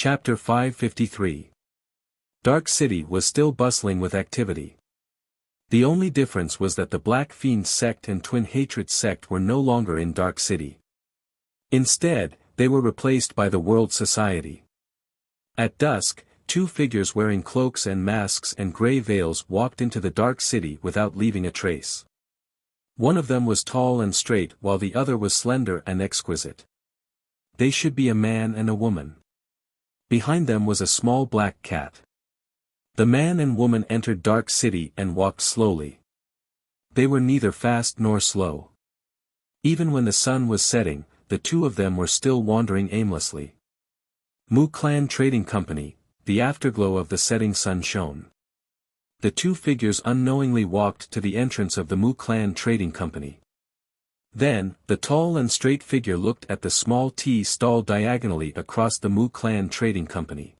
Chapter 553. Dark City was still bustling with activity. The only difference was that the Black Fiend sect and Twin Hatred sect were no longer in Dark City. Instead, they were replaced by the World Society. At dusk, two figures wearing cloaks and masks and grey veils walked into the Dark City without leaving a trace. One of them was tall and straight while the other was slender and exquisite. They should be a man and a woman. Behind them was a small black cat. The man and woman entered Dark City and walked slowly. They were neither fast nor slow. Even when the sun was setting, the two of them were still wandering aimlessly. Mu Clan Trading Company, the afterglow of the setting sun shone. The two figures unknowingly walked to the entrance of the Mu Clan Trading Company. Then, the tall and straight figure looked at the small tea stall diagonally across the Mu Clan Trading Company.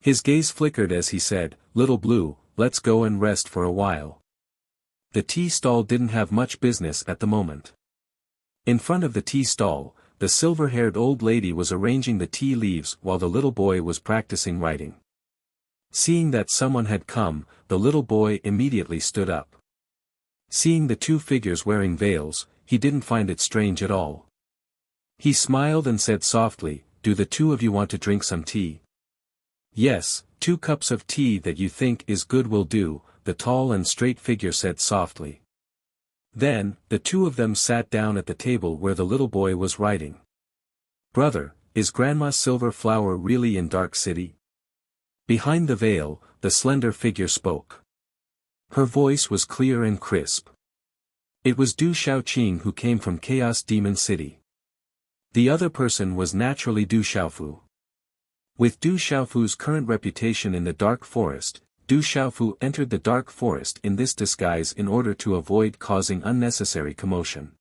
His gaze flickered as he said, "Little Blue, let's go and rest for a while." The tea stall didn't have much business at the moment. In front of the tea stall, the silver-haired old lady was arranging the tea leaves while the little boy was practicing writing. Seeing that someone had come, the little boy immediately stood up. Seeing the two figures wearing veils, he didn't find it strange at all. He smiled and said softly, "Do the two of you want to drink some tea?" "Yes, 2 cups of tea that you think is good will do," the tall and straight figure said softly. Then, the two of them sat down at the table where the little boy was writing. "Brother, is Grandma Silver Flower really in Dark City?" Behind the veil, the slender figure spoke. Her voice was clear and crisp. It was Du Xiaoqing who came from Chaos Demon City. The other person was naturally Du Xiaofu. With Du Xiaofu's current reputation in the Dark Forest, Du Xiaofu entered the Dark Forest in this disguise in order to avoid causing unnecessary commotion.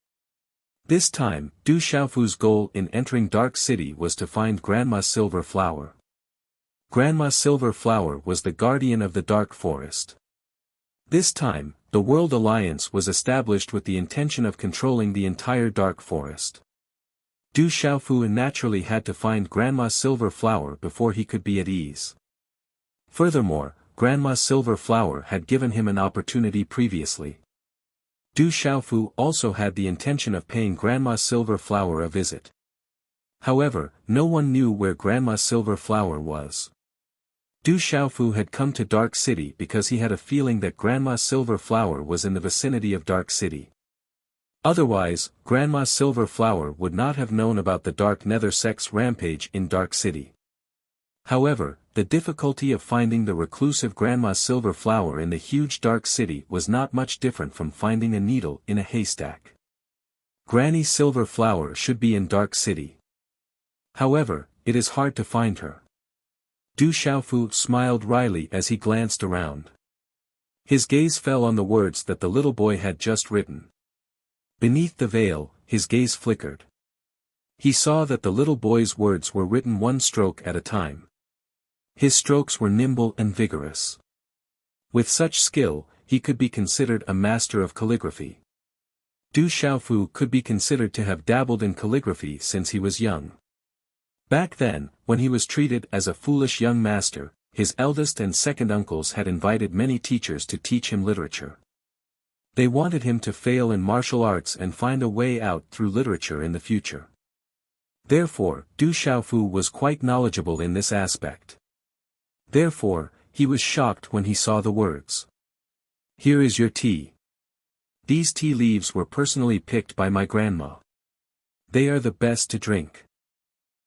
This time, Du Xiaofu's goal in entering Dark City was to find Grandma Silver Flower. Grandma Silver Flower was the guardian of the Dark Forest. This time, the World Alliance was established with the intention of controlling the entire Dark Forest. Du Xiaofu naturally had to find Grandma Silver Flower before he could be at ease. Furthermore, Grandma Silver Flower had given him an opportunity previously. Du Xiaofu also had the intention of paying Grandma Silver Flower a visit. However, no one knew where Grandma Silver Flower was. Du Xiaofu had come to Dark City because he had a feeling that Grandma Silver Flower was in the vicinity of Dark City. Otherwise, Grandma Silver Flower would not have known about the Dark Nether sect's rampage in Dark City. However, the difficulty of finding the reclusive Grandma Silver Flower in the huge Dark City was not much different from finding a needle in a haystack. Granny Silver Flower should be in Dark City. However, it is hard to find her. Du Xiaofu smiled wryly as he glanced around. His gaze fell on the words that the little boy had just written. Beneath the veil, his gaze flickered. He saw that the little boy's words were written one stroke at a time. His strokes were nimble and vigorous. With such skill, he could be considered a master of calligraphy. Du Xiaofu could be considered to have dabbled in calligraphy since he was young. Back then, when he was treated as a foolish young master, his eldest and second uncles had invited many teachers to teach him literature. They wanted him to fail in martial arts and find a way out through literature in the future. Therefore, Du Xiaofu was quite knowledgeable in this aspect. Therefore, he was shocked when he saw the words. "Here is your tea. These tea leaves were personally picked by my grandma. They are the best to drink."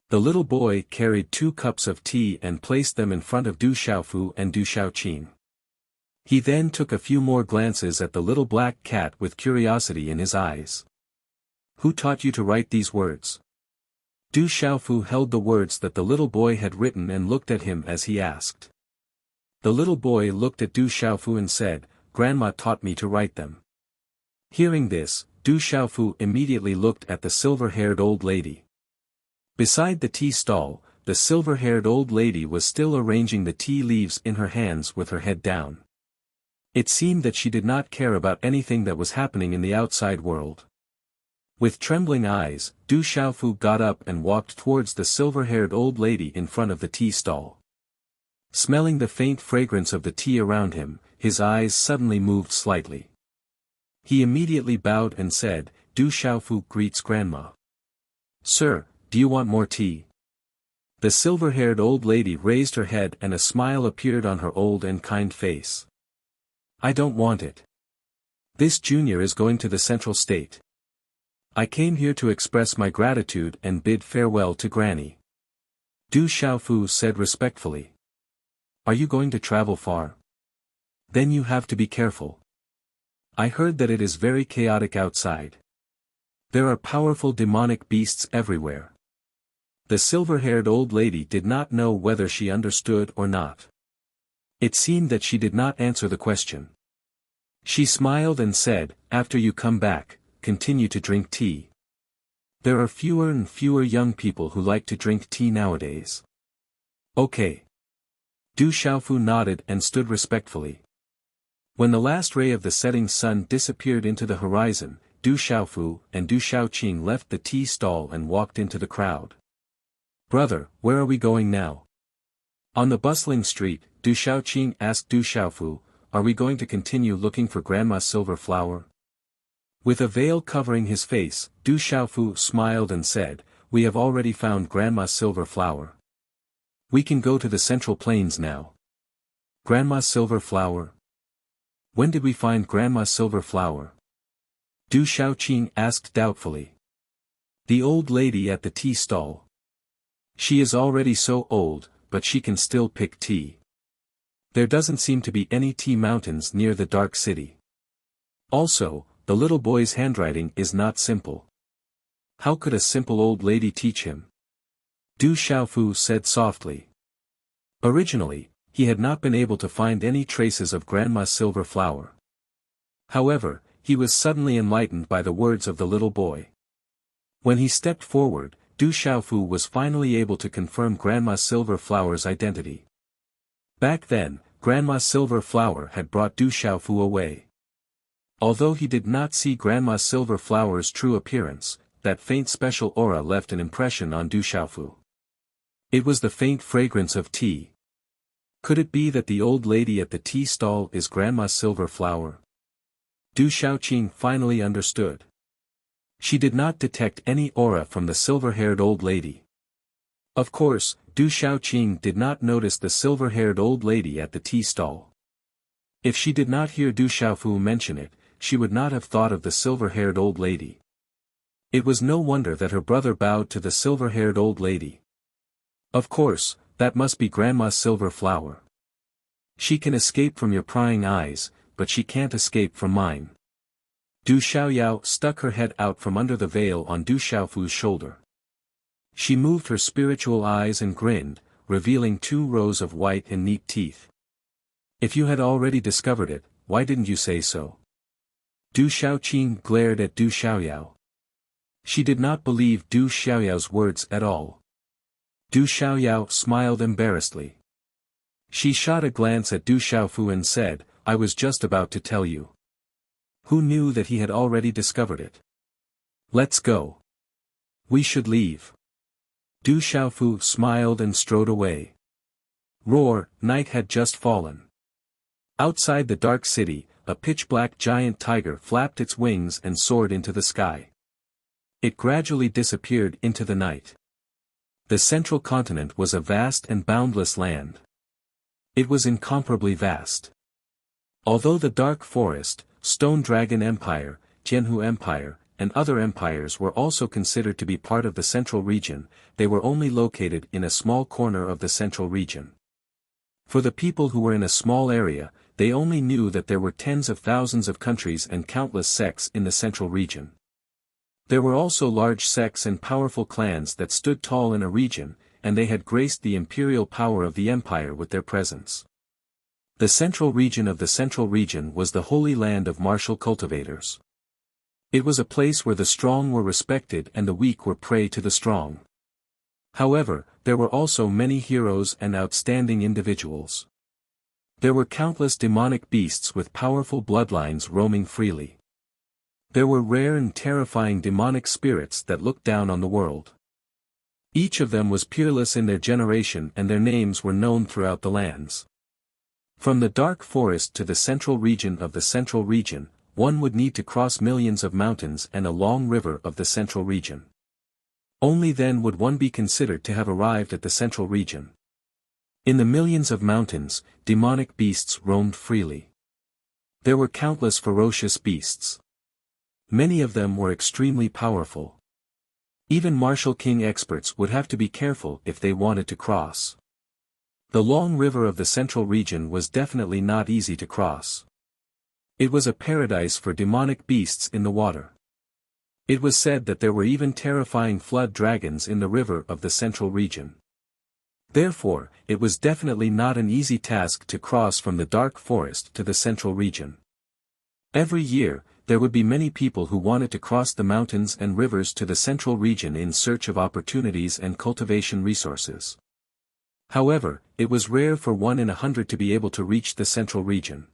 The little boy carried 2 cups of tea and placed them in front of Du Xiaofu and Du Xiaoqing. He then took a few more glances at the little black cat with curiosity in his eyes. "Who taught you to write these words?" Du Xiaofu held the words that the little boy had written and looked at him as he asked. The little boy looked at Du Xiaofu and said, "Grandma taught me to write them." Hearing this, Du Xiaofu immediately looked at the silver-haired old lady. Beside the tea stall, the silver-haired old lady was still arranging the tea leaves in her hands with her head down. It seemed that she did not care about anything that was happening in the outside world. With trembling eyes, Du Xiaofu got up and walked towards the silver-haired old lady in front of the tea stall. Smelling the faint fragrance of the tea around him, his eyes suddenly moved slightly. He immediately bowed and said, Du Xiaofu greets Grandma. Sir, do you want more tea? The silver-haired old lady raised her head and a smile appeared on her old and kind face. I don't want it. This junior is going to the central state. I came here to express my gratitude and bid farewell to Granny. Du Xiaofu said respectfully. Are you going to travel far? Then you have to be careful. I heard that it is very chaotic outside. There are powerful demonic beasts everywhere. The silver-haired old lady did not know whether she understood or not. It seemed that she did not answer the question. She smiled and said, after you come back, continue to drink tea. There are fewer and fewer young people who like to drink tea nowadays. Okay. Du Xiaofu nodded and stood respectfully. When the last ray of the setting sun disappeared into the horizon, Du Xiaofu and Du Xiaoqing left the tea stall and walked into the crowd. Brother, where are we going now? On the bustling street, Du Xiaoqing asked Du Xiaofu, are we going to continue looking for Grandma Silver Flower? With a veil covering his face, Du Xiaofu smiled and said, we have already found Grandma Silver Flower. We can go to the Central Plains now. Grandma Silver Flower? When did we find Grandma Silver Flower? Du Xiaoqing asked doubtfully. The old lady at the tea stall. She is already so old, but she can still pick tea. There doesn't seem to be any tea mountains near the dark city. Also, the little boy's handwriting is not simple. How could a simple old lady teach him? Du Xiaofu said softly. Originally, he had not been able to find any traces of Grandma Silver Flower. However, he was suddenly enlightened by the words of the little boy. When he stepped forward, Du Xiaofu was finally able to confirm Grandma Silver Flower's identity. Back then, Grandma Silver Flower had brought Du Xiaofu away. Although he did not see Grandma Silver Flower's true appearance, that faint special aura left an impression on Du Xiaofu. It was the faint fragrance of tea. Could it be that the old lady at the tea stall is Grandma Silver Flower? Du Xiaoqing finally understood. She did not detect any aura from the silver-haired old lady. Of course, Du Xiaoqing did not notice the silver-haired old lady at the tea stall. If she did not hear Du Xiaofu mention it, she would not have thought of the silver-haired old lady. It was no wonder that her brother bowed to the silver-haired old lady. Of course, that must be Grandma Silver Flower. She can escape from your prying eyes, but she can't escape from mine. Du Xiaoyao stuck her head out from under the veil on Du Xiaofu's shoulder. She moved her spiritual eyes and grinned, revealing 2 rows of white and neat teeth. If you had already discovered it, why didn't you say so? Du Xiaoqing glared at Du Xiaoyao. She did not believe Du Xiaoyao's words at all. Du Xiaoyao smiled embarrassedly. She shot a glance at Du Xiaofu and said, I was just about to tell you. Who knew that he had already discovered it? Let's go. We should leave. Du Xiaofu smiled and strode away. Roar, night had just fallen. Outside the dark city, a pitch-black giant tiger flapped its wings and soared into the sky. It gradually disappeared into the night. The central continent was a vast and boundless land. It was incomparably vast. Although the Dark Forest, Stone Dragon Empire, Tianhu Empire, and other empires were also considered to be part of the central region, they were only located in a small corner of the central region. For the people who were in a small area, they only knew that there were tens of thousands of countries and countless sects in the central region. There were also large sects and powerful clans that stood tall in a region, and they had graced the imperial power of the empire with their presence. The central region of the central region was the holy land of martial cultivators. It was a place where the strong were respected and the weak were prey to the strong. However, there were also many heroes and outstanding individuals. There were countless demonic beasts with powerful bloodlines roaming freely. There were rare and terrifying demonic spirits that looked down on the world. Each of them was peerless in their generation and their names were known throughout the lands. From the dark forest to the central region of the central region, one would need to cross millions of mountains and a long river of the central region. Only then would one be considered to have arrived at the central region. In the millions of mountains, demonic beasts roamed freely. There were countless ferocious beasts. Many of them were extremely powerful. Even martial king experts would have to be careful if they wanted to cross. The long river of the central region was definitely not easy to cross. It was a paradise for demonic beasts in the water. It was said that there were even terrifying flood dragons in the river of the central region. Therefore, it was definitely not an easy task to cross from the dark forest to the central region. Every year, there would be many people who wanted to cross the mountains and rivers to the central region in search of opportunities and cultivation resources. However, it was rare for 1 in 100 to be able to reach the central region.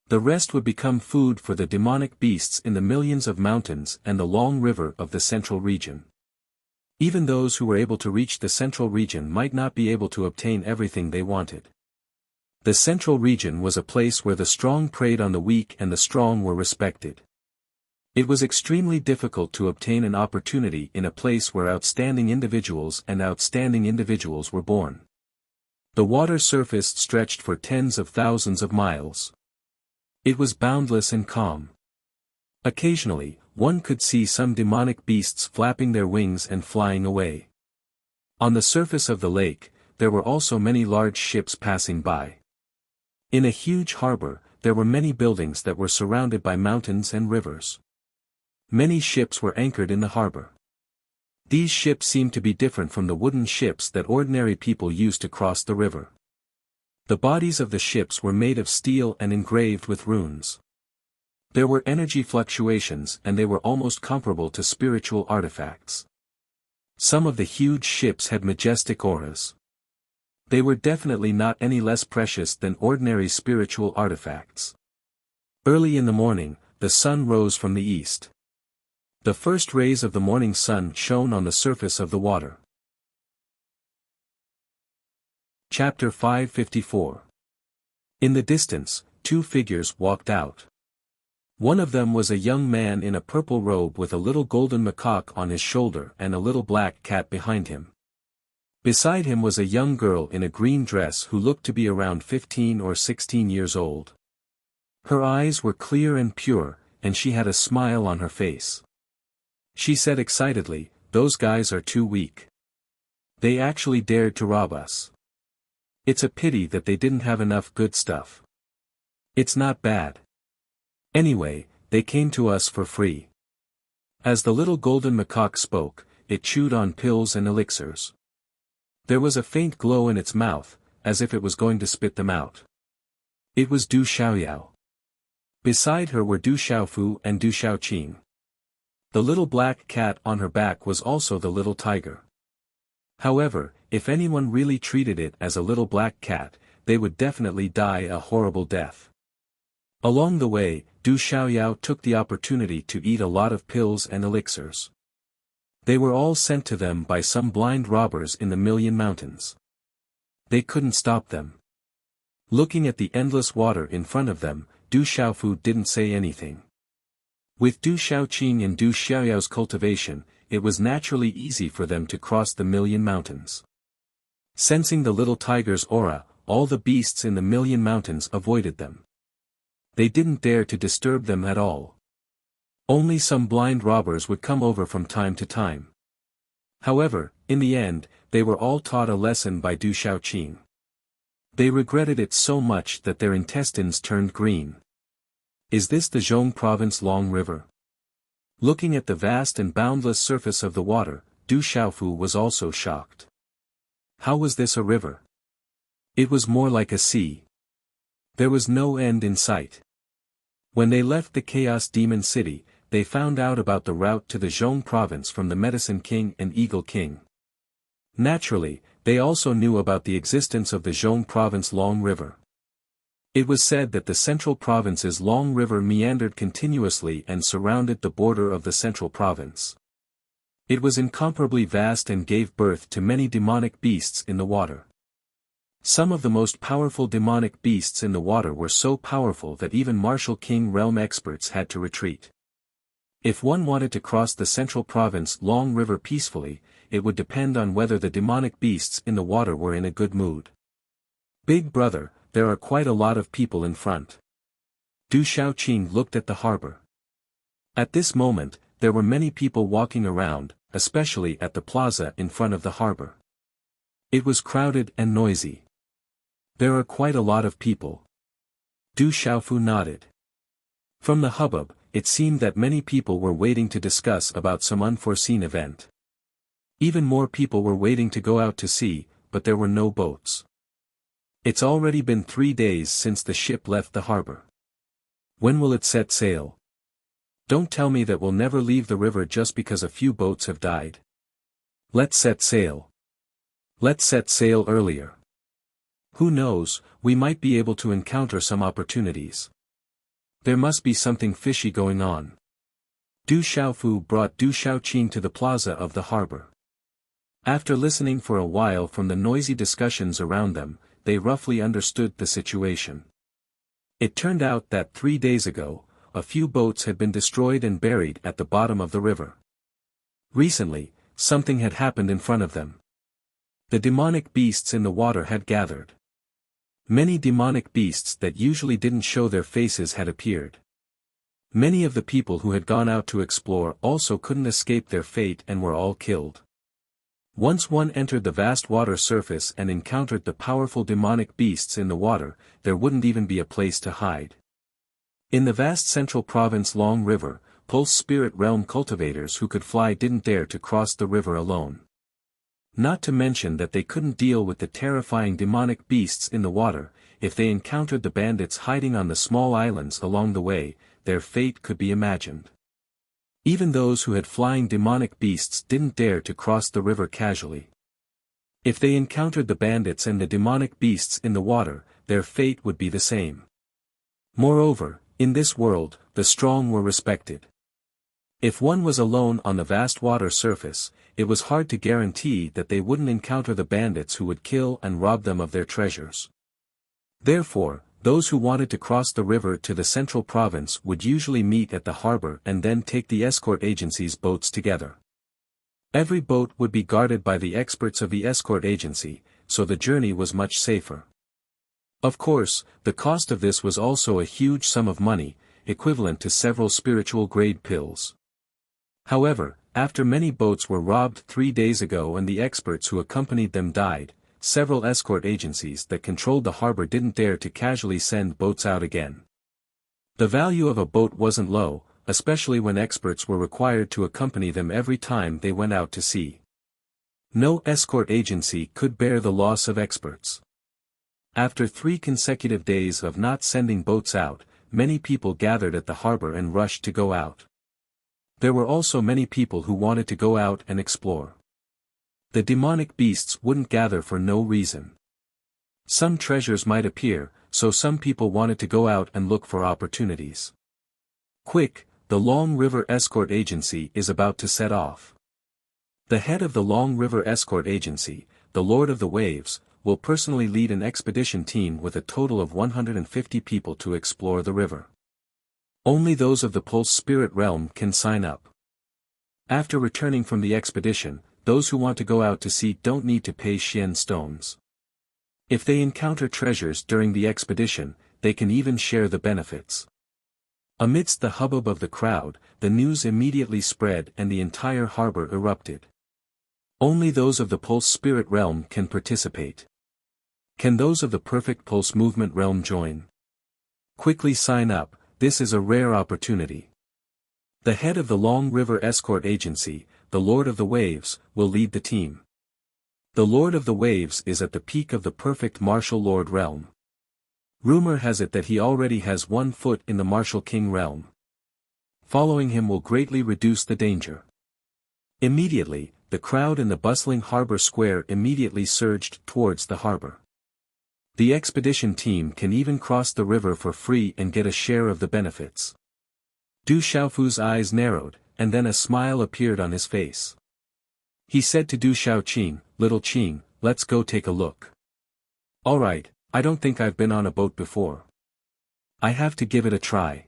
The rest would become food for the demonic beasts in the millions of mountains and the long river of the central region. Even those who were able to reach the central region might not be able to obtain everything they wanted. The central region was a place where the strong preyed on the weak and the strong were respected. It was extremely difficult to obtain an opportunity in a place where outstanding individuals were born. The water surface stretched for tens of thousands of miles. It was boundless and calm. Occasionally, one could see some demonic beasts flapping their wings and flying away. On the surface of the lake, there were also many large ships passing by. In a huge harbor, there were many buildings that were surrounded by mountains and rivers. Many ships were anchored in the harbor. These ships seemed to be different from the wooden ships that ordinary people used to cross the river. The bodies of the ships were made of steel and engraved with runes. There were energy fluctuations and they were almost comparable to spiritual artifacts. Some of the huge ships had majestic auras. They were definitely not any less precious than ordinary spiritual artifacts. Early in the morning, the sun rose from the east. The first rays of the morning sun shone on the surface of the water. Chapter 554. In the distance, 2 figures walked out. One of them was a young man in a purple robe with a little golden macaque on his shoulder and a little black cat behind him. Beside him was a young girl in a green dress who looked to be around 15 or 16 years old. Her eyes were clear and pure, and she had a smile on her face. She said excitedly, "Those guys are too weak. They actually dared to rob us. It's a pity that they didn't have enough good stuff. It's not bad. Anyway, they came to us for free." As the little golden macaque spoke, it chewed on pills and elixirs. There was a faint glow in its mouth, as if it was going to spit them out. It was Du Xiaoyao. Beside her were Du Xiaofu and Du Xiaoqing. The little black cat on her back was also the little tiger. However, if anyone really treated it as a little black cat, they would definitely die a horrible death. Along the way, Du Xiaoyao took the opportunity to eat a lot of pills and elixirs. They were all sent to them by some blind robbers in the Million Mountains. They couldn't stop them. Looking at the endless water in front of them, Du Xiaofu didn't say anything. With Du Xiaoqing and Du Xiaoyao's cultivation, it was naturally easy for them to cross the Million Mountains. Sensing the little tiger's aura, all the beasts in the Million Mountains avoided them. They didn't dare to disturb them at all. Only some blind robbers would come over from time to time. However, in the end, they were all taught a lesson by Du Xiaoqing. They regretted it so much that their intestines turned green. Is this the Zhong Province Long River? Looking at the vast and boundless surface of the water, Du Xiaofu was also shocked. How was this a river? It was more like a sea. There was no end in sight. When they left the Chaos Demon City, they found out about the route to the Zhong Province from the Medicine King and Eagle King. Naturally, they also knew about the existence of the Zhong Province Long River. It was said that the central province's long river meandered continuously and surrounded the border of the central province. It was incomparably vast and gave birth to many demonic beasts in the water. Some of the most powerful demonic beasts in the water were so powerful that even martial king realm experts had to retreat. If one wanted to cross the central province long river peacefully, it would depend on whether the demonic beasts in the water were in a good mood. Big brother, there are quite a lot of people in front. Du Shaoqing looked at the harbor. At this moment, there were many people walking around, especially at the plaza in front of the harbor. It was crowded and noisy. There are quite a lot of people. Du Xiaofu nodded. From the hubbub, it seemed that many people were waiting to discuss about some unforeseen event. Even more people were waiting to go out to sea, but there were no boats. It's already been 3 days since the ship left the harbor. When will it set sail? Don't tell me that we'll never leave the river just because a few boats have died. Let's set sail. Let's set sail earlier. Who knows, we might be able to encounter some opportunities. There must be something fishy going on. Du Xiaofu brought Du Shaoqing to the plaza of the harbor. After listening for a while from the noisy discussions around them, they roughly understood the situation. It turned out that 3 days ago, a few boats had been destroyed and buried at the bottom of the river. Recently, something had happened in front of them. The demonic beasts in the water had gathered. Many demonic beasts that usually didn't show their faces had appeared. Many of the people who had gone out to explore also couldn't escape their fate and were all killed. Once one entered the vast water surface and encountered the powerful demonic beasts in the water, there wouldn't even be a place to hide. In the vast central province Long River, Pulse Spirit Realm cultivators who could fly didn't dare to cross the river alone. Not to mention that they couldn't deal with the terrifying demonic beasts in the water. If they encountered the bandits hiding on the small islands along the way, their fate could be imagined. Even those who had flying demonic beasts didn't dare to cross the river casually. If they encountered the bandits and the demonic beasts in the water, their fate would be the same. Moreover, in this world, the strong were respected. If one was alone on the vast water surface, it was hard to guarantee that they wouldn't encounter the bandits who would kill and rob them of their treasures. Therefore, those who wanted to cross the river to the central province would usually meet at the harbor and then take the escort agency's boats together. Every boat would be guarded by the experts of the escort agency, so the journey was much safer. Of course, the cost of this was also a huge sum of money, equivalent to several spiritual-grade pills. However, after many boats were robbed 3 days ago and the experts who accompanied them died, several escort agencies that controlled the harbor didn't dare to casually send boats out again. The value of a boat wasn't low, especially when experts were required to accompany them every time they went out to sea. No escort agency could bear the loss of experts. After 3 consecutive days of not sending boats out, many people gathered at the harbor and rushed to go out. There were also many people who wanted to go out and explore. The demonic beasts wouldn't gather for no reason. Some treasures might appear, so some people wanted to go out and look for opportunities. Quick, the Long River Escort Agency is about to set off. The head of the Long River Escort Agency, the Lord of the Waves, will personally lead an expedition team with a total of 150 people to explore the river. Only those of the Pulse Spirit Realm can sign up. After returning from the expedition, those who want to go out to sea don't need to pay Xian stones. If they encounter treasures during the expedition, they can even share the benefits. Amidst the hubbub of the crowd, the news immediately spread and the entire harbor erupted. Only those of the Pulse Spirit Realm can participate. Can those of the Perfect Pulse Movement Realm join? Quickly sign up, this is a rare opportunity. The head of the Long River Escort Agency, the Lord of the Waves, will lead the team. The Lord of the Waves is at the peak of the perfect Martial Lord realm. Rumor has it that he already has 1 foot in the Martial King realm. Following him will greatly reduce the danger. Immediately, the crowd in the bustling harbor square immediately surged towards the harbor. The expedition team can even cross the river for free and get a share of the benefits. Du Xiaofu's eyes narrowed, and then a smile appeared on his face. He said to Du Xiaoqing, "Little Qing, let's go take a look." "Alright, I don't think I've been on a boat before. I have to give it a try."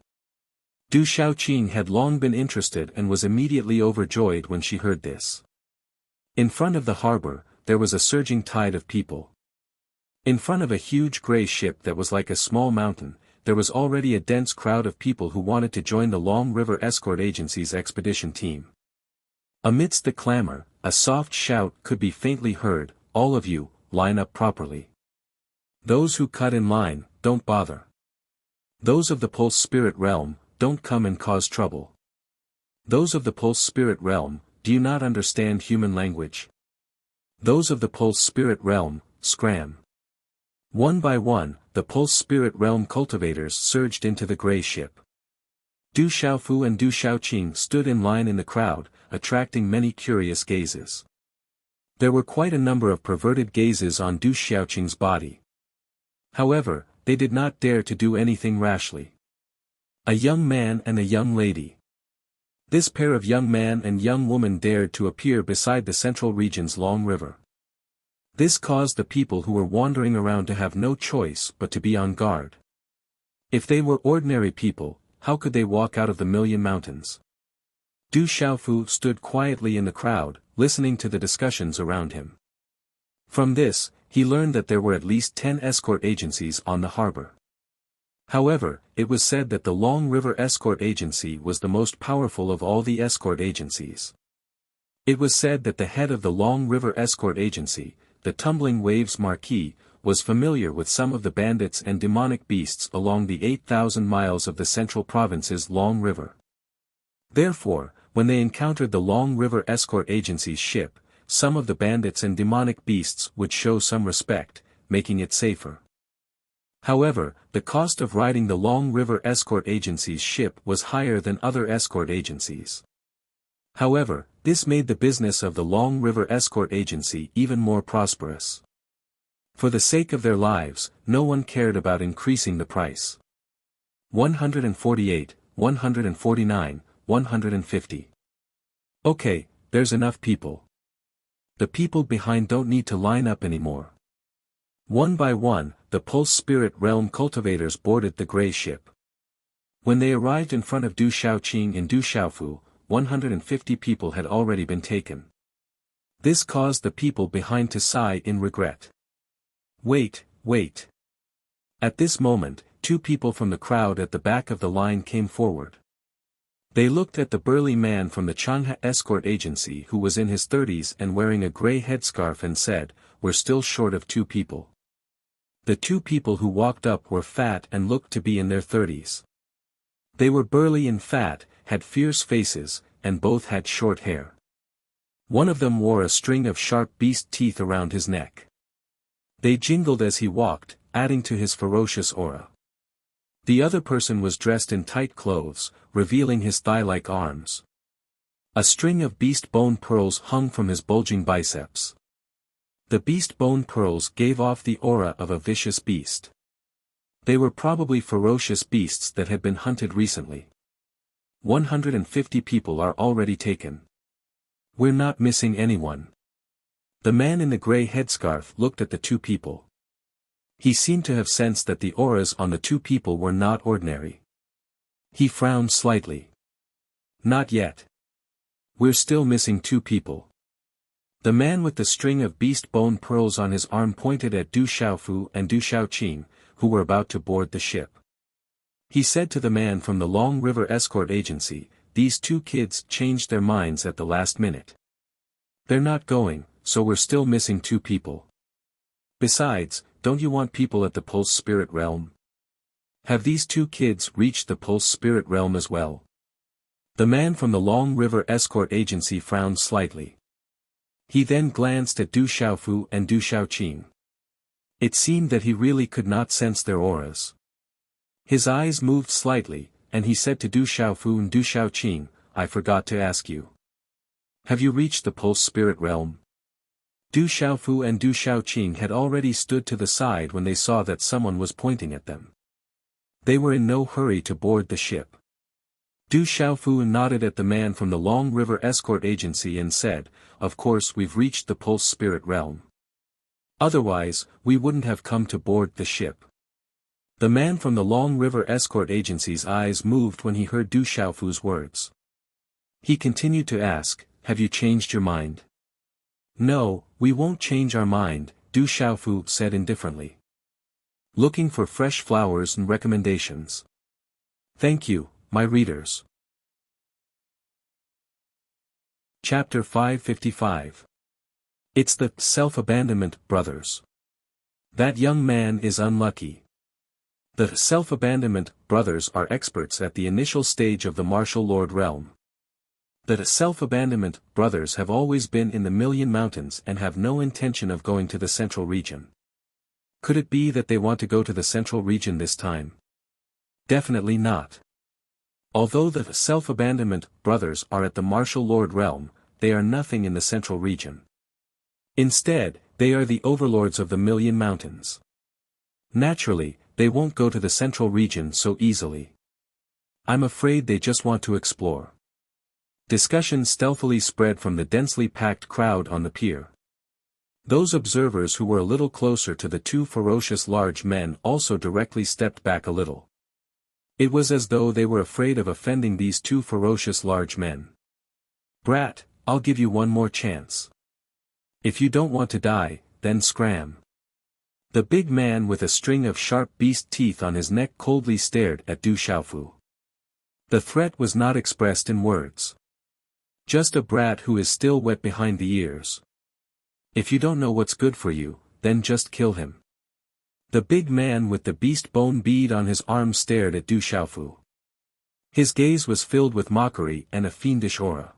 Du Xiaoqing had long been interested and was immediately overjoyed when she heard this. In front of the harbor, there was a surging tide of people. In front of a huge gray ship that was like a small mountain, there was already a dense crowd of people who wanted to join the Long River Escort Agency's expedition team. Amidst the clamor, a soft shout could be faintly heard, "All of you, line up properly. Those who cut in line, don't bother. Those of the Pulse Spirit Realm, don't come and cause trouble. Those of the Pulse Spirit Realm, do you not understand human language? Those of the Pulse Spirit Realm, scram." One by one, the Pulse Spirit Realm cultivators surged into the gray ship. Du Xiaofu and Du Xiaoqing stood in line in the crowd, attracting many curious gazes. There were quite a number of perverted gazes on Du Xiaoqing's body. However, they did not dare to do anything rashly. A young man and a young lady. This pair of young man and young woman dared to appear beside the central region's long river. This caused the people who were wandering around to have no choice but to be on guard. If they were ordinary people, how could they walk out of the Million Mountains? Du Xiaofu stood quietly in the crowd, listening to the discussions around him. From this, he learned that there were at least 10 escort agencies on the harbor. However, it was said that the Long River Escort Agency was the most powerful of all the escort agencies. It was said that the head of the Long River Escort Agency, the Tumbling Waves Marquis, was familiar with some of the bandits and demonic beasts along the 8,000 miles of the central province's Long River. Therefore, when they encountered the Long River Escort Agency's ship, some of the bandits and demonic beasts would show some respect, making it safer. However, the cost of riding the Long River Escort Agency's ship was higher than other escort agencies. However, this made the business of the Long River Escort Agency even more prosperous. For the sake of their lives, no one cared about increasing the price. 148, 149, 150. Okay, there's enough people. The people behind don't need to line up anymore. One by one, the Pulse Spirit Realm cultivators boarded the gray ship. When they arrived in front of Du Xiaoqing and Du Xiaofu, 150 people had already been taken. This caused the people behind to sigh in regret. Wait, wait. At this moment, two people from the crowd at the back of the line came forward. They looked at the burly man from the Changha Escort Agency who was in his 30s and wearing a gray headscarf and said, "We're still short of 2 people. The 2 people who walked up were fat and looked to be in their 30s. They were burly and fat, had fierce faces, and both had short hair. One of them wore a string of sharp beast teeth around his neck. They jingled as he walked, adding to his ferocious aura. The other person was dressed in tight clothes, revealing his thigh-like arms. A string of beast bone pearls hung from his bulging biceps. The beast bone pearls gave off the aura of a vicious beast. They were probably ferocious beasts that had been hunted recently. 150 people are already taken. We're not missing anyone. The man in the gray headscarf looked at the 2 people. He seemed to have sensed that the auras on the 2 people were not ordinary. He frowned slightly. Not yet. We're still missing 2 people. The man with the string of beast bone pearls on his arm pointed at Du Xiaofu and Du Xiaoqing, who were about to board the ship. He said to the man from the Long River Escort Agency, "These 2 kids changed their minds at the last minute. They're not going, so we're still missing 2 people. Besides, don't you want people at the Pulse Spirit Realm? Have these 2 kids reached the Pulse Spirit Realm as well?" The man from the Long River Escort Agency frowned slightly. He then glanced at Du Xiaofu and Du Xiaoqing. It seemed that he really could not sense their auras. His eyes moved slightly, and he said to Du Xiaofu and Du Xiaoqing, "I forgot to ask you. Have you reached the Pulse Spirit Realm?" Du Xiaofu and Du Xiaoqing had already stood to the side when they saw that someone was pointing at them. They were in no hurry to board the ship. Du Xiaofu nodded at the man from the Long River Escort Agency and said, "Of course we've reached the Pulse Spirit Realm. Otherwise, we wouldn't have come to board the ship." The man from the Long River Escort Agency's eyes moved when he heard Du Xiaofu's words. He continued to ask, "Have you changed your mind?" "No, we won't change our mind," Du Xiaofu said indifferently. "Looking for fresh flowers and recommendations. Thank you, my readers." Chapter 555. It's the self-abandonment brothers. That young man is unlucky. The self-abandonment brothers are experts at the initial stage of the martial lord realm. The self-abandonment brothers have always been in the Million Mountains and have no intention of going to the central region. Could it be that they want to go to the central region this time? Definitely not. Although the self-abandonment brothers are at the martial lord realm, they are nothing in the central region. Instead, they are the overlords of the Million Mountains. Naturally, they won't go to the central region so easily. I'm afraid they just want to explore. Discussion stealthily spread from the densely packed crowd on the pier. Those observers who were a little closer to the two ferocious large men also directly stepped back a little. It was as though they were afraid of offending these two ferocious large men. "Brat, I'll give you one more chance. If you don't want to die, then scram." The big man with a string of sharp beast teeth on his neck coldly stared at Du Xiaofu. The threat was not expressed in words. Just a brat who is still wet behind the ears. If you don't know what's good for you, then just kill him. The big man with the beast bone bead on his arm stared at Du Xiaofu. His gaze was filled with mockery and a fiendish aura.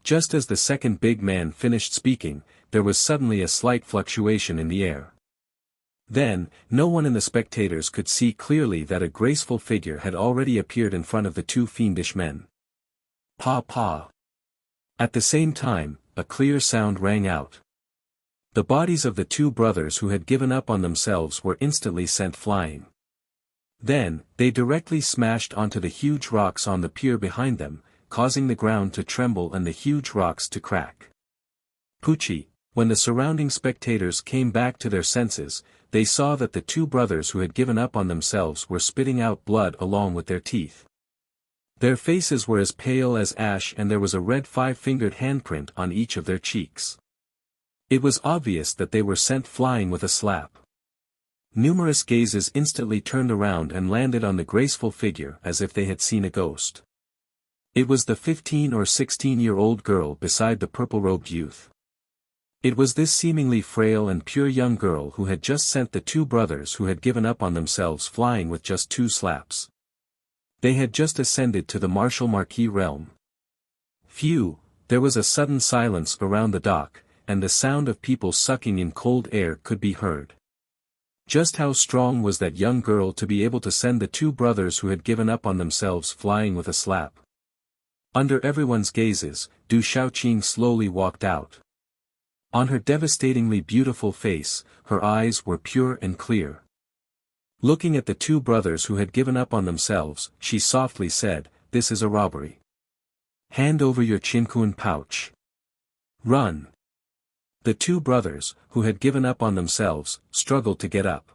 Just as the second big man finished speaking, there was suddenly a slight fluctuation in the air. Then, no one in the spectators could see clearly that a graceful figure had already appeared in front of the two fiendish men. Pa pa. At the same time, a clear sound rang out. The bodies of the two brothers who had given up on themselves were instantly sent flying. Then, they directly smashed onto the huge rocks on the pier behind them, causing the ground to tremble and the huge rocks to crack. Pucci, when the surrounding spectators came back to their senses, they saw that the two brothers who had given up on themselves were spitting out blood along with their teeth. Their faces were as pale as ash and there was a red five-fingered handprint on each of their cheeks. It was obvious that they were sent flying with a slap. Numerous gazes instantly turned around and landed on the graceful figure as if they had seen a ghost. It was the 15 or 16-year-old girl beside the purple-robed youth. It was this seemingly frail and pure young girl who had just sent the two brothers who had given up on themselves flying with just 2 slaps. They had just ascended to the martial marquis realm. Phew, there was a sudden silence around the dock, and the sound of people sucking in cold air could be heard. Just how strong was that young girl to be able to send the two brothers who had given up on themselves flying with a slap? Under everyone's gazes, Du Xiaoqing slowly walked out. On her devastatingly beautiful face, her eyes were pure and clear. Looking at the two brothers who had given up on themselves, she softly said, "This is a robbery. Hand over your Qinkuan pouch. Run." The two brothers, who had given up on themselves, struggled to get up.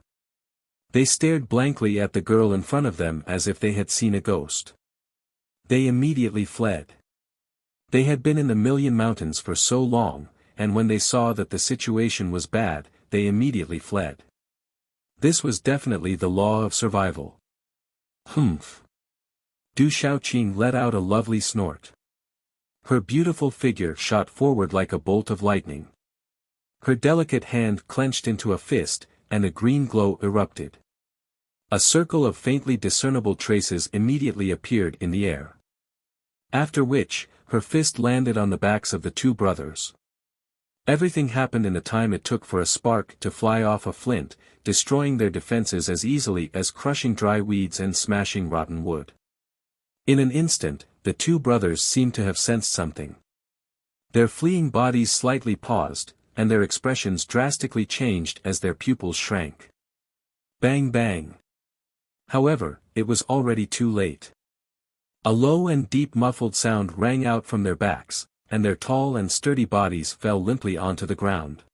They stared blankly at the girl in front of them as if they had seen a ghost. They immediately fled. They had been in the Million Mountains for so long, and when they saw that the situation was bad, they immediately fled. This was definitely the law of survival. Humph. Du Xiaoqing let out a lovely snort. Her beautiful figure shot forward like a bolt of lightning. Her delicate hand clenched into a fist, and a green glow erupted. A circle of faintly discernible traces immediately appeared in the air. After which, her fist landed on the backs of the two brothers. Everything happened in the time it took for a spark to fly off a flint, destroying their defenses as easily as crushing dry weeds and smashing rotten wood. In an instant, the two brothers seemed to have sensed something. Their fleeing bodies slightly paused, and their expressions drastically changed as their pupils shrank. Bang bang. However, it was already too late. A low and deep muffled sound rang out from their backs, and their tall and sturdy bodies fell limply onto the ground.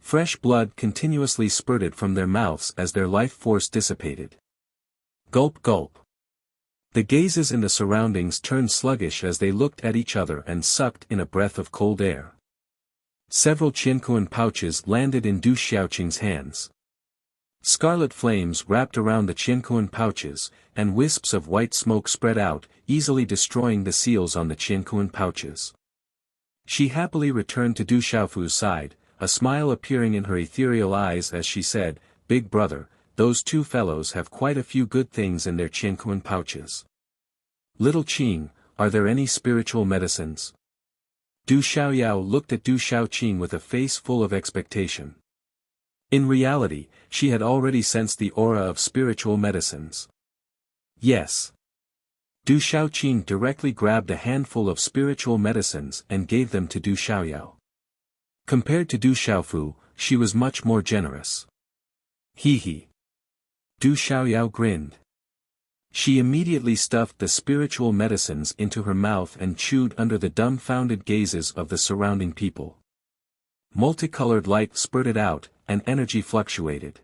Fresh blood continuously spurted from their mouths as their life force dissipated. Gulp gulp. The gazes in the surroundings turned sluggish as they looked at each other and sucked in a breath of cold air. Several Qianquan pouches landed in Du Xiaoqing's hands. Scarlet flames wrapped around the Qianquan pouches, and wisps of white smoke spread out, easily destroying the seals on the Qianquan pouches. She happily returned to Du Xiaofu's side, a smile appearing in her ethereal eyes as she said, "Big brother, those two fellows have quite a few good things in their Qianquan pouches. Little Qing, are there any spiritual medicines?" Du Xiaoyao looked at Du Xiaoqing with a face full of expectation. In reality, she had already sensed the aura of spiritual medicines. Yes. Du Xiaoqing directly grabbed a handful of spiritual medicines and gave them to Du Xiaoyao. Compared to Du Xiaofu, she was much more generous. He. Du Xiaoyao grinned. She immediately stuffed the spiritual medicines into her mouth and chewed under the dumbfounded gazes of the surrounding people. Multicolored light spurted out, and energy fluctuated.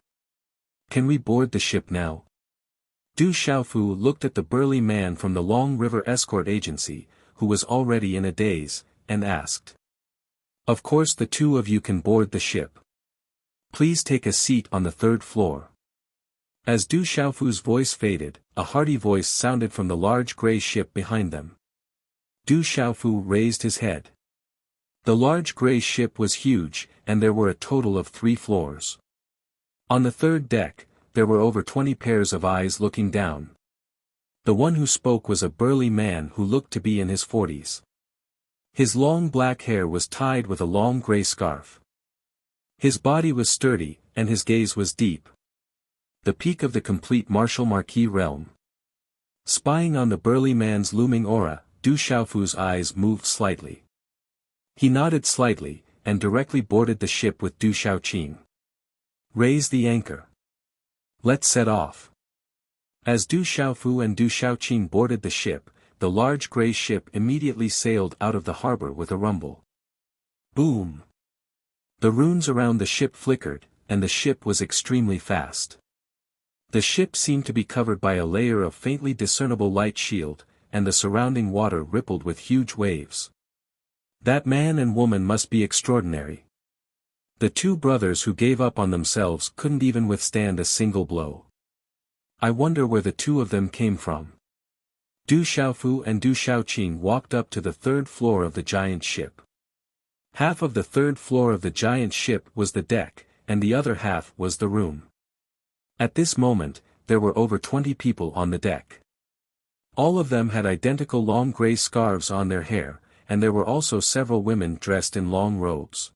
"Can we board the ship now?" Du Xiaofu looked at the burly man from the Long River Escort Agency, who was already in a daze, and asked. "Of course the two of you can board the ship. Please take a seat on the third floor." As Du Xiaofu's voice faded, a hearty voice sounded from the large gray ship behind them. Du Xiaofu raised his head. The large gray ship was huge, and there were a total of 3 floors. On the third deck, there were over 20 pairs of eyes looking down. The one who spoke was a burly man who looked to be in his 40s. His long black hair was tied with a long gray scarf. His body was sturdy, and his gaze was deep. The peak of the complete martial marquis realm. Spying on the burly man's looming aura, Du Xiaofu's eyes moved slightly. He nodded slightly, and directly boarded the ship with Du Xiaoqing. "Raise the anchor. Let's set off." As Du Xiaofu and Du Xiaoqing boarded the ship, the large gray ship immediately sailed out of the harbor with a rumble. Boom! The runes around the ship flickered, and the ship was extremely fast. The ship seemed to be covered by a layer of faintly discernible light shield, and the surrounding water rippled with huge waves. That man and woman must be extraordinary. The two brothers who gave up on themselves couldn't even withstand a single blow. I wonder where the two of them came from. Du Xiaofu and Du Xiaoqing walked up to the third floor of the giant ship. Half of the third floor of the giant ship was the deck, and the other half was the room. At this moment, there were over 20 people on the deck. All of them had identical long gray scarves on their hair, and there were also several women dressed in long robes.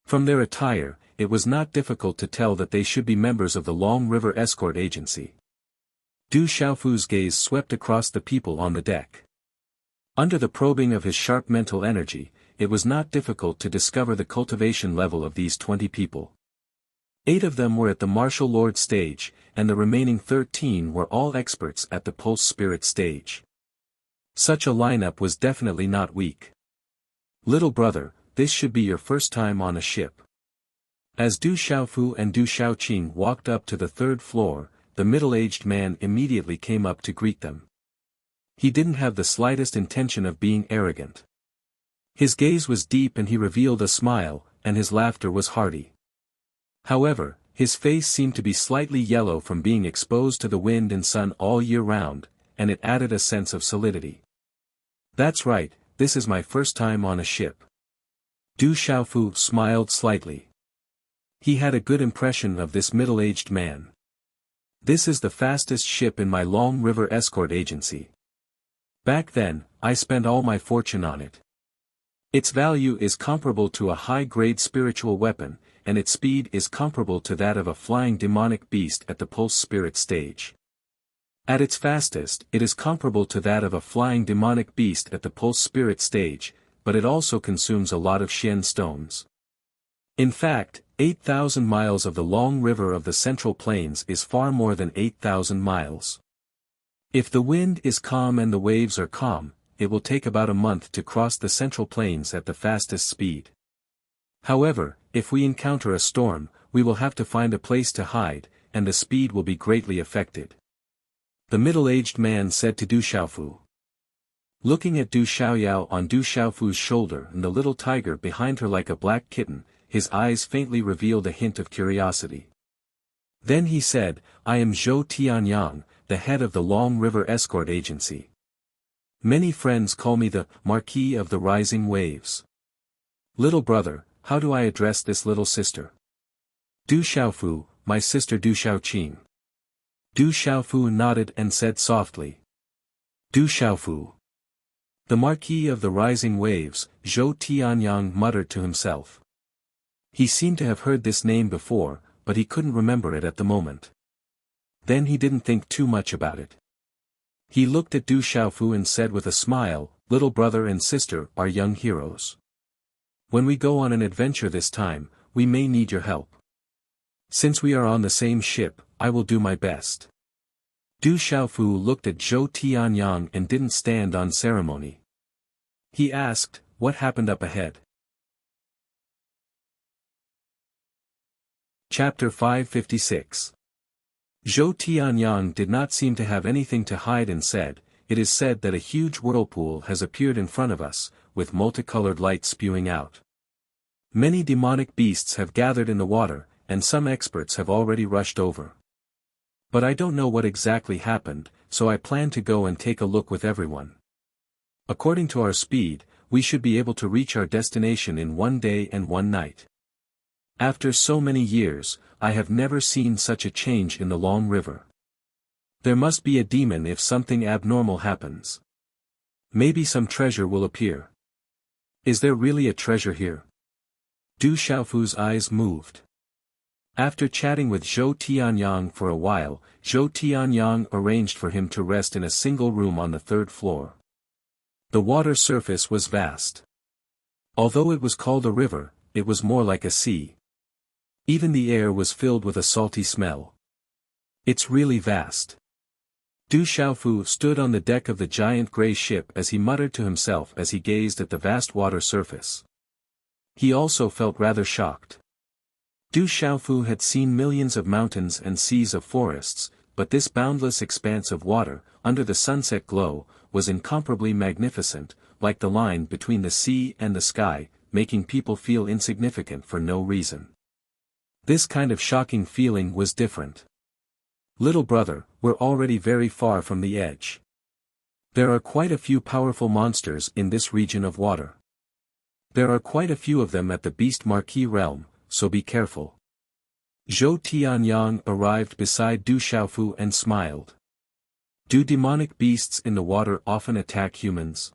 From their attire, it was not difficult to tell that they should be members of the Long River Escort Agency. Du Xiaofu's gaze swept across the people on the deck. Under the probing of his sharp mental energy, it was not difficult to discover the cultivation level of these 20 people. 8 of them were at the martial lord stage, and the remaining 13 were all experts at the pulse spirit stage. Such a lineup was definitely not weak. "Little brother, this should be your first time on a ship." As Du Xiaofu and Du Xiaoqing walked up to the third floor, the middle-aged man immediately came up to greet them. He didn't have the slightest intention of being arrogant. His gaze was deep and he revealed a smile, and his laughter was hearty. However, his face seemed to be slightly yellow from being exposed to the wind and sun all year round, and it added a sense of solidity. "That's right, this is my first time on a ship." Du Xiaofu smiled slightly. He had a good impression of this middle-aged man. "This is the fastest ship in my Long River Escort Agency. Back then, I spent all my fortune on it. Its value is comparable to a high-grade spiritual weapon, and its speed is comparable to that of a flying demonic beast at the pulse spirit stage. At its fastest, it is comparable to that of a flying demonic beast at the pulse spirit stage, but it also consumes a lot of Xian stones. In fact, 8,000 miles of the long river of the Central Plains is far more than 8,000 miles. If the wind is calm and the waves are calm, it will take about a month to cross the Central Plains at the fastest speed. However, if we encounter a storm, we will have to find a place to hide, and the speed will be greatly affected. The middle-aged man said to Du Xiaofu. Looking at Du Xiaoyao on Du Xiaofu's shoulder and the little tiger behind her like a black kitten, his eyes faintly revealed a hint of curiosity. Then he said, I am Zhou Tianyang, the head of the Long River Escort Agency. Many friends call me the Marquis of the Rising Waves. Little brother, how do I address this little sister? Du Xiaofu, my sister Du Xiaoqing. Du Xiaofu nodded and said softly. Du Xiaofu. The Marquis of the Rising Waves, Zhou Tianyang muttered to himself. He seemed to have heard this name before, but he couldn't remember it at the moment. Then he didn't think too much about it. He looked at Du Xiaofu and said with a smile, little brother and sister are young heroes. When we go on an adventure this time, we may need your help. Since we are on the same ship, I will do my best. Du Xiaofu looked at Zhou Tianyang and didn't stand on ceremony. He asked, what happened up ahead? Chapter 556. Zhou Tianyang did not seem to have anything to hide and said, it is said that a huge whirlpool has appeared in front of us, with multicolored light spewing out. Many demonic beasts have gathered in the water, and some experts have already rushed over. But I don't know what exactly happened, so I plan to go and take a look with everyone. According to our speed, we should be able to reach our destination in 1 day and 1 night. After so many years, I have never seen such a change in the Long River. There must be a demon if something abnormal happens. Maybe some treasure will appear. Is there really a treasure here? Du Xiaofu's eyes moved. After chatting with Zhou Tianyang for a while, Zhou Tianyang arranged for him to rest in a single room on the 3rd floor. The water surface was vast. Although it was called a river, it was more like a sea. Even the air was filled with a salty smell. It's really vast. Du Xiaofu stood on the deck of the giant gray ship as he muttered to himself as he gazed at the vast water surface. He also felt rather shocked. Du Xiaofu had seen millions of mountains and seas of forests, but this boundless expanse of water, under the sunset glow, was incomparably magnificent, like the line between the sea and the sky, making people feel insignificant for no reason. This kind of shocking feeling was different. Little brother, we're already very far from the edge. There are quite a few powerful monsters in this region of water. There are quite a few of them at the Beast Marquis realm, so be careful. Zhou Tianyang arrived beside Du Xiaofu and smiled. Do demonic beasts in the water often attack humans?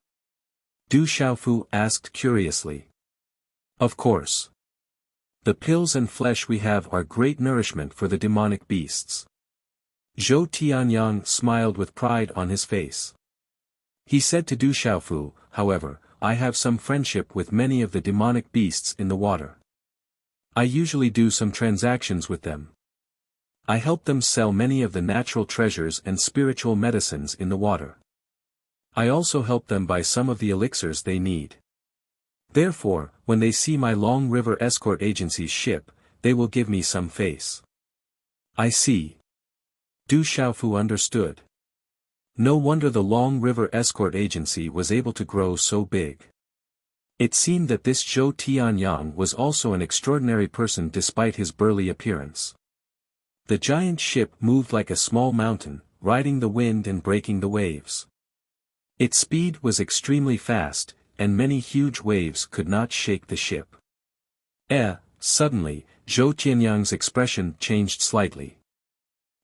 Du Xiaofu asked curiously. Of course. The pills and flesh we have are great nourishment for the demonic beasts. Zhou Tianyang smiled with pride on his face. He said to Du Xiaofu, however, I have some friendship with many of the demonic beasts in the water. I usually do some transactions with them. I help them sell many of the natural treasures and spiritual medicines in the water. I also help them buy some of the elixirs they need. Therefore, when they see my Long River Escort Agency's ship, they will give me some face. I see. Du Xiaofu understood. No wonder the Long River Escort Agency was able to grow so big. It seemed that this Zhou Tianyang was also an extraordinary person despite his burly appearance. The giant ship moved like a small mountain, riding the wind and breaking the waves. Its speed was extremely fast, and many huge waves could not shake the ship. Suddenly, Zhou Tianyang's expression changed slightly.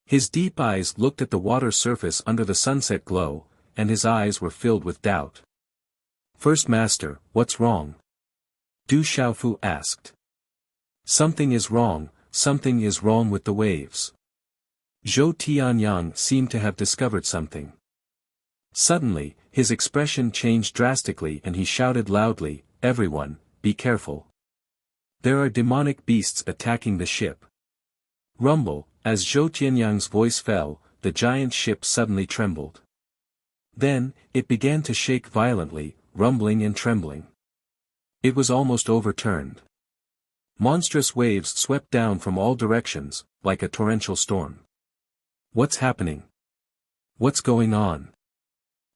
His deep eyes looked at the water surface under the sunset glow, and his eyes were filled with doubt. First Master, what's wrong? Du Xiaofu asked. Something is wrong with the waves. Zhou Tianyang seemed to have discovered something. Suddenly, His expression changed drastically and he shouted loudly, "Everyone, be careful. There are demonic beasts attacking the ship." Rumble, as Zhou Tianyang's voice fell, the giant ship suddenly trembled. Then, it began to shake violently, rumbling and trembling. It was almost overturned. Monstrous waves swept down from all directions, like a torrential storm. What's happening? What's going on?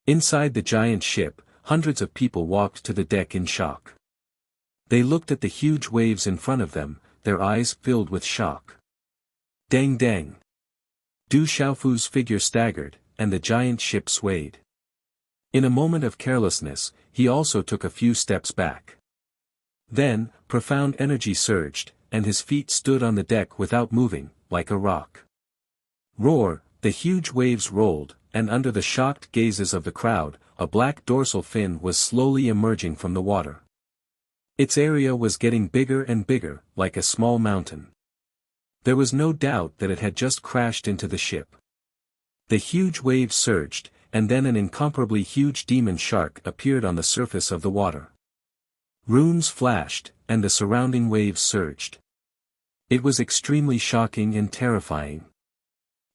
Inside the giant ship, hundreds of people walked to the deck in shock. They looked at the huge waves in front of them, their eyes filled with shock. Dang dang! Du Xiaofu's figure staggered, and the giant ship swayed. In a moment of carelessness, he also took a few steps back. Then, profound energy surged, and his feet stood on the deck without moving, like a rock. Roar! The huge waves rolled, and under the shocked gazes of the crowd, a black dorsal fin was slowly emerging from the water. Its area was getting bigger and bigger, like a small mountain. There was no doubt that it had just crashed into the ship. The huge waves surged, and then an incomparably huge demon shark appeared on the surface of the water. Runes flashed, and the surrounding waves surged. It was extremely shocking and terrifying.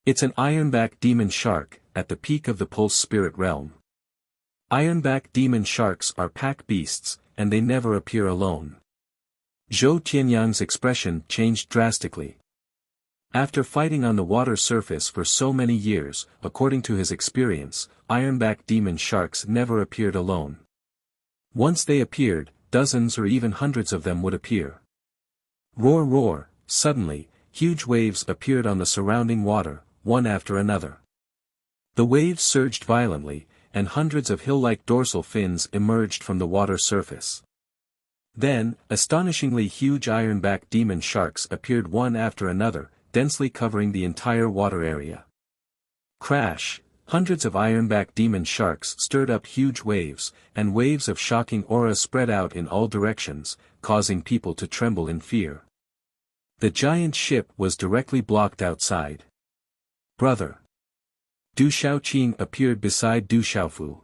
It's an ironback demon shark, at the peak of the pulse spirit realm. Ironback demon sharks are pack beasts, and they never appear alone. Zhou Tianyang's expression changed drastically. After fighting on the water surface for so many years, according to his experience, ironback demon sharks never appeared alone. Once they appeared, dozens or even hundreds of them would appear. Roar roar! Suddenly, huge waves appeared on the surrounding water, one after another. The waves surged violently, and hundreds of hill-like dorsal fins emerged from the water surface. Then, astonishingly huge ironback demon sharks appeared one after another, densely covering the entire water area. Crash! Hundreds of ironback demon sharks stirred up huge waves, and waves of shocking aura spread out in all directions, causing people to tremble in fear. The giant ship was directly blocked outside. Brother! Du Xiaoqing appeared beside Du Xiaofu.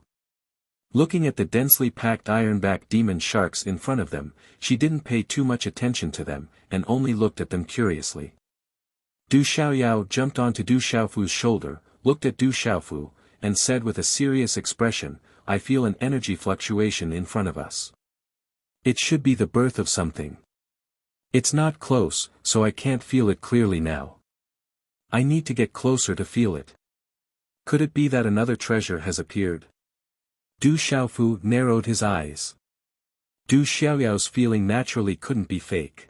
Looking at the densely packed ironback demon sharks in front of them, she didn't pay too much attention to them, and only looked at them curiously. Du Xiaoyao jumped onto Du Xiaofu's shoulder, looked at Du Xiaofu, and said with a serious expression, "I feel an energy fluctuation in front of us. It should be the birth of something. It's not close, so I can't feel it clearly now. I need to get closer to feel it. Could it be that another treasure has appeared?" Du Xiaofu narrowed his eyes. Du Xiaoyao's feeling naturally couldn't be fake.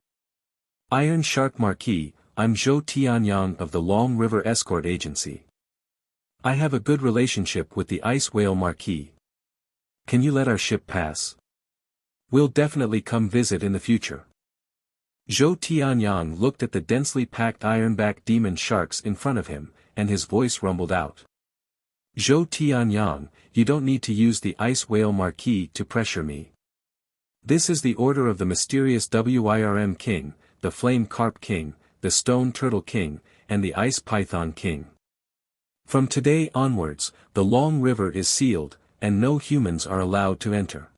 Iron Shark Marquis, I'm Zhou Tianyang of the Long River Escort Agency. I have a good relationship with the Ice Whale Marquis. Can you let our ship pass? We'll definitely come visit in the future. Zhou Tianyang looked at the densely packed ironback demon sharks in front of him, and his voice rumbled out. Zhou Tianyang, you don't need to use the Ice Whale Marquis to pressure me. This is the order of the mysterious Wirm King, the Flame Carp King, the Stone Turtle King, and the Ice Python King. From today onwards, the Long River is sealed, and no humans are allowed to enter.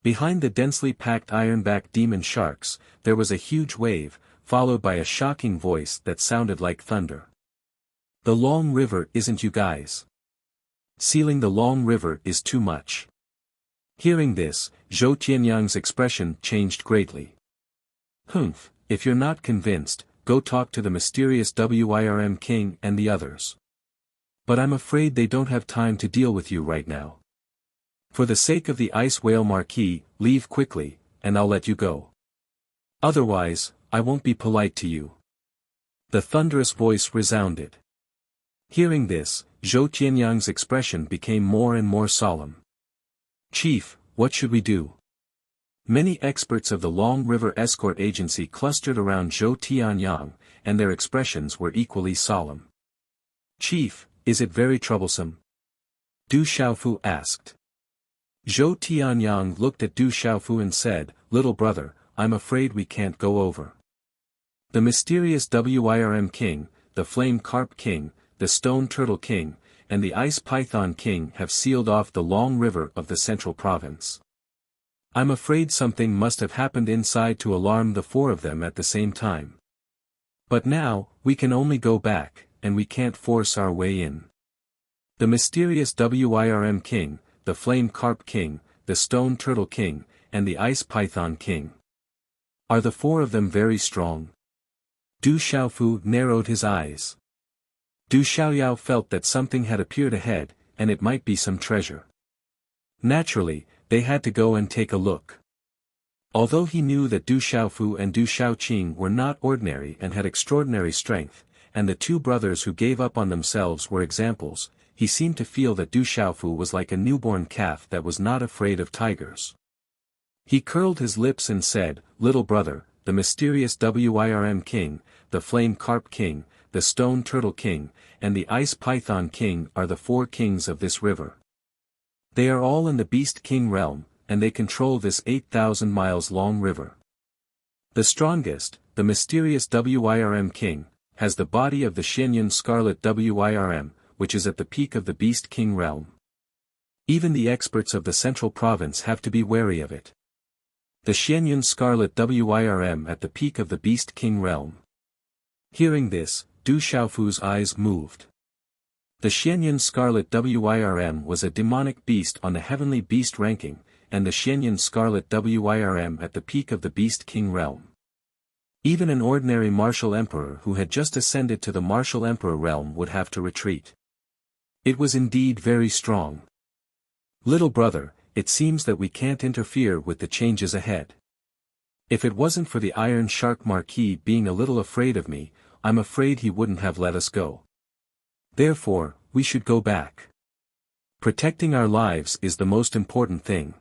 Behind the densely packed ironback demon sharks, there was a huge wave, followed by a shocking voice that sounded like thunder. The Long River isn't you guys. Sealing the Long River is too much. Hearing this, Zhou Tianyang's expression changed greatly. Humph, if you're not convinced, go talk to the mysterious Wirm King and the others. But I'm afraid they don't have time to deal with you right now. For the sake of the Ice Whale Marquis, leave quickly, and I'll let you go. Otherwise, I won't be polite to you. The thunderous voice resounded. Hearing this, Zhou Tianyang's expression became more and more solemn. Chief, what should we do? Many experts of the Long River Escort Agency clustered around Zhou Tianyang, and their expressions were equally solemn. Chief, is it very troublesome? Du Xiaofu asked. Zhou Tianyang looked at Du Xiaofu and said, Little brother, I'm afraid we can't go over. The mysterious Wirm King, the Flame Carp King, the Stone Turtle King, and the Ice Python King have sealed off the long river of the central province. I'm afraid something must have happened inside to alarm the four of them at the same time. But now, we can only go back, and we can't force our way in. The mysterious Wyrm King, the Flame Carp King, the Stone Turtle King, and the Ice Python King. Are the four of them very strong? Du Xiaofu narrowed his eyes. Du Xiaoyao felt that something had appeared ahead, and it might be some treasure. Naturally, they had to go and take a look. Although he knew that Du Xiaofu and Du Xiaoqing were not ordinary and had extraordinary strength, and the two brothers who gave up on themselves were examples, he seemed to feel that Du Xiaofu was like a newborn calf that was not afraid of tigers. He curled his lips and said, "Little brother, the mysterious Wyrm King, the Flame Carp King, the Stone Turtle King, and the Ice Python King are the four kings of this river. They are all in the Beast King realm, and they control this 8,000 miles long river. The strongest, the mysterious Wyrm King, has the body of the Xianyun Scarlet Wyrm, which is at the peak of the Beast King realm. Even the experts of the central province have to be wary of it. The Xianyun Scarlet Wyrm at the peak of the Beast King realm." Hearing this, Du Xiaofu's eyes moved. The Xianyun Scarlet Wyrm was a demonic beast on the heavenly beast ranking, and the Xianyun Scarlet Wyrm at the peak of the Beast King realm. Even an ordinary martial emperor who had just ascended to the martial emperor realm would have to retreat. It was indeed very strong. "Little brother, it seems that we can't interfere with the changes ahead. If it wasn't for the Iron Shark Marquis being a little afraid of me, I'm afraid he wouldn't have let us go. Therefore, we should go back. Protecting our lives is the most important thing."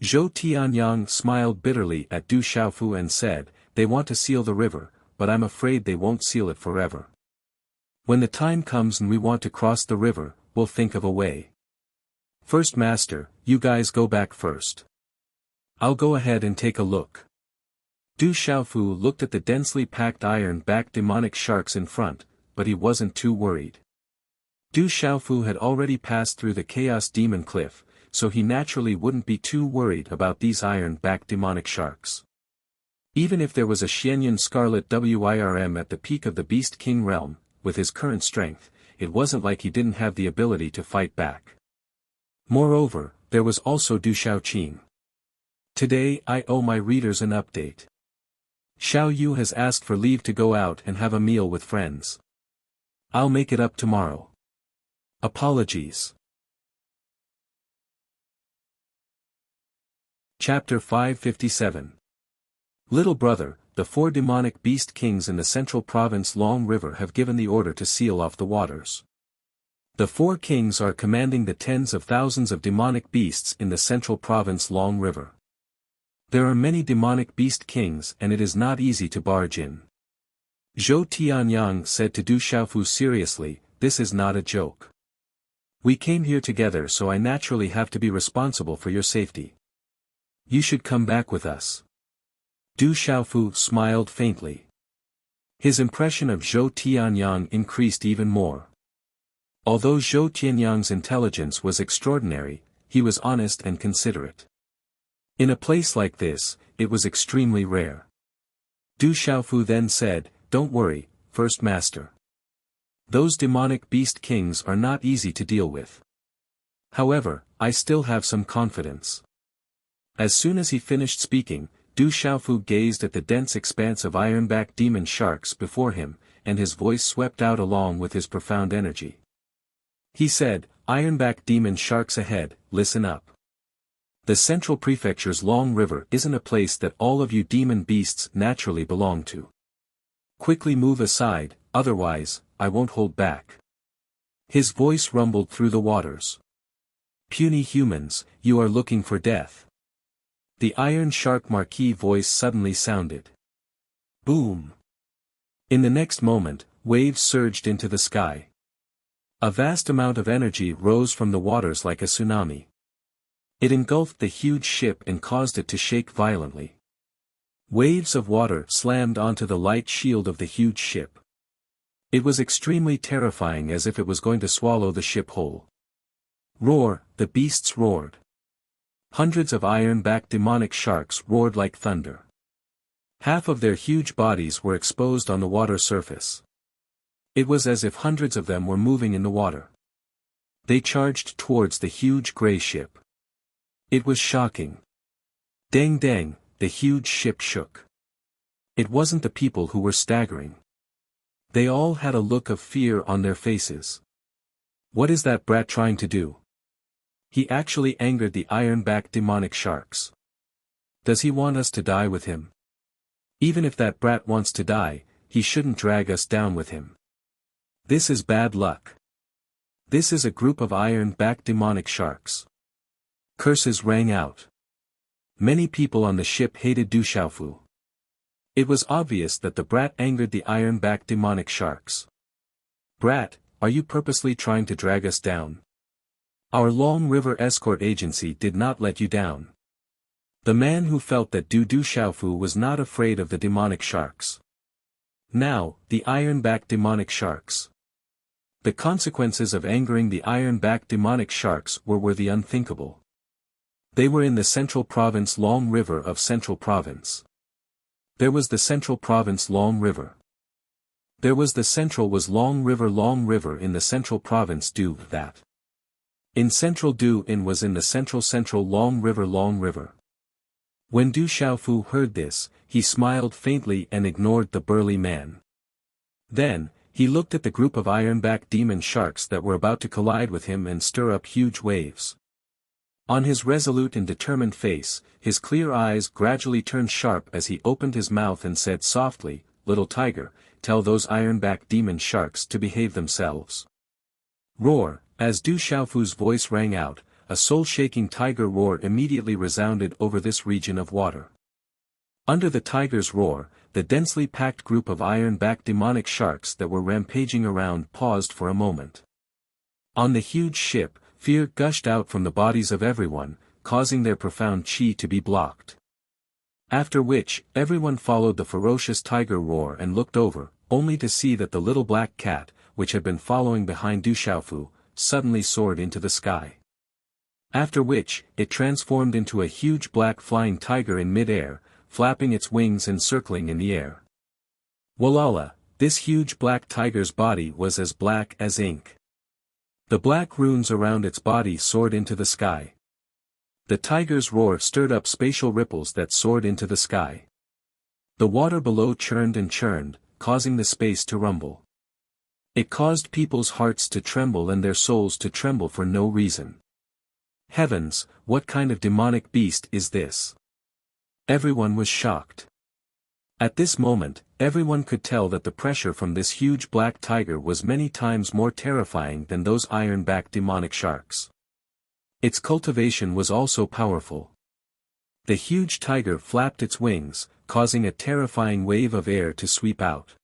Zhou Tianyang smiled bitterly at Du Xiaofu and said, "They want to seal the river, but I'm afraid they won't seal it forever. When the time comes and we want to cross the river, we'll think of a way. First Master, you guys go back first. I'll go ahead and take a look." Du Xiaofu looked at the densely packed iron-backed demonic sharks in front, but he wasn't too worried. Du Xiaofu had already passed through the Chaos Demon Cliff, so he naturally wouldn't be too worried about these iron-backed demonic sharks. Even if there was a Xianyun Scarlet Wyrm at the peak of the Beast King realm, with his current strength, it wasn't like he didn't have the ability to fight back. Moreover, there was also Du Xiaoqing. Today I owe my readers an update. Xiao Yu has asked for leave to go out and have a meal with friends. I'll make it up tomorrow. Apologies. Chapter 557. Little brother, the four demonic beast kings in the central province Long River have given the order to seal off the waters. The four kings are commanding the tens of thousands of demonic beasts in the central province Long River. There are many demonic beast kings and it is not easy to barge in. Zhou Tianyang said to Du Xiaofu seriously, "This is not a joke. We came here together so I naturally have to be responsible for your safety. You should come back with us." Du Xiaofu smiled faintly. His impression of Zhou Tianyang increased even more. Although Zhou Tianyang's intelligence was extraordinary, he was honest and considerate. In a place like this, it was extremely rare. Du Xiaofu then said, "Don't worry, First Master. Those demonic beast kings are not easy to deal with. However, I still have some confidence." As soon as he finished speaking, Du Xiaofu gazed at the dense expanse of ironback demon sharks before him, and his voice swept out along with his profound energy. He said, "Ironback demon sharks ahead, listen up. The Central Prefecture's Long River isn't a place that all of you demon beasts naturally belong to. Quickly move aside, otherwise, I won't hold back." His voice rumbled through the waters. "Puny humans, you are looking for death." The Iron Shark Marquis voice suddenly sounded. Boom! In the next moment, waves surged into the sky. A vast amount of energy rose from the waters like a tsunami. It engulfed the huge ship and caused it to shake violently. Waves of water slammed onto the light shield of the huge ship. It was extremely terrifying, as if it was going to swallow the ship whole. Roar, the beasts roared. Hundreds of iron-backed demonic sharks roared like thunder. Half of their huge bodies were exposed on the water surface. It was as if hundreds of them were moving in the water. They charged towards the huge grey ship. It was shocking. Dang dang, the huge ship shook. It wasn't the people who were staggering. They all had a look of fear on their faces. What is that brat trying to do? He actually angered the iron-backed demonic sharks. Does he want us to die with him? Even if that brat wants to die, he shouldn't drag us down with him. This is bad luck. This is a group of iron-backed demonic sharks. Curses rang out. Many people on the ship hated Du Xiaofu. It was obvious that the brat angered the iron-backed demonic sharks. Brat, are you purposely trying to drag us down? Our Long River Escort Agency did not let you down. The man who felt that Du Xiaofu was not afraid of the demonic sharks. Now, the iron-backed demonic sharks. The consequences of angering the iron-backed demonic sharks were the unthinkable. They were in the Central Province Long River of Central Province. There was the Central Province Long River. There was the Central was Long River in the Central Province Du that. In Central Du In was in the Central Long River. When Du Xiaofu heard this, he smiled faintly and ignored the burly man. Then, he looked at the group of iron-backed demon sharks that were about to collide with him and stir up huge waves. On his resolute and determined face, his clear eyes gradually turned sharp as he opened his mouth and said softly, "Little tiger, tell those iron-backed demon sharks to behave themselves." Roar, as Du Xiaofu's voice rang out, a soul-shaking tiger roar immediately resounded over this region of water. Under the tiger's roar, the densely packed group of iron-backed demonic sharks that were rampaging around paused for a moment. On the huge ship, fear gushed out from the bodies of everyone, causing their profound chi to be blocked. After which, everyone followed the ferocious tiger roar and looked over, only to see that the little black cat, which had been following behind Du Xiaofu, suddenly soared into the sky. After which, it transformed into a huge black flying tiger in mid-air, flapping its wings and circling in the air. Walala, this huge black tiger's body was as black as ink. The black runes around its body soared into the sky. The tiger's roar stirred up spatial ripples that soared into the sky. The water below churned and churned, causing the space to rumble. It caused people's hearts to tremble and their souls to tremble for no reason. Heavens, what kind of demonic beast is this? Everyone was shocked. At this moment, everyone could tell that the pressure from this huge black tiger was many times more terrifying than those iron-backed demonic sharks. Its cultivation was also powerful. The huge tiger flapped its wings, causing a terrifying wave of air to sweep out.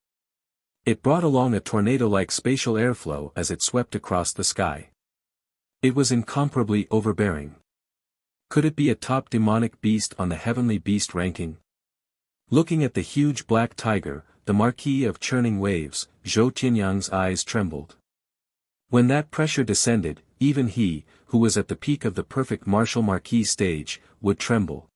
It brought along a tornado-like spatial airflow as it swept across the sky. It was incomparably overbearing. Could it be a top demonic beast on the heavenly beast ranking? Looking at the huge black tiger, the Marquis of Churning Waves, Zhou Tianyang's eyes trembled. When that pressure descended, even he, who was at the peak of the perfect martial marquis stage, would tremble.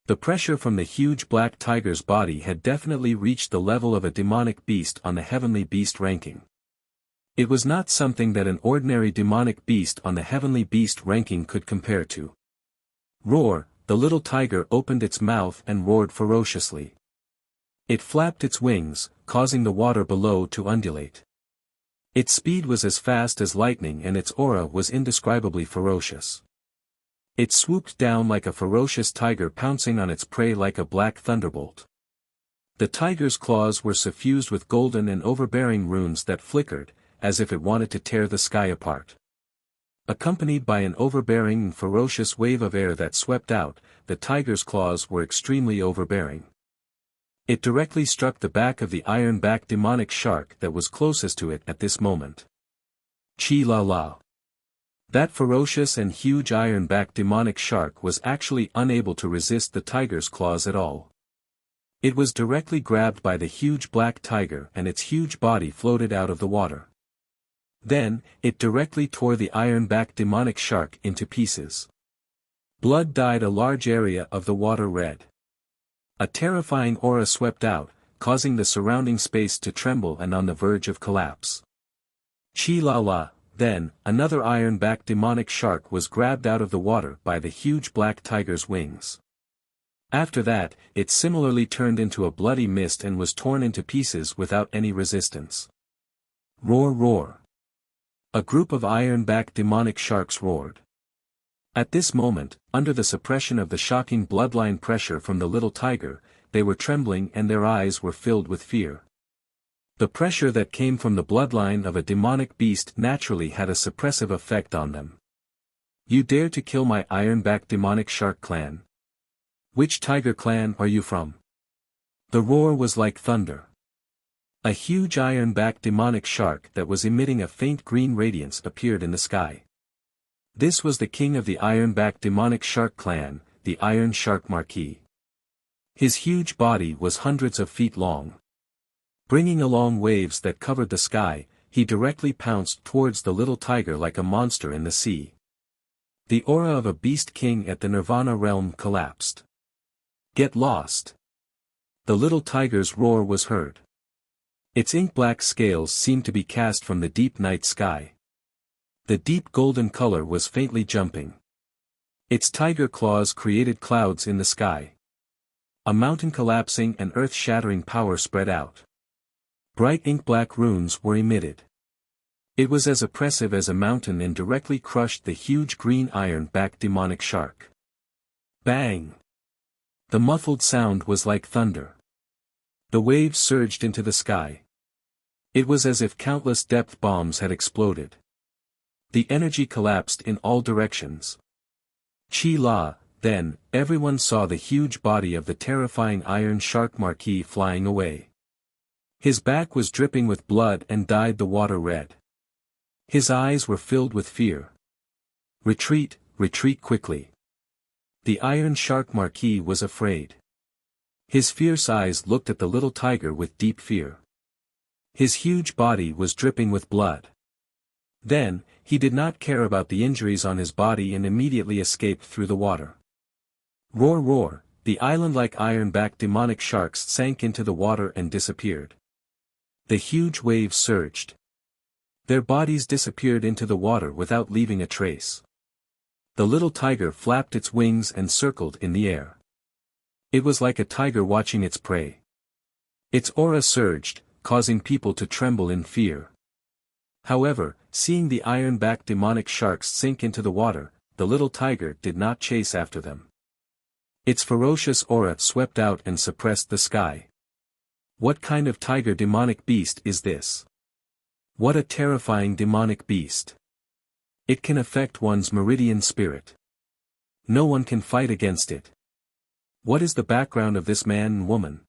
The pressure from the huge black tiger's body had definitely reached the level of a demonic beast on the heavenly beast ranking. It was not something that an ordinary demonic beast on the heavenly beast ranking could compare to. Roar, the little tiger opened its mouth and roared ferociously. It flapped its wings, causing the water below to undulate. Its speed was as fast as lightning and its aura was indescribably ferocious. It swooped down like a ferocious tiger pouncing on its prey like a black thunderbolt. The tiger's claws were suffused with golden and overbearing runes that flickered, as if it wanted to tear the sky apart. Accompanied by an overbearing and ferocious wave of air that swept out, the tiger's claws were extremely overbearing. It directly struck the back of the iron-backed demonic shark that was closest to it at this moment. Chi la la. That ferocious and huge iron-backed demonic shark was actually unable to resist the tiger's claws at all. It was directly grabbed by the huge black tiger and its huge body floated out of the water. Then, it directly tore the iron-backed demonic shark into pieces. Blood dyed a large area of the water red. A terrifying aura swept out, causing the surrounding space to tremble and on the verge of collapse. Chi-la-la, then, another iron-backed demonic shark was grabbed out of the water by the huge black tiger's wings. After that, it similarly turned into a bloody mist and was torn into pieces without any resistance. Roar roar. A group of iron-backed demonic sharks roared. At this moment, under the suppression of the shocking bloodline pressure from the little tiger, they were trembling and their eyes were filled with fear. The pressure that came from the bloodline of a demonic beast naturally had a suppressive effect on them. You dare to kill my iron-backed demonic shark clan? Which tiger clan are you from? The roar was like thunder. A huge iron-backed demonic shark that was emitting a faint green radiance appeared in the sky. This was the king of the iron-backed demonic shark clan, the Iron Shark Marquis. His huge body was hundreds of feet long. Bringing along waves that covered the sky, he directly pounced towards the little tiger like a monster in the sea. The aura of a beast king at the Nirvana realm collapsed. Get lost! The little tiger's roar was heard. Its ink-black scales seemed to be cast from the deep night sky. The deep golden color was faintly jumping. Its tiger claws created clouds in the sky. A mountain collapsing and earth-shattering power spread out. Bright ink-black runes were emitted. It was as oppressive as a mountain and directly crushed the huge green iron-backed demonic shark. Bang! The muffled sound was like thunder. The waves surged into the sky. It was as if countless depth bombs had exploded. The energy collapsed in all directions. Chi-la, then, everyone saw the huge body of the terrifying Iron Shark Marquis flying away. His back was dripping with blood and dyed the water red. His eyes were filled with fear. Retreat, retreat quickly. The Iron Shark Marquis was afraid. His fierce eyes looked at the little tiger with deep fear. His huge body was dripping with blood. Then, he did not care about the injuries on his body and immediately escaped through the water. Roar roar, the island-like iron-backed demonic sharks sank into the water and disappeared. The huge waves surged. Their bodies disappeared into the water without leaving a trace. The little tiger flapped its wings and circled in the air. It was like a tiger watching its prey. Its aura surged, causing people to tremble in fear. However, seeing the iron-backed demonic sharks sink into the water, the little tiger did not chase after them. Its ferocious aura swept out and suppressed the sky. What kind of tiger demonic beast is this? What a terrifying demonic beast! It can affect one's meridian spirit. No one can fight against it. What is the background of this man and woman?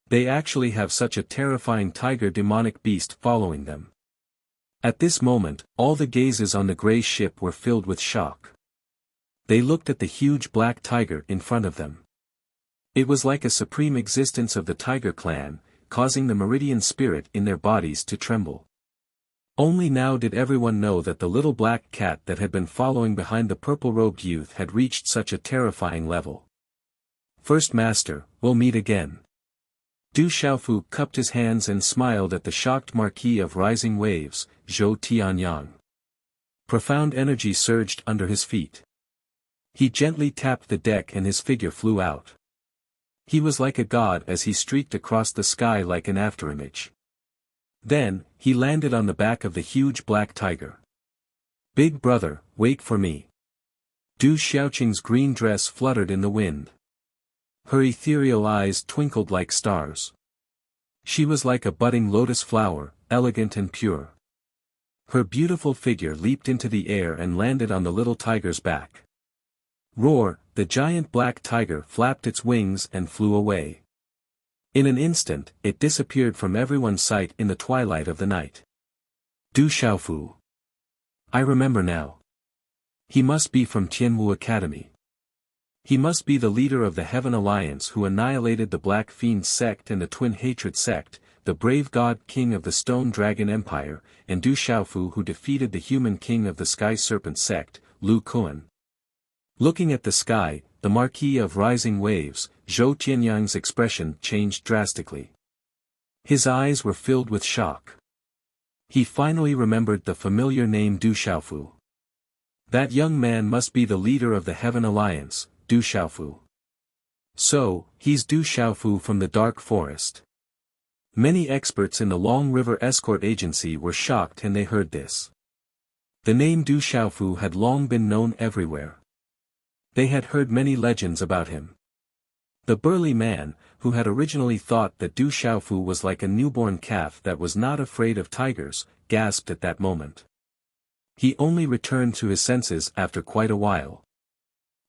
They actually have such a terrifying tiger demonic beast following them. At this moment, all the gazes on the gray ship were filled with shock. They looked at the huge black tiger in front of them. It was like a supreme existence of the tiger clan, causing the meridian spirit in their bodies to tremble. Only now did everyone know that the little black cat that had been following behind the purple-robed youth had reached such a terrifying level. First Master, we'll meet again. Du Xiaofu cupped his hands and smiled at the shocked Marquis of Rising Waves, Zhou Tianyang. Profound energy surged under his feet. He gently tapped the deck and his figure flew out. He was like a god as he streaked across the sky like an afterimage. Then, he landed on the back of the huge black tiger. Big brother, wait for me. Du Xiaoqing's green dress fluttered in the wind. Her ethereal eyes twinkled like stars. She was like a budding lotus flower, elegant and pure. Her beautiful figure leaped into the air and landed on the little tiger's back. Roar, the giant black tiger flapped its wings and flew away. In an instant, it disappeared from everyone's sight in the twilight of the night. Du Xiaofu. I remember now. He must be from Tianwu Academy. He must be the leader of the Heaven Alliance who annihilated the Black Fiend sect and the Twin Hatred sect, the brave god king of the Stone Dragon Empire, and Du Xiaofu who defeated the human king of the Sky Serpent sect, Lu Kuan. Looking at the sky, the Marquis of Rising Waves, Zhou Tianyang's expression changed drastically. His eyes were filled with shock. He finally remembered the familiar name Du Xiaofu. That young man must be the leader of the Heaven Alliance, Du Xiaofu. So, he's Du Xiaofu from the Dark Forest. Many experts in the Long River Escort Agency were shocked when they heard this. The name Du Xiaofu had long been known everywhere. They had heard many legends about him. The burly man, who had originally thought that Du Xiaofu was like a newborn calf that was not afraid of tigers, gasped at that moment. He only returned to his senses after quite a while.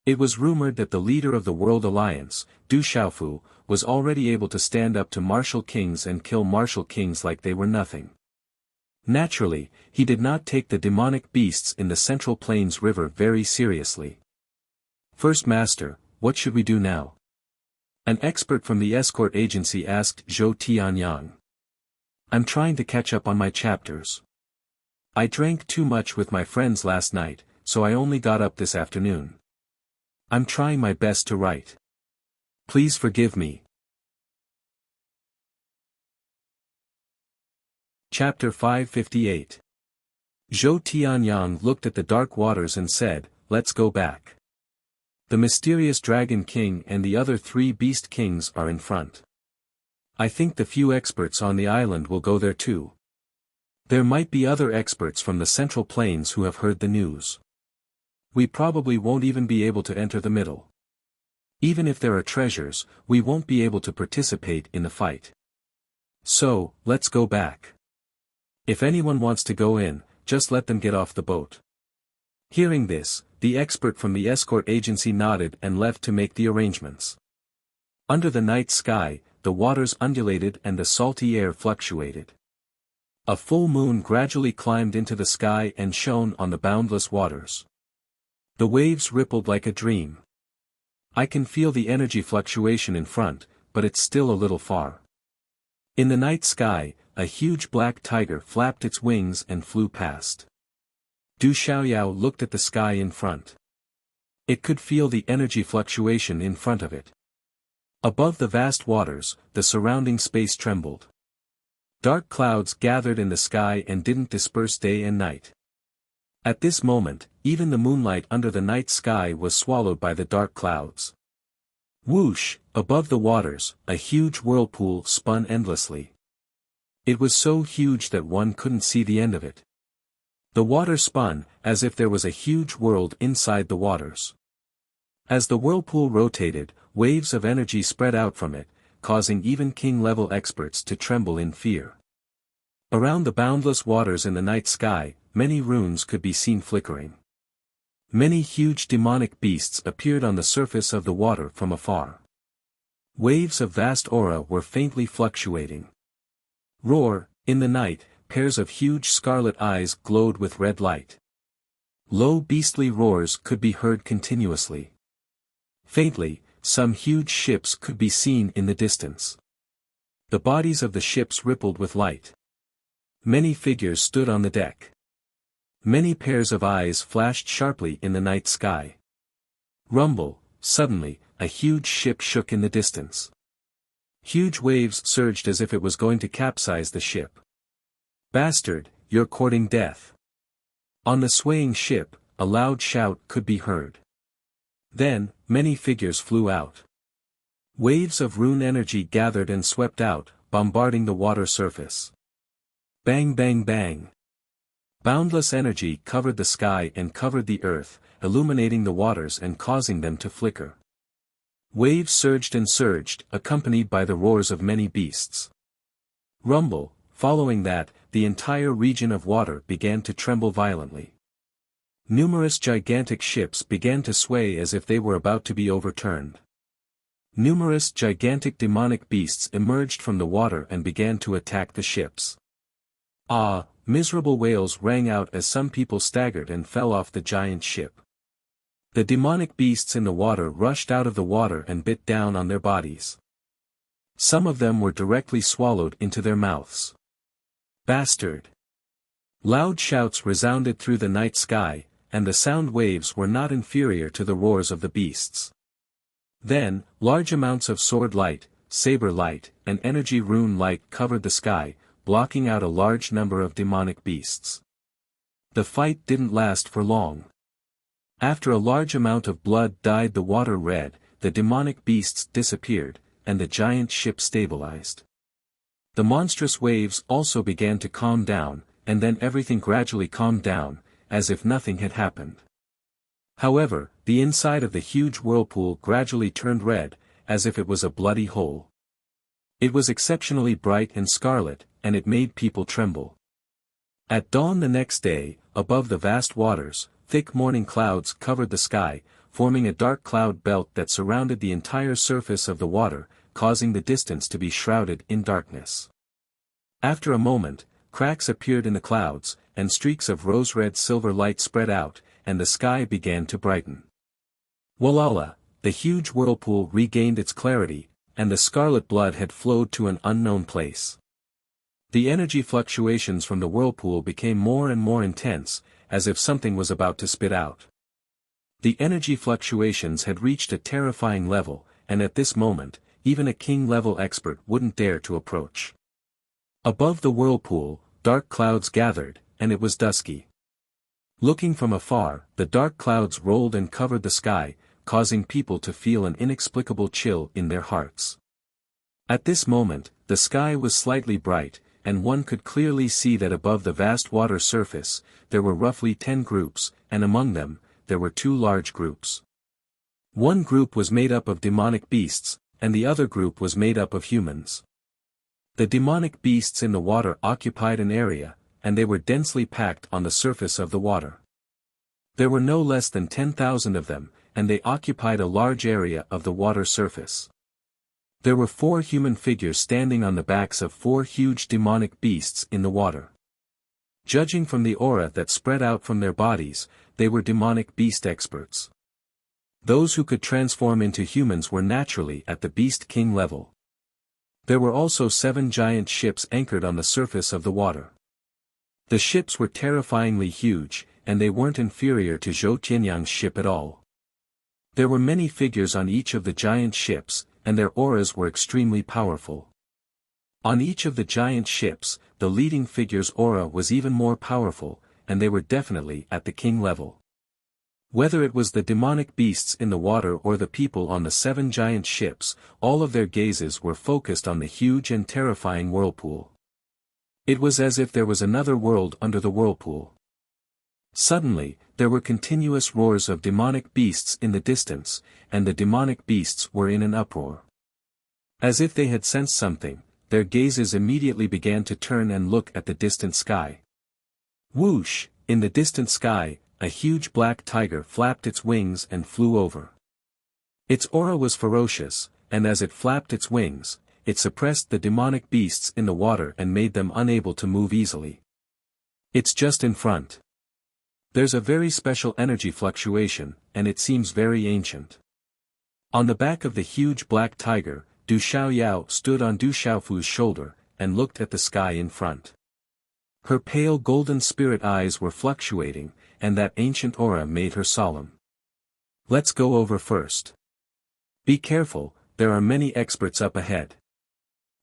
It was rumored that the leader of the World Alliance, Du Xiaofu, was already able to stand up to martial kings and kill martial kings like they were nothing. Naturally, he did not take the demonic beasts in the Central Plains River very seriously. First Master, what should we do now? An expert from the escort agency asked Zhou Tianyang. I'm trying to catch up on my chapters. I drank too much with my friends last night, so I only got up this afternoon. I'm trying my best to write. Please forgive me. Chapter 558. Zhou Tianyang looked at the dark waters and said, "Let's go back. The mysterious Dragon King and the other 3 Beast Kings are in front. I think the few experts on the island will go there too. There might be other experts from the Central Plains who have heard the news. We probably won't even be able to enter the middle. Even if there are treasures, we won't be able to participate in the fight. So, let's go back. If anyone wants to go in, just let them get off the boat." Hearing this, the expert from the escort agency nodded and left to make the arrangements. Under the night sky, the waters undulated and the salty air fluctuated. A full moon gradually climbed into the sky and shone on the boundless waters. The waves rippled like a dream. I can feel the energy fluctuation in front, but it's still a little far. In the night sky, a huge black tiger flapped its wings and flew past. Du Xiaoyao looked at the sky in front. It could feel the energy fluctuation in front of it. Above the vast waters, the surrounding space trembled. Dark clouds gathered in the sky and didn't disperse day and night. At this moment, even the moonlight under the night sky was swallowed by the dark clouds. Whoosh, above the waters, a huge whirlpool spun endlessly. It was so huge that one couldn't see the end of it. The water spun, as if there was a huge world inside the waters. As the whirlpool rotated, waves of energy spread out from it, causing even king-level experts to tremble in fear. Around the boundless waters in the night sky, many runes could be seen flickering. Many huge demonic beasts appeared on the surface of the water from afar. Waves of vast aura were faintly fluctuating. Roar, in the night, pairs of huge scarlet eyes glowed with red light. Low beastly roars could be heard continuously. Faintly, some huge ships could be seen in the distance. The bodies of the ships rippled with light. Many figures stood on the deck. Many pairs of eyes flashed sharply in the night sky. Rumble, suddenly, a huge ship shook in the distance. Huge waves surged as if it was going to capsize the ship. "Bastard, you're courting death." On the swaying ship, a loud shout could be heard. Then, many figures flew out. Waves of rune energy gathered and swept out, bombarding the water surface. Bang bang bang. Boundless energy covered the sky and covered the earth, illuminating the waters and causing them to flicker. Waves surged and surged, accompanied by the roars of many beasts. Rumble, following that, the entire region of water began to tremble violently. Numerous gigantic ships began to sway as if they were about to be overturned. Numerous gigantic demonic beasts emerged from the water and began to attack the ships. Ah! Miserable wails rang out as some people staggered and fell off the giant ship. The demonic beasts in the water rushed out of the water and bit down on their bodies. Some of them were directly swallowed into their mouths. Bastard! Loud shouts resounded through the night sky, and the sound waves were not inferior to the roars of the beasts. Then, large amounts of sword light, saber light, and energy rune light covered the sky, blocking out a large number of demonic beasts. The fight didn't last for long. After a large amount of blood dyed the water red, the demonic beasts disappeared, and the giant ship stabilized. The monstrous waves also began to calm down, and then everything gradually calmed down, as if nothing had happened. However, the inside of the huge whirlpool gradually turned red, as if it was a bloody hole. It was exceptionally bright and scarlet, and it made people tremble. At dawn the next day, above the vast waters, thick morning clouds covered the sky, forming a dark cloud belt that surrounded the entire surface of the water, causing the distance to be shrouded in darkness. After a moment, cracks appeared in the clouds, and streaks of rose-red silver light spread out, and the sky began to brighten. Walala, the huge whirlpool regained its clarity, and the scarlet blood had flowed to an unknown place. The energy fluctuations from the whirlpool became more and more intense, as if something was about to spit out. The energy fluctuations had reached a terrifying level, and at this moment, even a king-level expert wouldn't dare to approach. Above the whirlpool, dark clouds gathered, and it was dusky. Looking from afar, the dark clouds rolled and covered the sky, causing people to feel an inexplicable chill in their hearts. At this moment, the sky was slightly bright, and one could clearly see that above the vast water surface, there were roughly 10 groups, and among them, there were 2 large groups. One group was made up of demonic beasts, and the other group was made up of humans. The demonic beasts in the water occupied an area, and they were densely packed on the surface of the water. There were no less than 10,000 of them, and they occupied a large area of the water surface. There were 4 human figures standing on the backs of 4 huge demonic beasts in the water. Judging from the aura that spread out from their bodies, they were demonic beast experts. Those who could transform into humans were naturally at the Beast King level. There were also 7 giant ships anchored on the surface of the water. The ships were terrifyingly huge, and they weren't inferior to Zhou Tianyang's ship at all. There were many figures on each of the giant ships, and their auras were extremely powerful. On each of the giant ships, the leading figure's aura was even more powerful, and they were definitely at the king level. Whether it was the demonic beasts in the water or the people on the 7 giant ships, all of their gazes were focused on the huge and terrifying whirlpool. It was as if there was another world under the whirlpool. Suddenly, there were continuous roars of demonic beasts in the distance, and the demonic beasts were in an uproar. As if they had sensed something, their gazes immediately began to turn and look at the distant sky. Whoosh! In the distant sky, a huge black tiger flapped its wings and flew over. Its aura was ferocious, and as it flapped its wings, it suppressed the demonic beasts in the water and made them unable to move easily. It's just in front. There's a very special energy fluctuation, and it seems very ancient. On the back of the huge black tiger, Du Xiaoyao stood on Du Xiaofu's shoulder, and looked at the sky in front. Her pale golden spirit eyes were fluctuating, and that ancient aura made her solemn. Let's go over first. Be careful, there are many experts up ahead.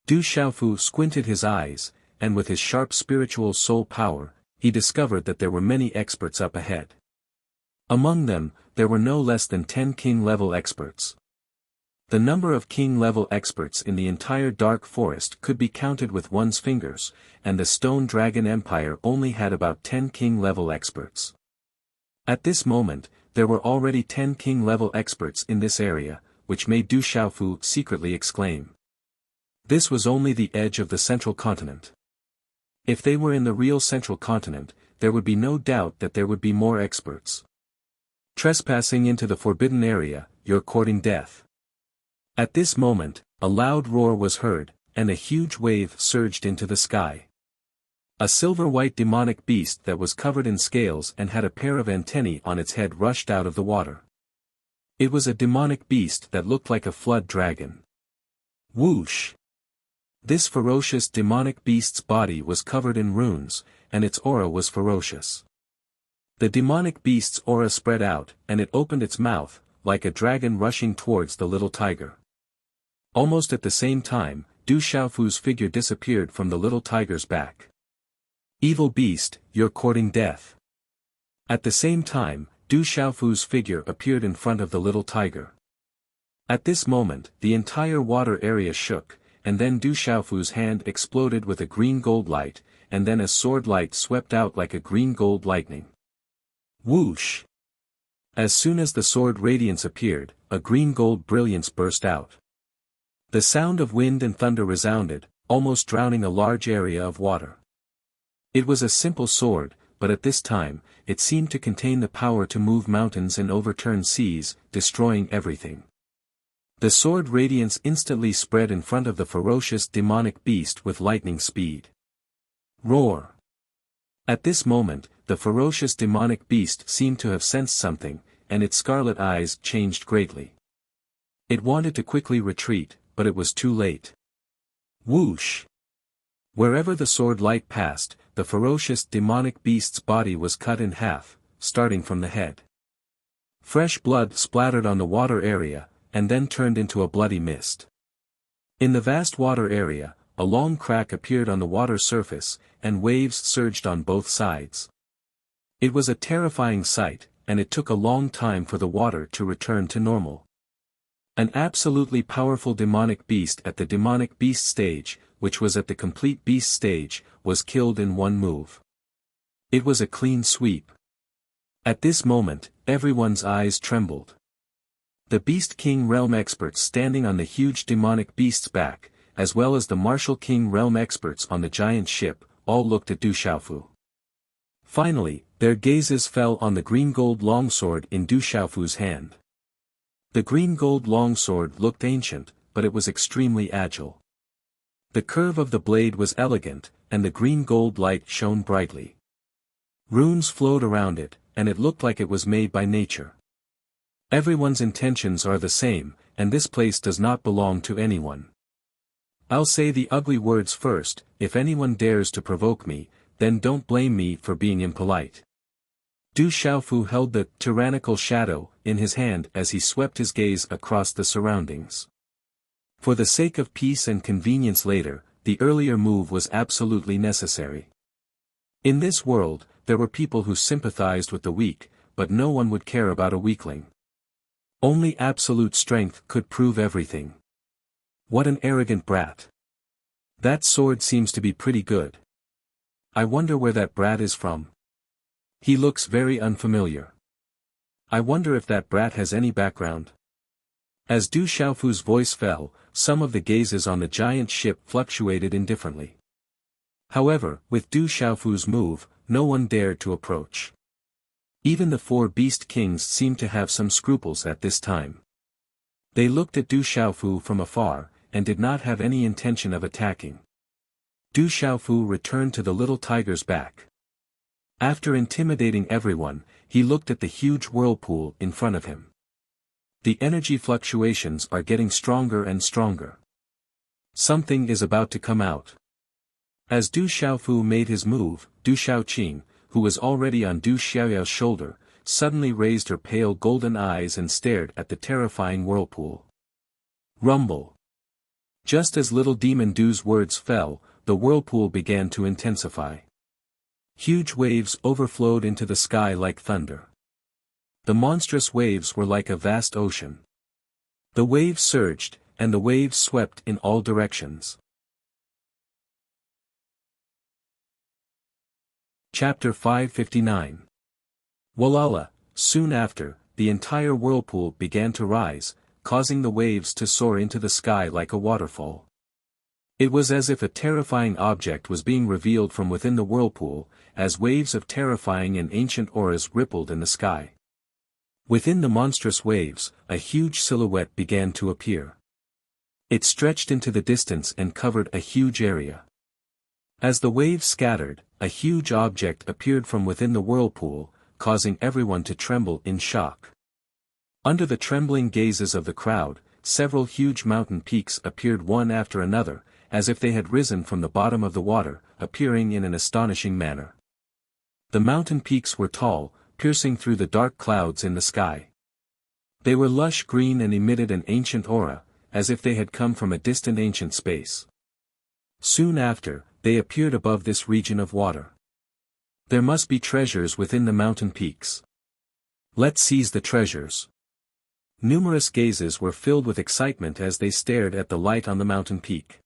Du Xiaofu squinted his eyes, and with his sharp spiritual soul power, he discovered that there were many experts up ahead. Among them, there were no less than 10 king-level experts. The number of king-level experts in the entire Dark Forest could be counted with one's fingers, and the Stone Dragon Empire only had about 10 king-level experts. At this moment, there were already 10 king-level experts in this area, which made Du Xiaofu secretly exclaim. This was only the edge of the central continent. If they were in the real central continent, there would be no doubt that there would be more experts. Trespassing into the forbidden area, you're courting death. At this moment, a loud roar was heard, and a huge wave surged into the sky. A silver-white demonic beast that was covered in scales and had a pair of antennae on its head rushed out of the water. It was a demonic beast that looked like a flood dragon. Whoosh! This ferocious demonic beast's body was covered in runes, and its aura was ferocious. The demonic beast's aura spread out, and it opened its mouth, like a dragon rushing towards the little tiger. Almost at the same time, Du Xiaofu's figure disappeared from the little tiger's back. Evil beast, you're courting death. At the same time, Du Xiaofu's figure appeared in front of the little tiger. At this moment, the entire water area shook, and then Du Xiaofu's hand exploded with a green-gold light, and then a sword light swept out like a green-gold lightning. Whoosh! As soon as the sword radiance appeared, a green-gold brilliance burst out. The sound of wind and thunder resounded, almost drowning a large area of water. It was a simple sword, but at this time, it seemed to contain the power to move mountains and overturn seas, destroying everything. The sword radiance instantly spread in front of the ferocious demonic beast with lightning speed. Roar! At this moment, the ferocious demonic beast seemed to have sensed something, and its scarlet eyes changed greatly. It wanted to quickly retreat, but it was too late. Whoosh! Wherever the sword light passed, the ferocious demonic beast's body was cut in half, starting from the head. Fresh blood splattered on the water area, and then turned into a bloody mist. In the vast water area, a long crack appeared on the water surface, and waves surged on both sides. It was a terrifying sight, and it took a long time for the water to return to normal. An absolutely powerful demonic beast at the demonic beast stage, which was at the complete beast stage, was killed in one move. It was a clean sweep. At this moment, everyone's eyes trembled. The Beast King realm experts standing on the huge demonic beast's back, as well as the Martial King realm experts on the giant ship, all looked at Du Xiaofu. Finally, their gazes fell on the green-gold longsword in Du Xiaofu's hand. The green-gold longsword looked ancient, but it was extremely agile. The curve of the blade was elegant, and the green-gold light shone brightly. Runes flowed around it, and it looked like it was made by nature. Everyone's intentions are the same, and this place does not belong to anyone. I'll say the ugly words first, if anyone dares to provoke me, then don't blame me for being impolite. Du Xiaofu held the tyrannical shadow in his hand as he swept his gaze across the surroundings. For the sake of peace and convenience later, the earlier move was absolutely necessary. In this world, there were people who sympathized with the weak, but no one would care about a weakling. Only absolute strength could prove everything. What an arrogant brat. That sword seems to be pretty good. I wonder where that brat is from. He looks very unfamiliar. I wonder if that brat has any background. As Du Xiaofu's voice fell, some of the gazes on the giant ship fluctuated indifferently. However, with Du Xiaofu's move, no one dared to approach. Even the four beast kings seemed to have some scruples at this time. They looked at Du Xiaofu from afar, and did not have any intention of attacking. Du Xiaofu returned to the little tiger's back. After intimidating everyone, he looked at the huge whirlpool in front of him. The energy fluctuations are getting stronger and stronger. Something is about to come out. As Du Xiaofu made his move, Du Xiaoqing, who was already on Du Xiaoyao's shoulder, suddenly raised her pale golden eyes and stared at the terrifying whirlpool. Rumble. Just as little demon Du's words fell, the whirlpool began to intensify. Huge waves overflowed into the sky like thunder. The monstrous waves were like a vast ocean. The waves surged, and the waves swept in all directions. Chapter 559. Walala. Soon after, the entire whirlpool began to rise, causing the waves to soar into the sky like a waterfall. It was as if a terrifying object was being revealed from within the whirlpool, as waves of terrifying and ancient auras rippled in the sky. Within the monstrous waves, a huge silhouette began to appear. It stretched into the distance and covered a huge area. As the waves scattered, a huge object appeared from within the whirlpool, causing everyone to tremble in shock. Under the trembling gazes of the crowd, several huge mountain peaks appeared one after another, as if they had risen from the bottom of the water, appearing in an astonishing manner. The mountain peaks were tall, piercing through the dark clouds in the sky. They were lush green and emitted an ancient aura, as if they had come from a distant ancient space. Soon after, they appeared above this region of water. There must be treasures within the mountain peaks. Let's seize the treasures. Numerous gazes were filled with excitement as they stared at the light on the mountain peak.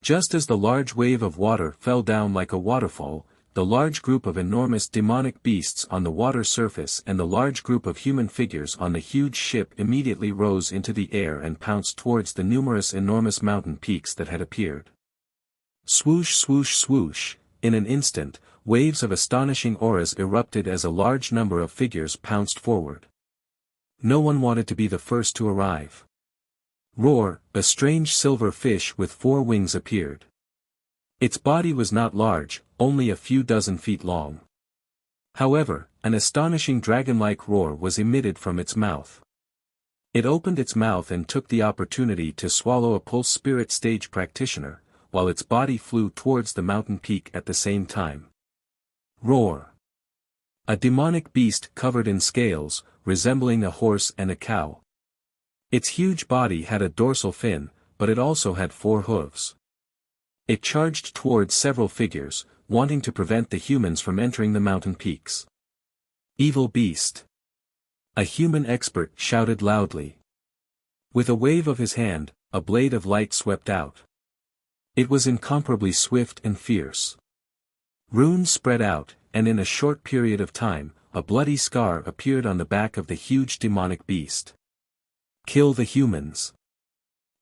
Just as the large wave of water fell down like a waterfall, the large group of enormous demonic beasts on the water surface and the large group of human figures on the huge ship immediately rose into the air and pounced towards the enormous mountain peaks that had appeared. Swoosh swoosh swoosh, in an instant, waves of astonishing auras erupted as a large number of figures pounced forward. No one wanted to be the first to arrive. Roar, a strange silver fish with 4 wings appeared. Its body was not large, only a few dozen feet long. However, an astonishing dragon-like roar was emitted from its mouth. It opened its mouth and took the opportunity to swallow a pulse spirit stage practitioner, while its body flew towards the mountain peak at the same time. Roar. A demonic beast covered in scales, resembling a horse and a cow. Its huge body had a dorsal fin, but it also had 4 hooves. It charged towards several figures, wanting to prevent the humans from entering the mountain peaks. Evil beast. A human expert shouted loudly. With a wave of his hand, a blade of light swept out. It was incomparably swift and fierce. Runes spread out, and in a short period of time, a bloody scar appeared on the back of the huge demonic beast. Kill the humans.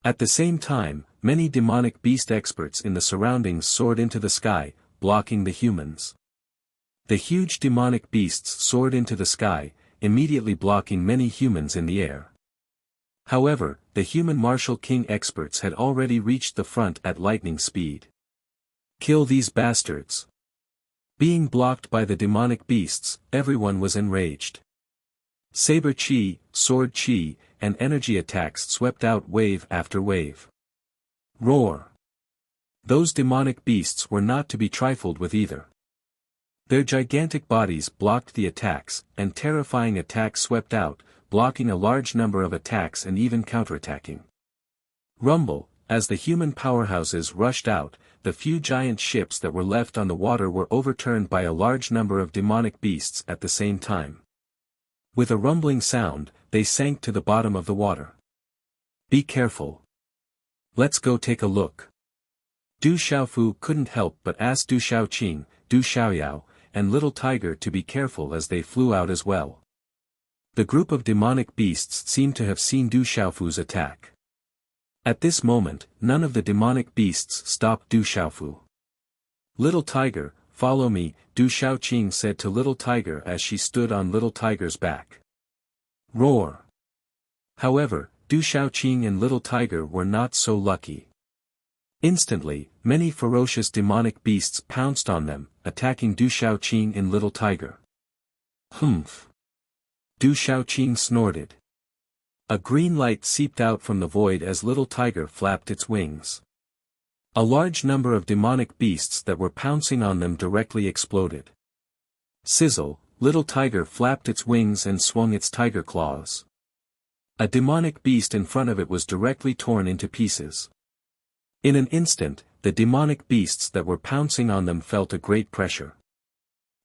At the same time, many demonic beast experts in the surroundings soared into the sky, blocking the humans. The huge demonic beasts soared into the sky, immediately blocking many humans in the air. However, the human martial king experts had already reached the front at lightning speed. Kill these bastards. Being blocked by the demonic beasts, everyone was enraged. Saber chi, sword chi, and energy attacks swept out wave after wave. Roar. Those demonic beasts were not to be trifled with either. Their gigantic bodies blocked the attacks, and terrifying attacks swept out, blocking a large number of attacks and even counterattacking. Rumble, as the human powerhouses rushed out, the few giant ships that were left on the water were overturned by a large number of demonic beasts at the same time. With a rumbling sound, they sank to the bottom of the water. Be careful. Let's go take a look. Du Xiaofu couldn't help but ask Du Xiaoqing, Du Xiaoyao, and Little Tiger to be careful as they flew out as well. The group of demonic beasts seemed to have seen Du Xiaofu's attack. At this moment, none of the demonic beasts stopped Du Xiaofu. Little Tiger, follow me, Du Xiaoqing said to Little Tiger as she stood on Little Tiger's back. Roar. However, Du Xiaoqing and Little Tiger were not so lucky. Instantly, many ferocious demonic beasts pounced on them, attacking Du Xiaoqing and Little Tiger. Humph. Du Xiaoqing snorted. A green light seeped out from the void as Little Tiger flapped its wings. A large number of demonic beasts that were pouncing on them directly exploded. Sizzle, Little Tiger flapped its wings and swung its tiger claws. A demonic beast in front of it was directly torn into pieces. In an instant, the demonic beasts that were pouncing on them felt a great pressure.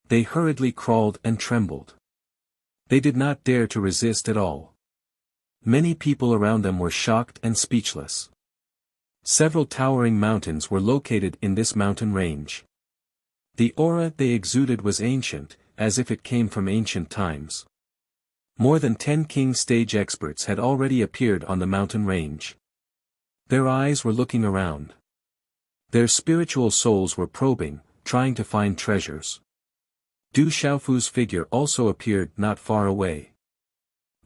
They hurriedly crawled and trembled. They did not dare to resist at all. Many people around them were shocked and speechless. Several towering mountains were located in this mountain range. The aura they exuded was ancient, as if it came from ancient times. More than 10 king stage experts had already appeared on the mountain range. Their eyes were looking around. Their spiritual souls were probing, trying to find treasures. Du Xiaofu's figure also appeared not far away.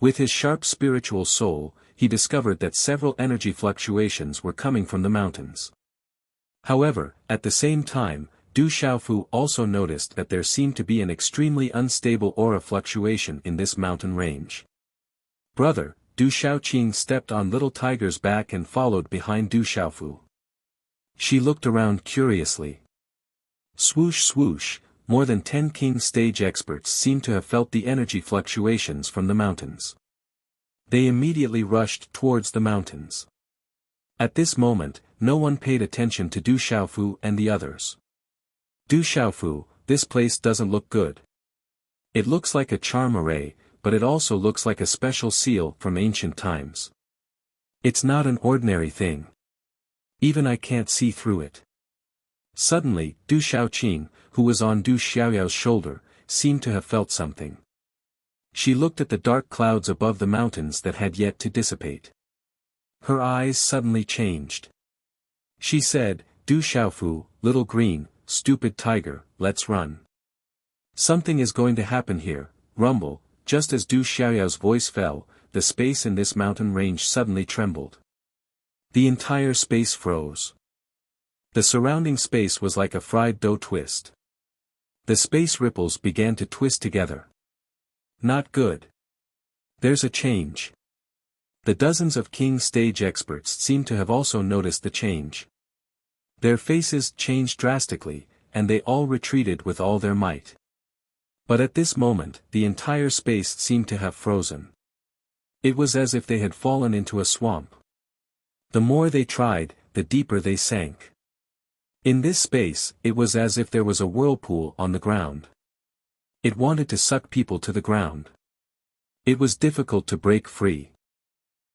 With his sharp spiritual soul, he discovered that several energy fluctuations were coming from the mountains. However, at the same time, Du Xiaofu also noticed that there seemed to be an extremely unstable aura fluctuation in this mountain range. Brother, Du Xiaoqing stepped on little tiger's back and followed behind Du Xiaofu. She looked around curiously. Swoosh swoosh, more than 10 king stage experts seemed to have felt the energy fluctuations from the mountains. They immediately rushed towards the mountains. At this moment, no one paid attention to Du Xiaofu and the others. Du Xiaofu, this place doesn't look good. It looks like a charm array, but it also looks like a special seal from ancient times. It's not an ordinary thing. Even I can't see through it. Suddenly, Du Xiaoqing, who was on Du Xiaoyao's shoulder, seemed to have felt something. She looked at the dark clouds above the mountains that had yet to dissipate. Her eyes suddenly changed. She said, Du Xiaofu, little green, stupid tiger, let's run. Something is going to happen here, rumble. Just as Du Xiaoyao's voice fell, the space in this mountain range suddenly trembled. The entire space froze. The surrounding space was like a fried dough twist. The space ripples began to twist together. Not good. There's a change. The dozens of king stage experts seemed to have also noticed the change. Their faces changed drastically, and they all retreated with all their might. But at this moment, the entire space seemed to have frozen. It was as if they had fallen into a swamp. The more they tried, the deeper they sank. In this space, it was as if there was a whirlpool on the ground. It wanted to suck people to the ground. It was difficult to break free.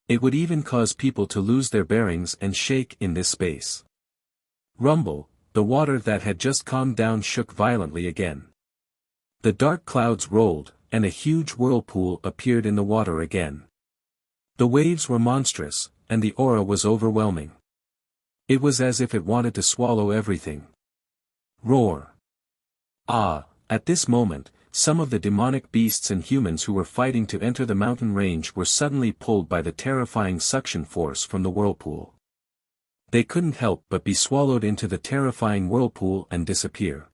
It would even cause people to lose their bearings and shake in this space. Rumble, the water that had just calmed down shook violently again. The dark clouds rolled, and a huge whirlpool appeared in the water again. The waves were monstrous, and the aura was overwhelming. It was as if it wanted to swallow everything. Roar! Ah, at this moment, some of the demonic beasts and humans who were fighting to enter the mountain range were suddenly pulled by the terrifying suction force from the whirlpool. They couldn't help but be swallowed into the terrifying whirlpool and disappear.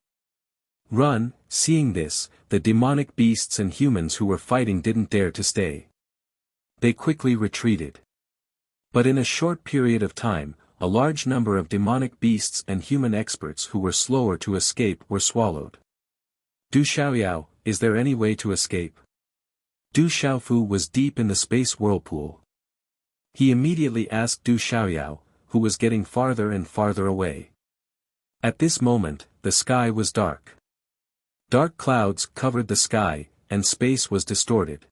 Run! Seeing this, the demonic beasts and humans who were fighting didn't dare to stay. They quickly retreated. But in a short period of time, a large number of demonic beasts and human experts who were slower to escape were swallowed. Du Xiaoyao, is there any way to escape? Du Xiaofu was deep in the space whirlpool. He immediately asked Du Xiaoyao, who was getting farther and farther away. At this moment, the sky was dark. Dark clouds covered the sky, and space was distorted.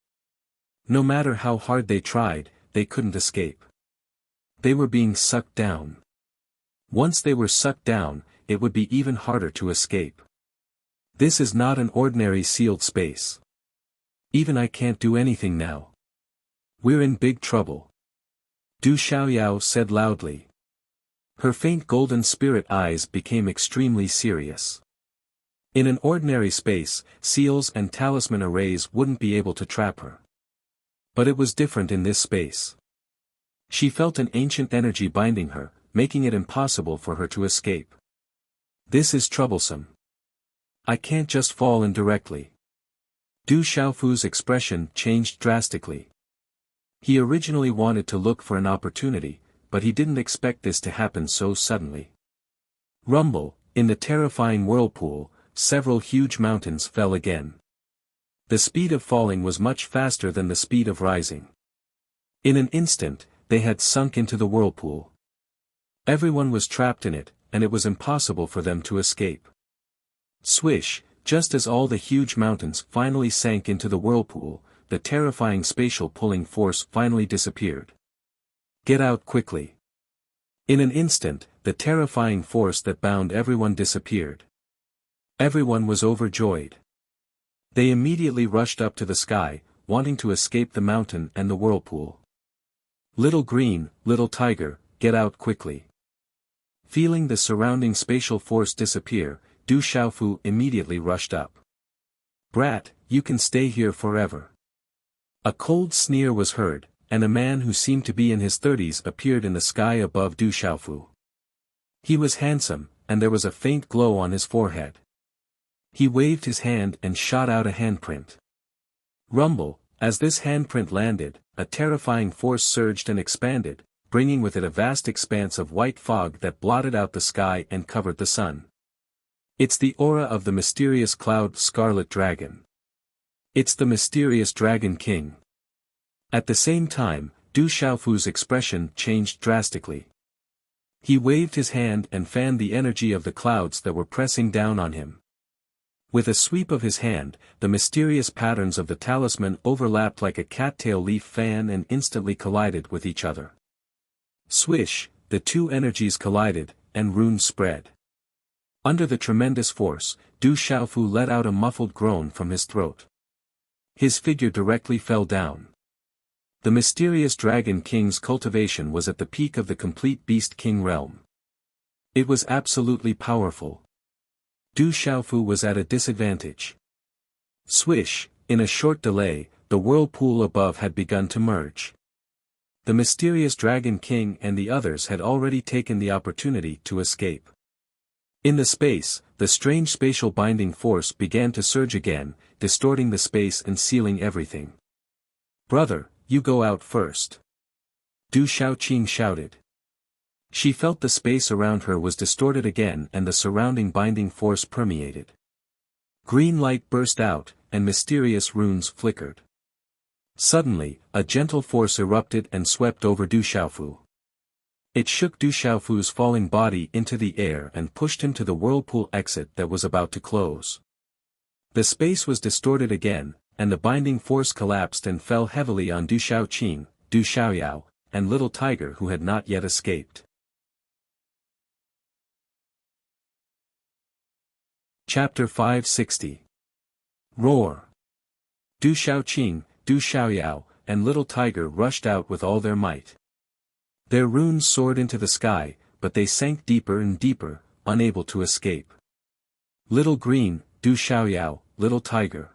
No matter how hard they tried, they couldn't escape. They were being sucked down. Once they were sucked down, it would be even harder to escape. This is not an ordinary sealed space. Even I can't do anything now. We're in big trouble. Du Xiaoyao said loudly. Her faint golden spirit eyes became extremely serious. In an ordinary space, seals and talisman arrays wouldn't be able to trap her. But it was different in this space. She felt an ancient energy binding her, making it impossible for her to escape. This is troublesome. I can't just fall in directly. Du Xiaofu's expression changed drastically. He originally wanted to look for an opportunity, but he didn't expect this to happen so suddenly. Rumble, in the terrifying whirlpool, several huge mountains fell again. The speed of falling was much faster than the speed of rising. In an instant, they had sunk into the whirlpool. Everyone was trapped in it, and it was impossible for them to escape. Swish, just as all the huge mountains finally sank into the whirlpool, the terrifying spatial pulling force finally disappeared. Get out quickly. In an instant, the terrifying force that bound everyone disappeared. Everyone was overjoyed. They immediately rushed up to the sky, wanting to escape the mountain and the whirlpool. Little green, little tiger, get out quickly. Feeling the surrounding spatial force disappear, Du Xiaofu immediately rushed up. Brat, you can stay here forever. A cold sneer was heard, and a man who seemed to be in his 30s appeared in the sky above Du Xiaofu. He was handsome, and there was a faint glow on his forehead. He waved his hand and shot out a handprint. Rumble, As this handprint landed, a terrifying force surged and expanded, bringing with it a vast expanse of white fog that blotted out the sky and covered the sun. It's the aura of the mysterious cloud Scarlet Dragon. It's the mysterious Dragon King. At the same time, Du Xiaofu's expression changed drastically. He waved his hand and fanned the energy of the clouds that were pressing down on him. With a sweep of his hand, the mysterious patterns of the talisman overlapped like a cattail leaf fan and instantly collided with each other. Swish, the two energies collided, and runes spread. Under the tremendous force, Du Xiaofu let out a muffled groan from his throat. His figure directly fell down. The mysterious Dragon King's cultivation was at the peak of the complete Beast King realm. It was absolutely powerful. Du Xiaofu was at a disadvantage. Swish, in a short delay, the whirlpool above had begun to merge. The mysterious Dragon King and the others had already taken the opportunity to escape. In the space, the strange spatial binding force began to surge again, distorting the space and sealing everything. "Brother, you go out first," Du Xiaoqing shouted. She felt the space around her was distorted again and the surrounding binding force permeated. Green light burst out, and mysterious runes flickered. Suddenly, a gentle force erupted and swept over Du Xiaofu. It shook Du Xiaofu's falling body into the air and pushed him to the whirlpool exit that was about to close. The space was distorted again, and the binding force collapsed and fell heavily on Du Xiaoqing, Du Xiaoyao, and Little Tiger who had not yet escaped. Chapter 560. Roar. Du Xiaoqing, Du Xiaoyao, and Little Tiger rushed out with all their might. Their runes soared into the sky, but they sank deeper and deeper, unable to escape. Little Green, Du Xiaoyao, Little Tiger.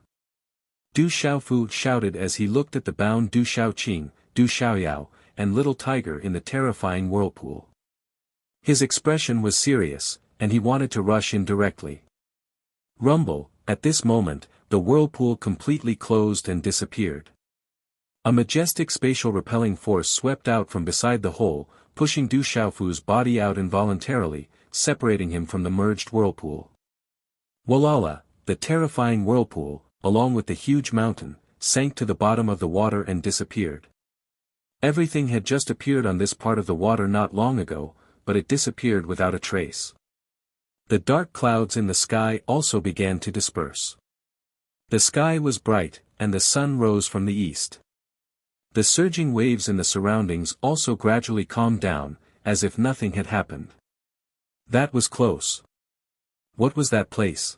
Du Xiaofu shouted as he looked at the bound Du Xiaoqing, Du Xiaoyao, and Little Tiger in the terrifying whirlpool. His expression was serious, and he wanted to rush in directly. Rumble, at this moment, the whirlpool completely closed and disappeared. A majestic spatial repelling force swept out from beside the hole, pushing Du Xiaofu's body out involuntarily, separating him from the merged whirlpool. Walala, the terrifying whirlpool, along with the huge mountain, sank to the bottom of the water and disappeared. Everything had just appeared on this part of the water not long ago, but it disappeared without a trace. The dark clouds in the sky also began to disperse. The sky was bright, and the sun rose from the east. The surging waves in the surroundings also gradually calmed down, as if nothing had happened. That was close. What was that place?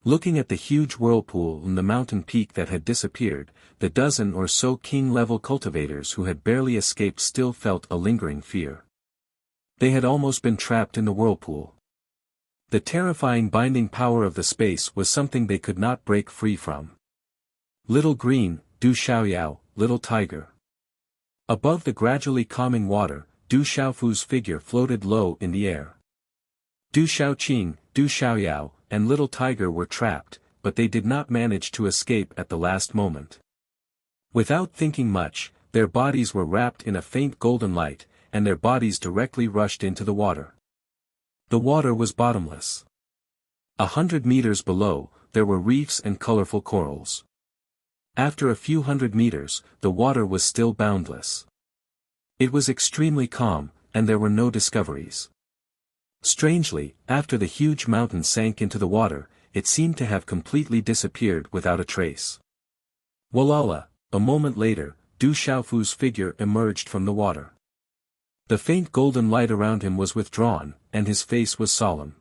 Looking at the huge whirlpool and the mountain peak that had disappeared, the dozen or so king-level cultivators who had barely escaped still felt a lingering fear. They had almost been trapped in the whirlpool. The terrifying binding power of the space was something they could not break free from. Little Green, Du Xiaoyao, Little Tiger. Above the gradually calming water, Du Xiaofu's figure floated low in the air. Du Xiaoqing, Du Xiaoyao, and Little Tiger were trapped, but they did not manage to escape at the last moment. Without thinking much, their bodies were wrapped in a faint golden light, and their bodies directly rushed into the water. The water was bottomless. 100 meters below, there were reefs and colorful corals. After a few hundred meters, the water was still boundless. It was extremely calm, and there were no discoveries. Strangely, after the huge mountain sank into the water, it seemed to have completely disappeared without a trace. Walala, a moment later, Du Xiaofu's figure emerged from the water. The faint golden light around him was withdrawn, and his face was solemn.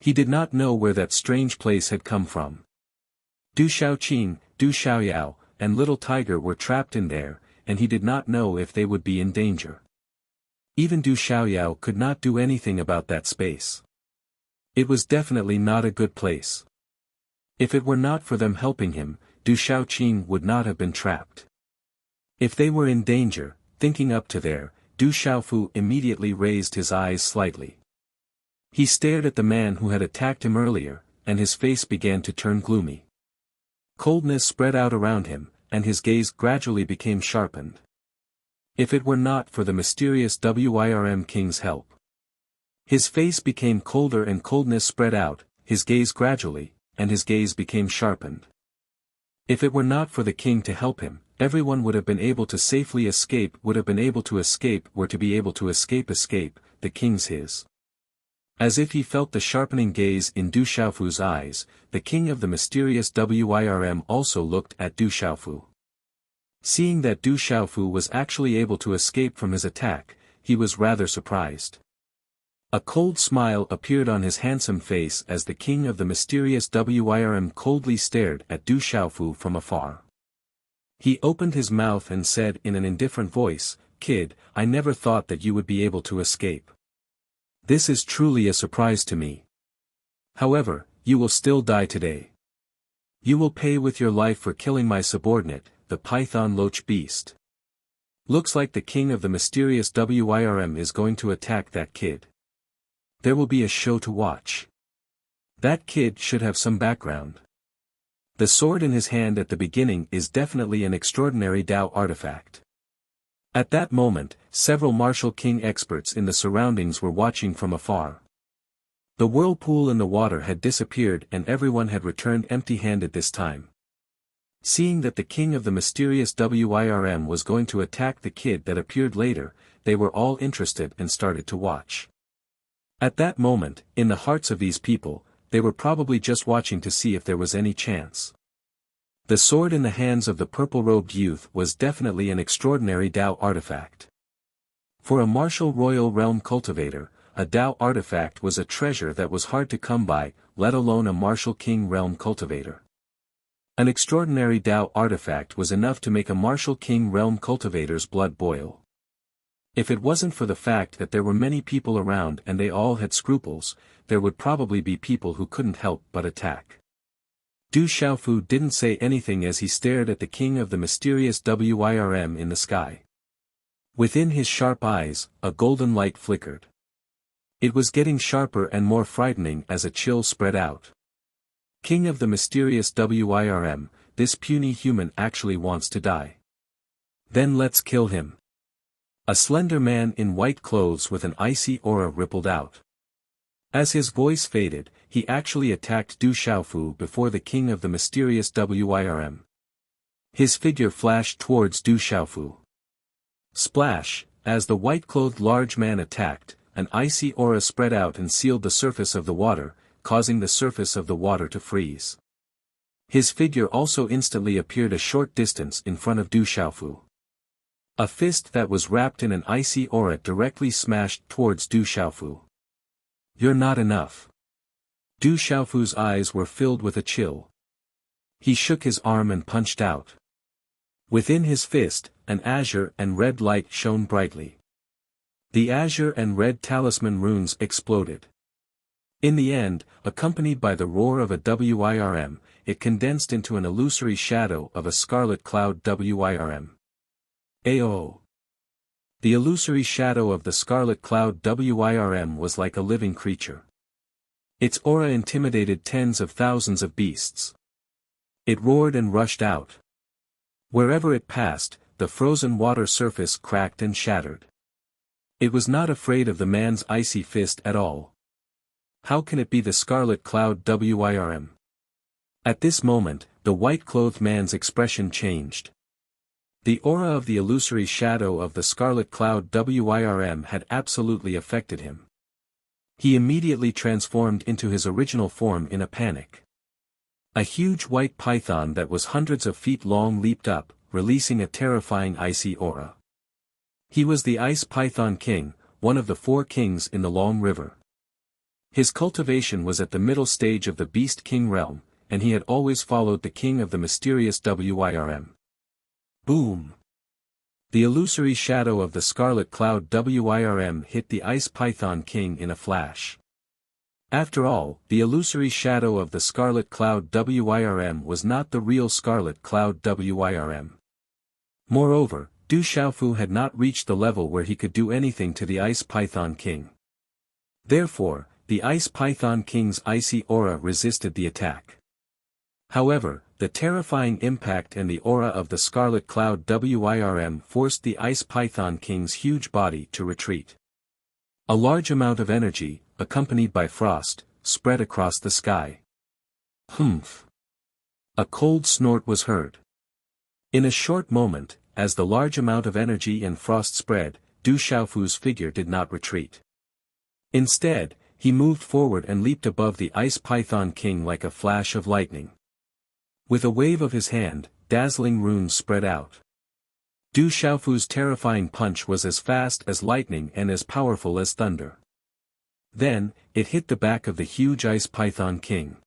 He did not know where that strange place had come from. Du Xiaoqing, Du Xiaoyao, and Little Tiger were trapped in there, and he did not know if they would be in danger. Even Du Xiaoyao could not do anything about that space. It was definitely not a good place. If it were not for them helping him, Du Xiaoqing would not have been trapped. If they were in danger, thinking up to there, Du Xiaofu immediately raised his eyes slightly. He stared at the man who had attacked him earlier, and his face began to turn gloomy. Coldness spread out around him, and his gaze gradually became sharpened. If it were not for the mysterious Wirm King's help. His face became colder and coldness spread out, his gaze gradually, and his gaze became sharpened. If it were not for the king to help him, everyone would have been able to safely escape, were to be able to escape, the king's his. As if he felt the sharpening gaze in Du Xiaofu's eyes, the king of the mysterious Wirm also looked at Du Xiaofu. Seeing that Du Xiaofu was actually able to escape from his attack, he was rather surprised. A cold smile appeared on his handsome face as the king of the mysterious Wirm coldly stared at Du Xiaofu from afar. He opened his mouth and said in an indifferent voice, "Kid, I never thought that you would be able to escape. This is truly a surprise to me. However, you will still die today. You will pay with your life for killing my subordinate, the python loach beast. Looks like the king of the mysterious Wirm is going to attack that kid. There will be a show to watch. That kid should have some background. The sword in his hand at the beginning is definitely an extraordinary Dao artifact." At that moment, several martial king experts in the surroundings were watching from afar. The whirlpool in the water had disappeared and everyone had returned empty-handed this time. Seeing that the king of the mysterious Wirm was going to attack the kid that appeared later, they were all interested and started to watch. At that moment, in the hearts of these people, they were probably just watching to see if there was any chance. The sword in the hands of the purple-robed youth was definitely an extraordinary Dao artifact. For a martial royal realm cultivator, a Dao artifact was a treasure that was hard to come by, let alone a martial king realm cultivator. An extraordinary Dao artifact was enough to make a martial king realm cultivator's blood boil. If it wasn't for the fact that there were many people around and they all had scruples, there would probably be people who couldn't help but attack. Du Xiaofu didn't say anything as he stared at the king of the mysterious Wirm in the sky. Within his sharp eyes, a golden light flickered. It was getting sharper and more frightening as a chill spread out. King of the mysterious Wirm, this puny human actually wants to die. Then let's kill him. A slender man in white clothes with an icy aura rippled out. As his voice faded, he actually attacked Du Xiaofu before the king of the mysterious Wirm. His figure flashed towards Du Xiaofu. Splash, as the white-clothed large man attacked, an icy aura spread out and sealed the surface of the water, causing the surface of the water to freeze. His figure also instantly appeared a short distance in front of Du Xiaofu. A fist that was wrapped in an icy aura directly smashed towards Du Xiaofu. "You're not enough." Du Xiaofu's eyes were filled with a chill. He shook his arm and punched out. Within his fist, an azure and red light shone brightly. The azure and red talisman runes exploded. In the end, accompanied by the roar of a Wirm, it condensed into an illusory shadow of a scarlet cloud Wirm. Ao. The illusory shadow of the scarlet cloud Wirm was like a living creature. Its aura intimidated tens of thousands of beasts. It roared and rushed out. Wherever it passed, the frozen water surface cracked and shattered. It was not afraid of the man's icy fist at all. How can it be the scarlet cloud Wirm? At this moment, the white-clothed man's expression changed. The aura of the illusory shadow of the scarlet cloud Wirm had absolutely affected him. He immediately transformed into his original form in a panic. A huge white python that was hundreds of feet long leaped up, releasing a terrifying icy aura. He was the Ice Python King, one of the 4 kings in the Long River. His cultivation was at the middle stage of the Beast King realm, and he had always followed the king of the mysterious Wirm. Boom! The illusory shadow of the scarlet cloud Wirm hit the Ice Python King in a flash. After all, the illusory shadow of the scarlet cloud Wirm was not the real scarlet cloud Wirm. Moreover, Du Xiaofu had not reached the level where he could do anything to the Ice Python King. Therefore, the Ice Python King's icy aura resisted the attack. However, the terrifying impact and the aura of the scarlet cloud WIRM forced the Ice Python King's huge body to retreat. A large amount of energy, accompanied by frost, spread across the sky. Humph! A cold snort was heard. In a short moment, as the large amount of energy and frost spread, Du Xiaofu's figure did not retreat. Instead, he moved forward and leaped above the Ice Python King like a flash of lightning. With a wave of his hand, dazzling runes spread out. Du Xiaofu's terrifying punch was as fast as lightning and as powerful as thunder. Then, it hit the back of the huge Ice Python King.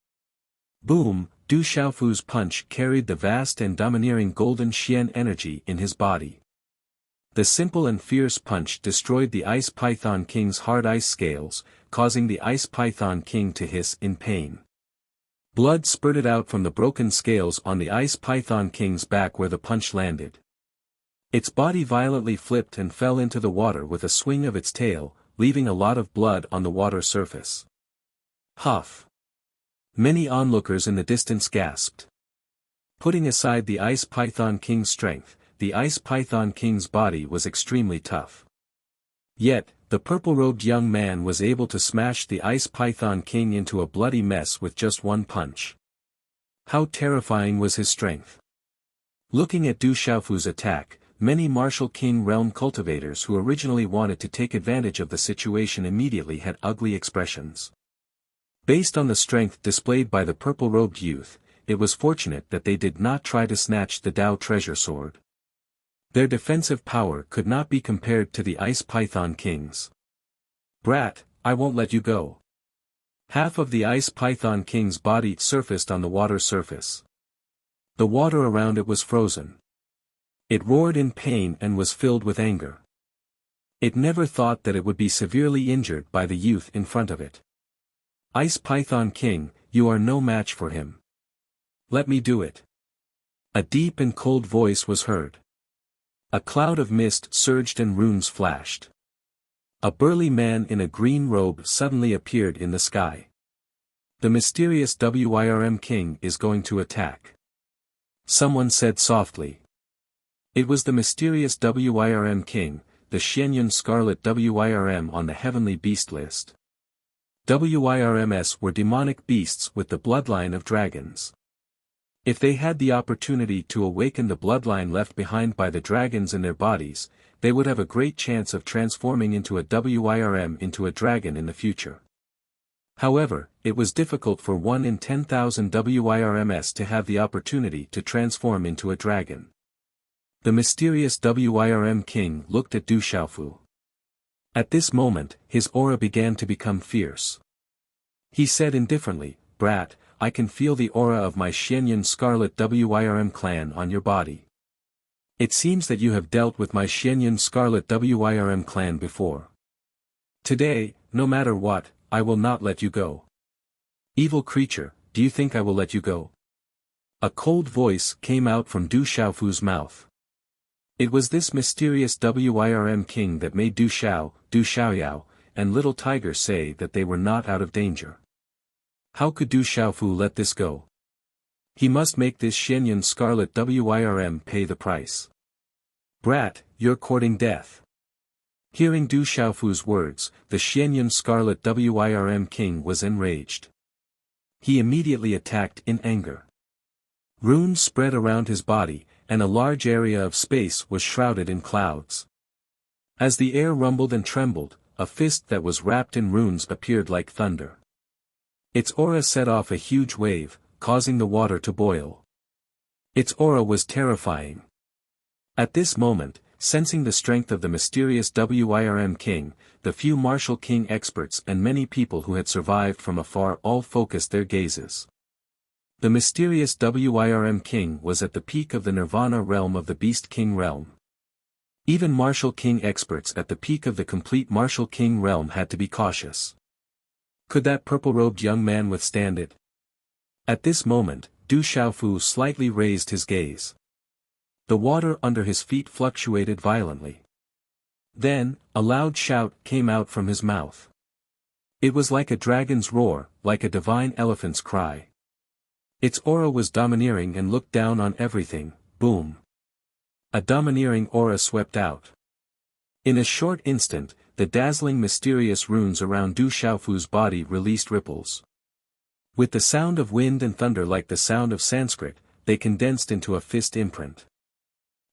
Boom! Du Xiaofu's punch carried the vast and domineering golden Xian energy in his body. The simple and fierce punch destroyed the Ice Python King's hard ice scales, causing the Ice Python King to hiss in pain. Blood spurted out from the broken scales on the Ice Python King's back where the punch landed. Its body violently flipped and fell into the water with a swing of its tail, leaving a lot of blood on the water surface. Huff! Many onlookers in the distance gasped. Putting aside the Ice Python King's strength, the Ice Python King's body was extremely tough. Yet, the purple-robed young man was able to smash the Ice Python King into a bloody mess with just one punch. How terrifying was his strength! Looking at Du Xiaofu's attack, many Martial King realm cultivators who originally wanted to take advantage of the situation immediately had ugly expressions. Based on the strength displayed by the purple-robed youth, it was fortunate that they did not try to snatch the Dao treasure sword. Their defensive power could not be compared to the Ice Python King's. Brat, I won't let you go. Half of the Ice Python King's body surfaced on the water surface. The water around it was frozen. It roared in pain and was filled with anger. It never thought that it would be severely injured by the youth in front of it. Ice Python King, you are no match for him. Let me do it. A deep and cold voice was heard. A cloud of mist surged and runes flashed. A burly man in a green robe suddenly appeared in the sky. The mysterious WIRM King is going to attack. Someone said softly. It was the mysterious WIRM King, the Xianyun Scarlet WIRM on the Heavenly Beast list. WIRMs were demonic beasts with the bloodline of dragons. If they had the opportunity to awaken the bloodline left behind by the dragons in their bodies, they would have a great chance of transforming into a WIRM into a dragon in the future. However, it was difficult for 1 in 10,000 WIRMs to have the opportunity to transform into a dragon. The mysterious WIRM King looked at Du Xiaofu. At this moment, his aura began to become fierce. He said indifferently, Brat, I can feel the aura of my Xianyun Scarlet WIRM clan on your body. It seems that you have dealt with my Xianyun Scarlet WIRM clan before. Today, no matter what, I will not let you go. Evil creature, do you think I will let you go? A cold voice came out from Du Xiaofu's mouth. It was this mysterious WIRM King that made Du Xiaoyao, and Little Tiger say that they were not out of danger. How could Du Xiaofu let this go? He must make this Xianyun Scarlet WIRM pay the price. Brat, you're courting death. Hearing Du Xiaofu's words, the Xianyun Scarlet WIRM King was enraged. He immediately attacked in anger. Runes spread around his body, and a large area of space was shrouded in clouds. As the air rumbled and trembled, a fist that was wrapped in runes appeared like thunder. Its aura set off a huge wave, causing the water to boil. Its aura was terrifying. At this moment, sensing the strength of the mysterious WIRM King, the few Martial King experts and many people who had survived from afar all focused their gazes. The mysterious WIRM King was at the peak of the Nirvana realm of the Beast King realm. Even Martial King experts at the peak of the complete Martial King realm had to be cautious. Could that purple-robed young man withstand it? At this moment, Du Xiaofu slightly raised his gaze. The water under his feet fluctuated violently. Then, a loud shout came out from his mouth. It was like a dragon's roar, like a divine elephant's cry. Its aura was domineering and looked down on everything. Boom. A domineering aura swept out. In a short instant, the dazzling mysterious runes around Du Xiaofu's body released ripples. With the sound of wind and thunder like the sound of Sanskrit, they condensed into a fist imprint.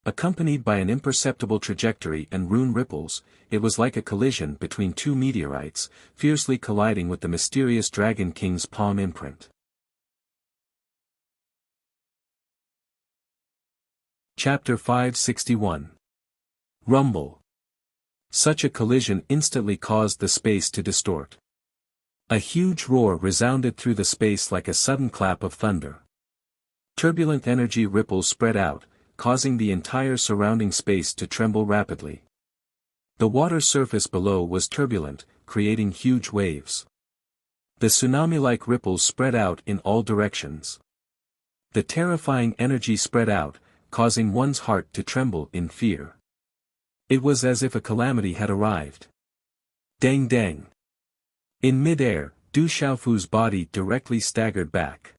Accompanied by an imperceptible trajectory and rune ripples, it was like a collision between two meteorites, fiercely colliding with the mysterious Dragon King's palm imprint. Chapter 561. Rumble. Such a collision instantly caused the space to distort. A huge roar resounded through the space like a sudden clap of thunder. Turbulent energy ripples spread out, causing the entire surrounding space to tremble rapidly. The water surface below was turbulent, creating huge waves. The tsunami-like ripples spread out in all directions. The terrifying energy spread out, causing one's heart to tremble in fear. It was as if a calamity had arrived. Dang dang. In mid-air, Du Xiaofu's body directly staggered back.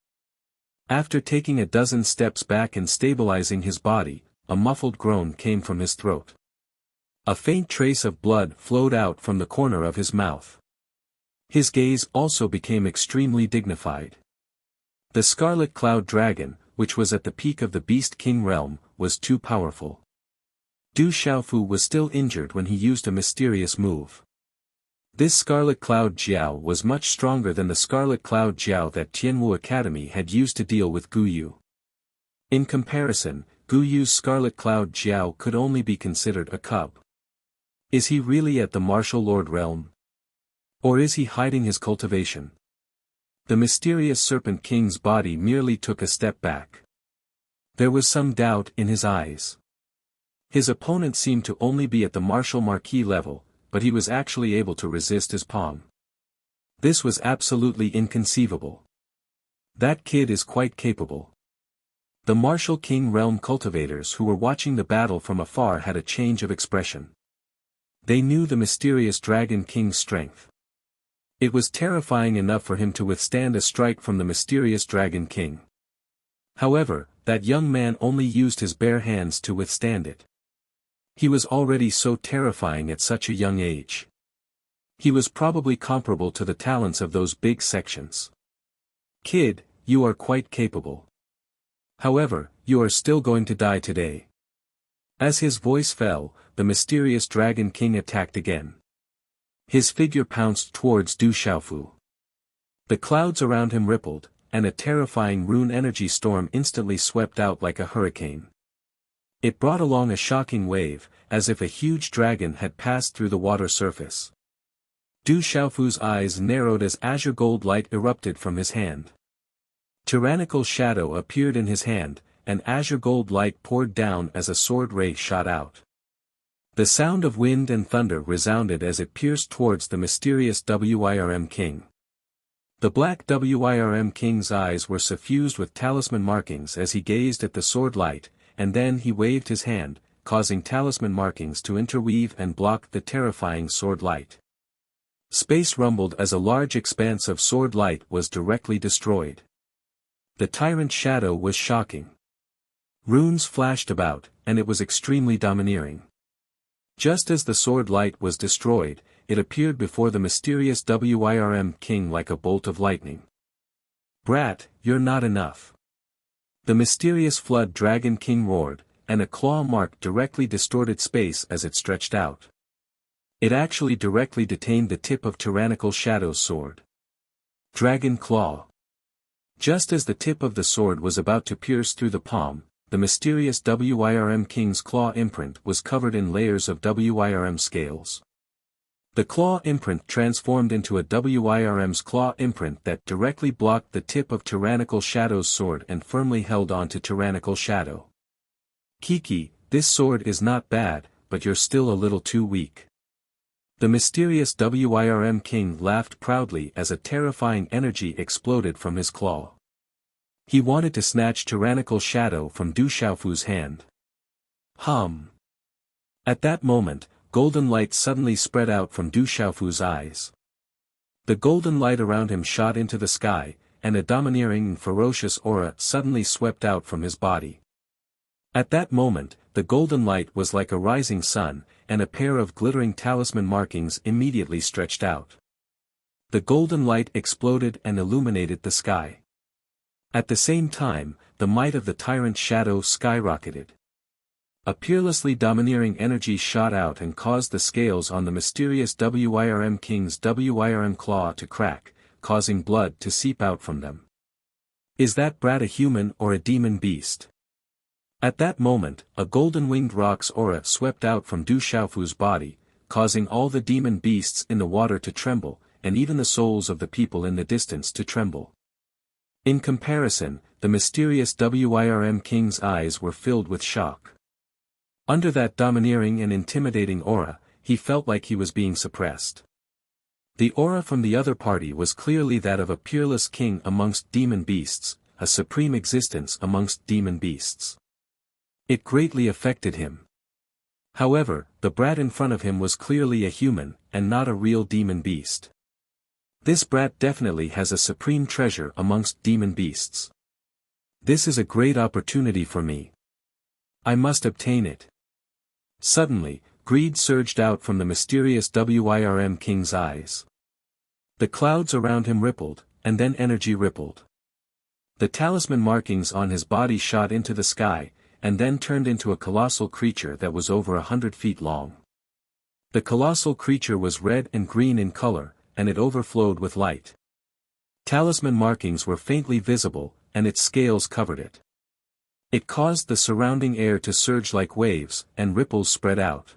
After taking a dozen steps back and stabilizing his body, a muffled groan came from his throat. A faint trace of blood flowed out from the corner of his mouth. His gaze also became extremely dignified. The Scarlet Cloud Dragon, which was at the peak of the Beast King realm, was too powerful. Du Xiaofu was still injured when he used a mysterious move. This Scarlet Cloud Jiao was much stronger than the Scarlet Cloud Jiao that Tianwu Academy had used to deal with Guyu. In comparison, Guyu's Scarlet Cloud Jiao could only be considered a cub. Is he really at the Martial Lord realm? Or is he hiding his cultivation? The mysterious Serpent King's body merely took a step back. There was some doubt in his eyes. His opponent seemed to only be at the Martial Marquis level, but he was actually able to resist his palm. This was absolutely inconceivable. That kid is quite capable. The Martial King realm cultivators who were watching the battle from afar had a change of expression. They knew the mysterious Dragon King's strength. It was terrifying enough for him to withstand a strike from the mysterious Dragon King. However, that young man only used his bare hands to withstand it. He was already so terrifying at such a young age. He was probably comparable to the talents of those big sections. Kid, you are quite capable. However, you are still going to die today. As his voice fell, the mysterious Dragon King attacked again. His figure pounced towards Du Xiaofu. The clouds around him rippled, and a terrifying rune energy storm instantly swept out like a hurricane. It brought along a shocking wave, as if a huge dragon had passed through the water surface. Du Xiaofu's eyes narrowed as azure gold light erupted from his hand. Tyrannical shadow appeared in his hand, and azure gold light poured down as a sword ray shot out. The sound of wind and thunder resounded as it pierced towards the mysterious Wirm King. The black Wirm King's eyes were suffused with talisman markings as he gazed at the sword light, and then he waved his hand, causing talisman markings to interweave and block the terrifying sword light. Space rumbled as a large expanse of sword light was directly destroyed. The tyrant shadow was shocking. Runes flashed about, and it was extremely domineering. Just as the sword light was destroyed, it appeared before the mysterious Wirm King like a bolt of lightning. Brat, you're not enough. The mysterious Flood Dragon King roared, and a claw mark directly distorted space as it stretched out. It actually directly detained the tip of Tyrannical Shadow's sword. Dragon Claw. Just as the tip of the sword was about to pierce through the palm, the mysterious Wirm King's claw imprint was covered in layers of Wirm scales. The claw imprint transformed into a Wirm's claw imprint that directly blocked the tip of Tyrannical Shadow's sword and firmly held on to Tyrannical Shadow. Kiki, this sword is not bad, but you're still a little too weak. The mysterious Wirm King laughed proudly as a terrifying energy exploded from his claw. He wanted to snatch Tyrannical Shadow from Du Xiaofu's hand. At that moment, golden light suddenly spread out from Du Xiaofu's eyes. The golden light around him shot into the sky, and a domineering and ferocious aura suddenly swept out from his body. At that moment, the golden light was like a rising sun, and a pair of glittering talisman markings immediately stretched out. The golden light exploded and illuminated the sky. At the same time, the might of the tyrant shadow skyrocketed. A peerlessly domineering energy shot out and caused the scales on the mysterious Wirm King's Wirm claw to crack, causing blood to seep out from them. Is that brat a human or a demon beast? At that moment, a golden-winged rock's aura swept out from Du Xiaofu's body, causing all the demon beasts in the water to tremble, and even the souls of the people in the distance to tremble. In comparison, the mysterious Wirm King's eyes were filled with shock. Under that domineering and intimidating aura, he felt like he was being suppressed. The aura from the other party was clearly that of a peerless king amongst demon beasts, a supreme existence amongst demon beasts. It greatly affected him. However, the brat in front of him was clearly a human, and not a real demon beast. This brat definitely has a supreme treasure amongst demon beasts. This is a great opportunity for me. I must obtain it. Suddenly, greed surged out from the mysterious Wirm King's eyes. The clouds around him rippled, and then energy rippled. The talisman markings on his body shot into the sky, and then turned into a colossal creature that was over 100 feet long. The colossal creature was red and green in color, and it overflowed with light. Talisman markings were faintly visible, and its scales covered it. It caused the surrounding air to surge like waves, and ripples spread out.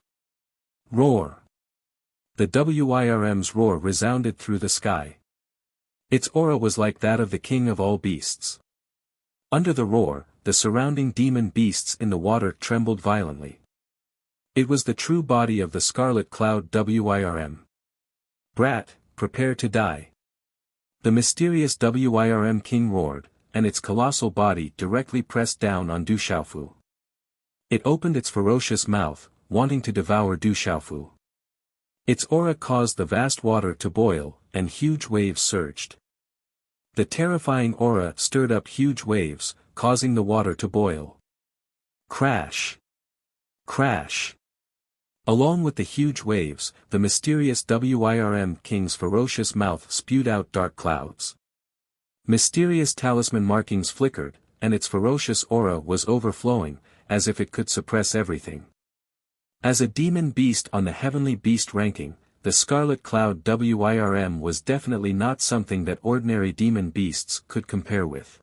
Roar! The Wirm's roar resounded through the sky. Its aura was like that of the king of all beasts. Under the roar, the surrounding demon beasts in the water trembled violently. It was the true body of the scarlet cloud Wirm. Brat, prepare to die. The mysterious Wirm King roared, and its colossal body directly pressed down on Du Xiaofu. It opened its ferocious mouth, wanting to devour Du Xiaofu. Its aura caused the vast water to boil, and huge waves surged. The terrifying aura stirred up huge waves, causing the water to boil. Crash! Crash! Along with the huge waves, the mysterious Wirm King's ferocious mouth spewed out dark clouds. Mysterious talisman markings flickered, and its ferocious aura was overflowing, as if it could suppress everything. As a demon beast on the heavenly beast ranking, the scarlet cloud Wirm was definitely not something that ordinary demon beasts could compare with.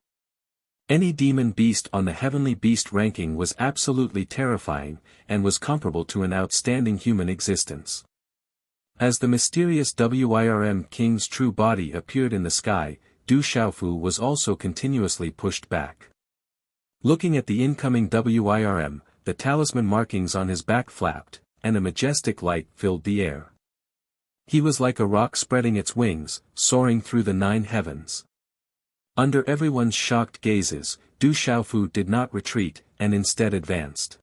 Any demon beast on the heavenly beast ranking was absolutely terrifying, and was comparable to an outstanding human existence. As the mysterious Wirm King's true body appeared in the sky, Du Xiaofu was also continuously pushed back. Looking at the incoming Wirm, the talisman markings on his back flapped, and a majestic light filled the air. He was like a rock spreading its wings, soaring through the 9 heavens. Under everyone's shocked gazes, Du Xiaofu did not retreat, and instead advanced.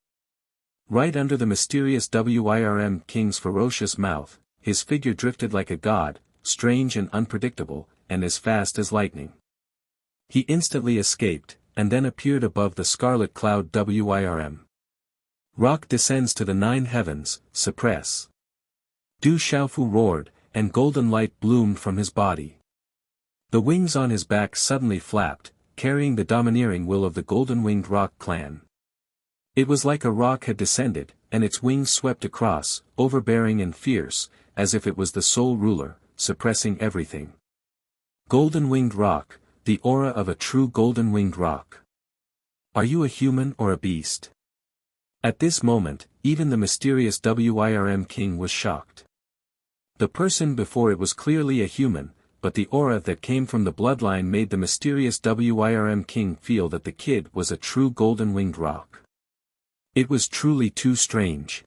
Right under the mysterious Wirm King's ferocious mouth, his figure drifted like a god, strange and unpredictable, and as fast as lightning. He instantly escaped, and then appeared above the scarlet cloud Wirm. Rock descends to the 9 heavens, suppress. Du Xiaofu roared, and golden light bloomed from his body. The wings on his back suddenly flapped, carrying the domineering will of the golden-winged rock clan. It was like a rock had descended, and its wings swept across, overbearing and fierce, as if it was the sole ruler, suppressing everything. Golden-winged rock, the aura of a true golden-winged rock. Are you a human or a beast? At this moment, even the mysterious Wirm King was shocked. The person before it was clearly a human, but the aura that came from the bloodline made the mysterious Wirm King feel that the kid was a true golden-winged rock. It was truly too strange.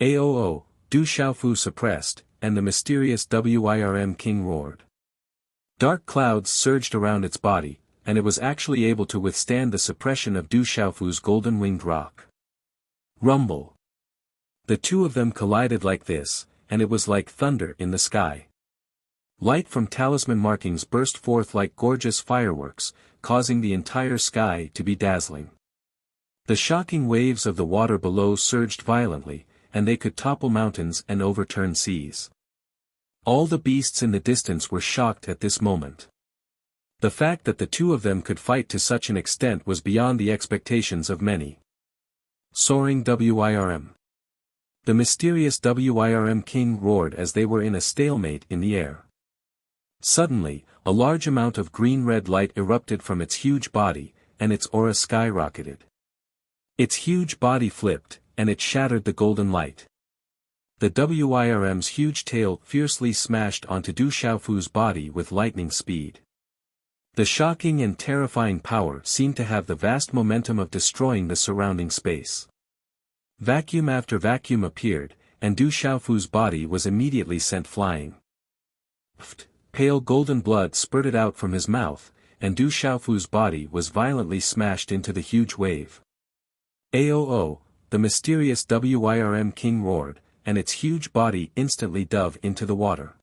Aoo, Du Xiaofu suppressed, and the mysterious Wirm King roared. Dark clouds surged around its body, and it was actually able to withstand the suppression of Du Xiaofu's golden-winged rock. Rumble. The two of them collided like this, and it was like thunder in the sky. Light from talisman markings burst forth like gorgeous fireworks, causing the entire sky to be dazzling. The shocking waves of the water below surged violently, and they could topple mountains and overturn seas. All the beasts in the distance were shocked at this moment. The fact that the two of them could fight to such an extent was beyond the expectations of many. Soaring WIRM. The mysterious WIRM king roared as they were in a stalemate in the air. Suddenly, a large amount of green-red light erupted from its huge body, and its aura skyrocketed. Its huge body flipped, and it shattered the golden light. The WIRM's huge tail fiercely smashed onto Du Xiaofu's body with lightning speed. The shocking and terrifying power seemed to have the vast momentum of destroying the surrounding space. Vacuum after vacuum appeared, and Du Xiaofu's body was immediately sent flying. Pale golden blood spurted out from his mouth, and Du Xiaofu's body was violently smashed into the huge wave. "Aoo!" the mysterious WIRM king roared, and its huge body instantly dove into the water.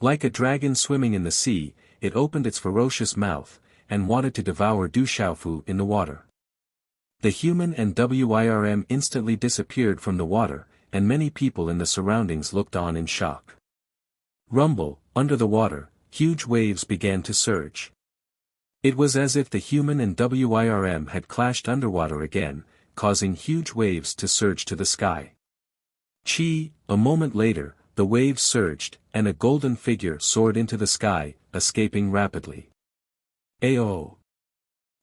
Like a dragon swimming in the sea, it opened its ferocious mouth, and wanted to devour Du Xiaofu in the water. The human and WIRM instantly disappeared from the water, and many people in the surroundings looked on in shock. Rumble, under the water, huge waves began to surge. It was as if the human and WIRM had clashed underwater again, causing huge waves to surge to the sky. A moment later, the waves surged, and a golden figure soared into the sky, escaping rapidly. "Aoo!"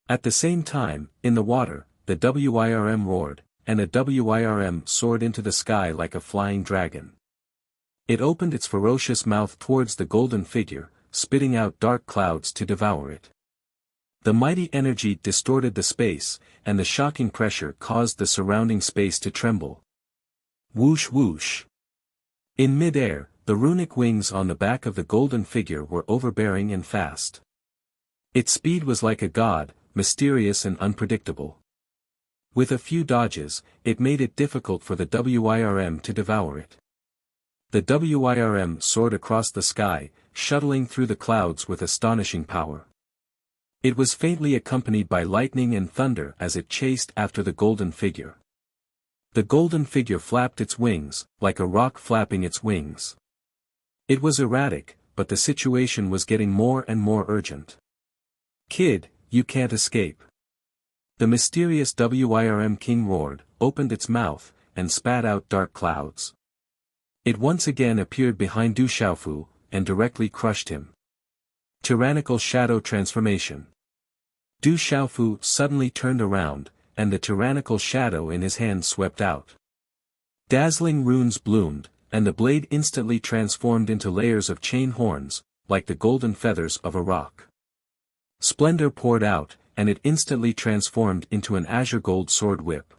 At the same time, in the water, the WIRM roared, and a WIRM soared into the sky like a flying dragon. It opened its ferocious mouth towards the golden figure, spitting out dark clouds to devour it. The mighty energy distorted the space, and the shocking pressure caused the surrounding space to tremble. Whoosh whoosh. In mid-air, the runic wings on the back of the golden figure were overbearing and fast. Its speed was like a god, mysterious and unpredictable. With a few dodges, it made it difficult for the WIRM to devour it. The WIRM soared across the sky, shuttling through the clouds with astonishing power. It was faintly accompanied by lightning and thunder as it chased after the golden figure. The golden figure flapped its wings, like a rock flapping its wings. It was erratic, but the situation was getting more and more urgent. "Kid, you can't escape." The mysterious WIRM king roared, opened its mouth, and spat out dark clouds. It once again appeared behind Du Xiaofu, and directly crushed him. Tyrannical shadow transformation. Du Xiaofu suddenly turned around, and the tyrannical shadow in his hand swept out. Dazzling runes bloomed, and the blade instantly transformed into layers of chain horns, like the golden feathers of a rock. Splendor poured out, and it instantly transformed into an azure gold sword whip.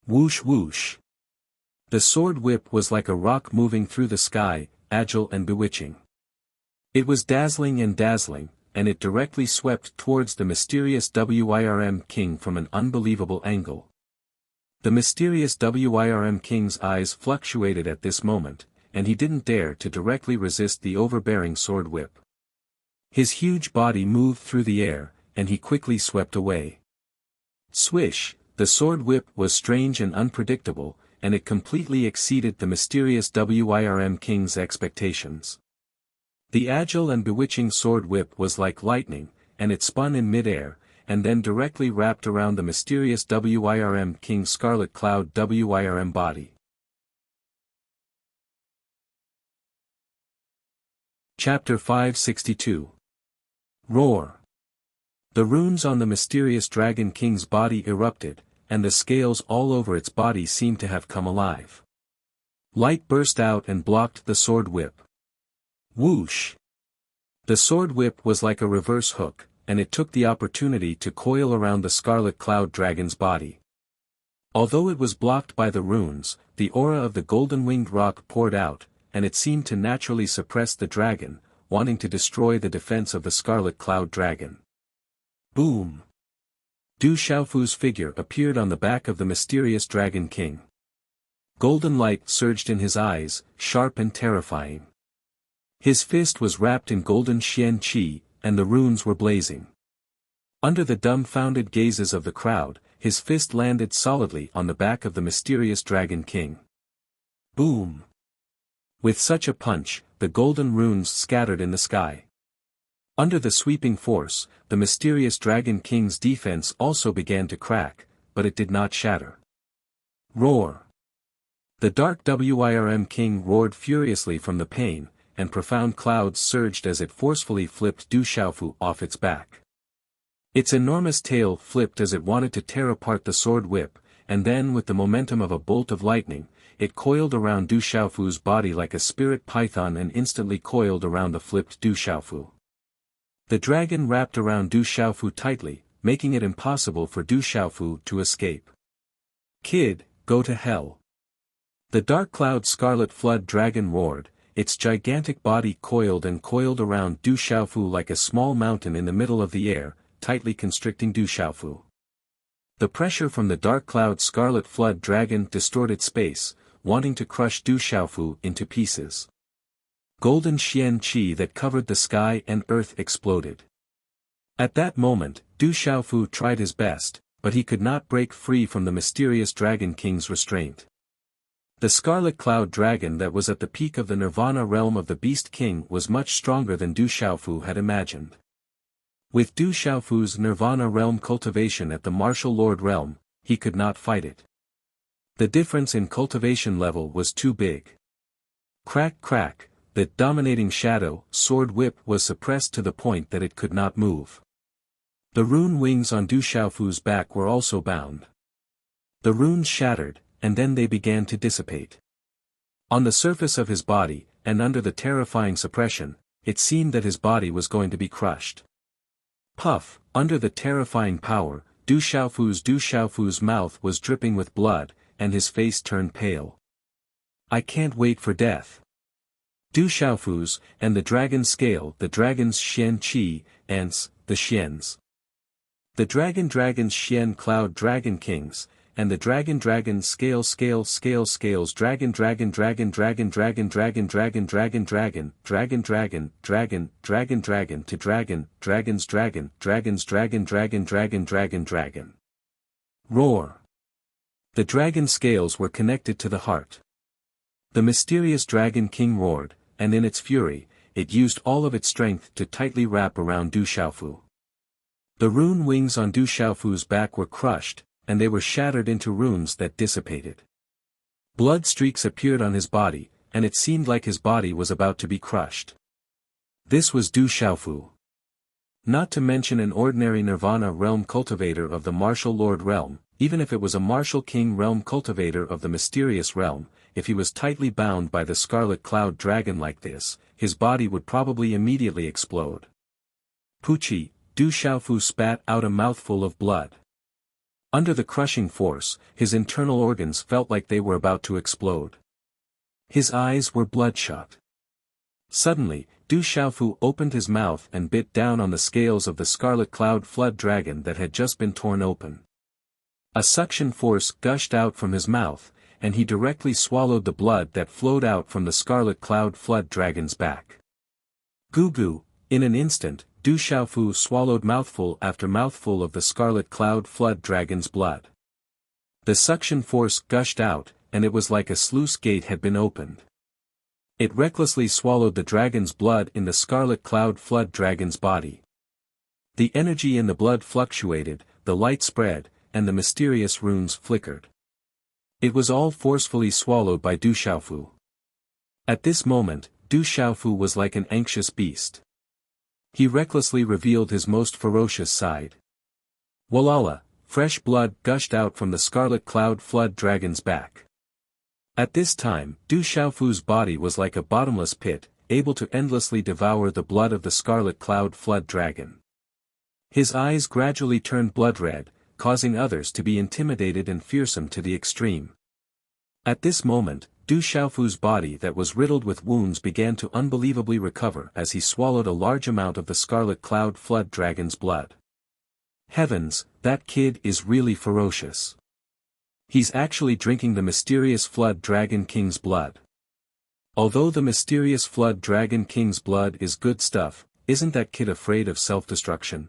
Whoosh whoosh. The sword whip was like a rock moving through the sky, agile and bewitching. It was dazzling, and it directly swept towards the mysterious WIRM king from an unbelievable angle. The mysterious WIRM king's eyes fluctuated at this moment, and he didn't dare to directly resist the overbearing sword whip. His huge body moved through the air, and he quickly swept away. Swish, the sword whip was strange and unpredictable, and it completely exceeded the mysterious WIRM king's expectations. The agile and bewitching sword whip was like lightning, and it spun in mid-air, and then directly wrapped around the mysterious WIRM king's scarlet cloud WIRM body. Chapter 562. Roar. The runes on the mysterious dragon king's body erupted, and the scales all over its body seemed to have come alive. Light burst out and blocked the sword whip. Whoosh! The sword whip was like a reverse hook, and it took the opportunity to coil around the scarlet cloud dragon's body. Although it was blocked by the runes, the aura of the golden-winged rock poured out, and it seemed to naturally suppress the dragon, wanting to destroy the defense of the scarlet cloud dragon. Boom! Du Xiaofu's figure appeared on the back of the mysterious dragon king. Golden light surged in his eyes, sharp and terrifying. His fist was wrapped in golden xian qi, and the runes were blazing. Under the dumbfounded gazes of the crowd, his fist landed solidly on the back of the mysterious Dragon King. Boom! With such a punch, the golden runes scattered in the sky. Under the sweeping force, the mysterious Dragon King's defense also began to crack, but it did not shatter. Roar! The dark Wyrm King roared furiously from the pain, and profound clouds surged as it forcefully flipped Du Xiaofu off its back. Its enormous tail flipped as it wanted to tear apart the sword whip, and then with the momentum of a bolt of lightning, it coiled around Du Xiaofu's body like a spirit python and instantly coiled around the flipped Du Xiaofu. The dragon wrapped around Du Xiaofu tightly, making it impossible for Du Xiaofu to escape. Kid, go to hell. The dark cloud scarlet flood dragon roared, its gigantic body coiled and coiled around Du Xiaofu like a small mountain in the middle of the air, tightly constricting Du Xiaofu. The pressure from the dark cloud scarlet flood dragon distorted space, wanting to crush Du Xiaofu into pieces. Golden xian qi that covered the sky and earth exploded. At that moment, Du Xiaofu tried his best, but he could not break free from the mysterious Dragon King's restraint. The scarlet cloud dragon that was at the peak of the nirvana realm of the Beast King was much stronger than Du Xiaofu had imagined. With Du Xiaofu's nirvana realm cultivation at the martial lord realm, he could not fight it. The difference in cultivation level was too big. Crack crack, the dominating shadow sword whip was suppressed to the point that it could not move. The rune wings on Du Xiaofu's back were also bound. The runes shattered, and then they began to dissipate. On the surface of his body, and under the terrifying suppression, it seemed that his body was going to be crushed. Puff, under the terrifying power, Du Xiaofu's mouth was dripping with blood, and his face turned pale. I can't wait for death. Du Xiaofu's, and the dragon's scale, the dragon's xian qi, ants, the xians. The dragon's xian cloud dragon kings, and the dragon's scales dragon to dragon. Roar. The dragon scales were connected to the heart. The mysterious Dragon King roared, and in its fury, it used all of its strength to tightly wrap around Du Xiaofu. The rune wings on Du Xiaofu's back were crushed, and they were shattered into runes that dissipated. Blood streaks appeared on his body, and it seemed like his body was about to be crushed. This was Du Xiaofu. Not to mention an ordinary Nirvana realm cultivator of the martial lord realm, even if it was a martial king realm cultivator of the mysterious realm, if he was tightly bound by the scarlet cloud dragon like this, his body would probably immediately explode. Pucci, Du Xiaofu spat out a mouthful of blood. Under the crushing force, his internal organs felt like they were about to explode. His eyes were bloodshot. Suddenly, Du Xiaofu opened his mouth and bit down on the scales of the scarlet cloud flood dragon that had just been torn open. A suction force gushed out from his mouth, and he directly swallowed the blood that flowed out from the scarlet cloud flood dragon's back. Goo goo, in an instant, Du Xiaofu swallowed mouthful after mouthful of the scarlet cloud flood dragon's blood. The suction force gushed out, and it was like a sluice gate had been opened. It recklessly swallowed the dragon's blood in the scarlet cloud flood dragon's body. The energy in the blood fluctuated, the light spread, and the mysterious runes flickered. It was all forcefully swallowed by Du Xiaofu. At this moment, Du Xiaofu was like an anxious beast. He recklessly revealed his most ferocious side. Walala, fresh blood gushed out from the scarlet cloud flood dragon's back. At this time, Du Xiaofu's body was like a bottomless pit, able to endlessly devour the blood of the scarlet cloud flood dragon. His eyes gradually turned blood red, causing others to be intimidated and fearsome to the extreme. At this moment, Du Xiaofu's body that was riddled with wounds began to unbelievably recover as he swallowed a large amount of the scarlet cloud flood dragon's blood. Heavens, that kid is really ferocious. He's actually drinking the mysterious flood dragon king's blood. Although the mysterious Flood Dragon King's blood is good stuff, isn't that kid afraid of self-destruction?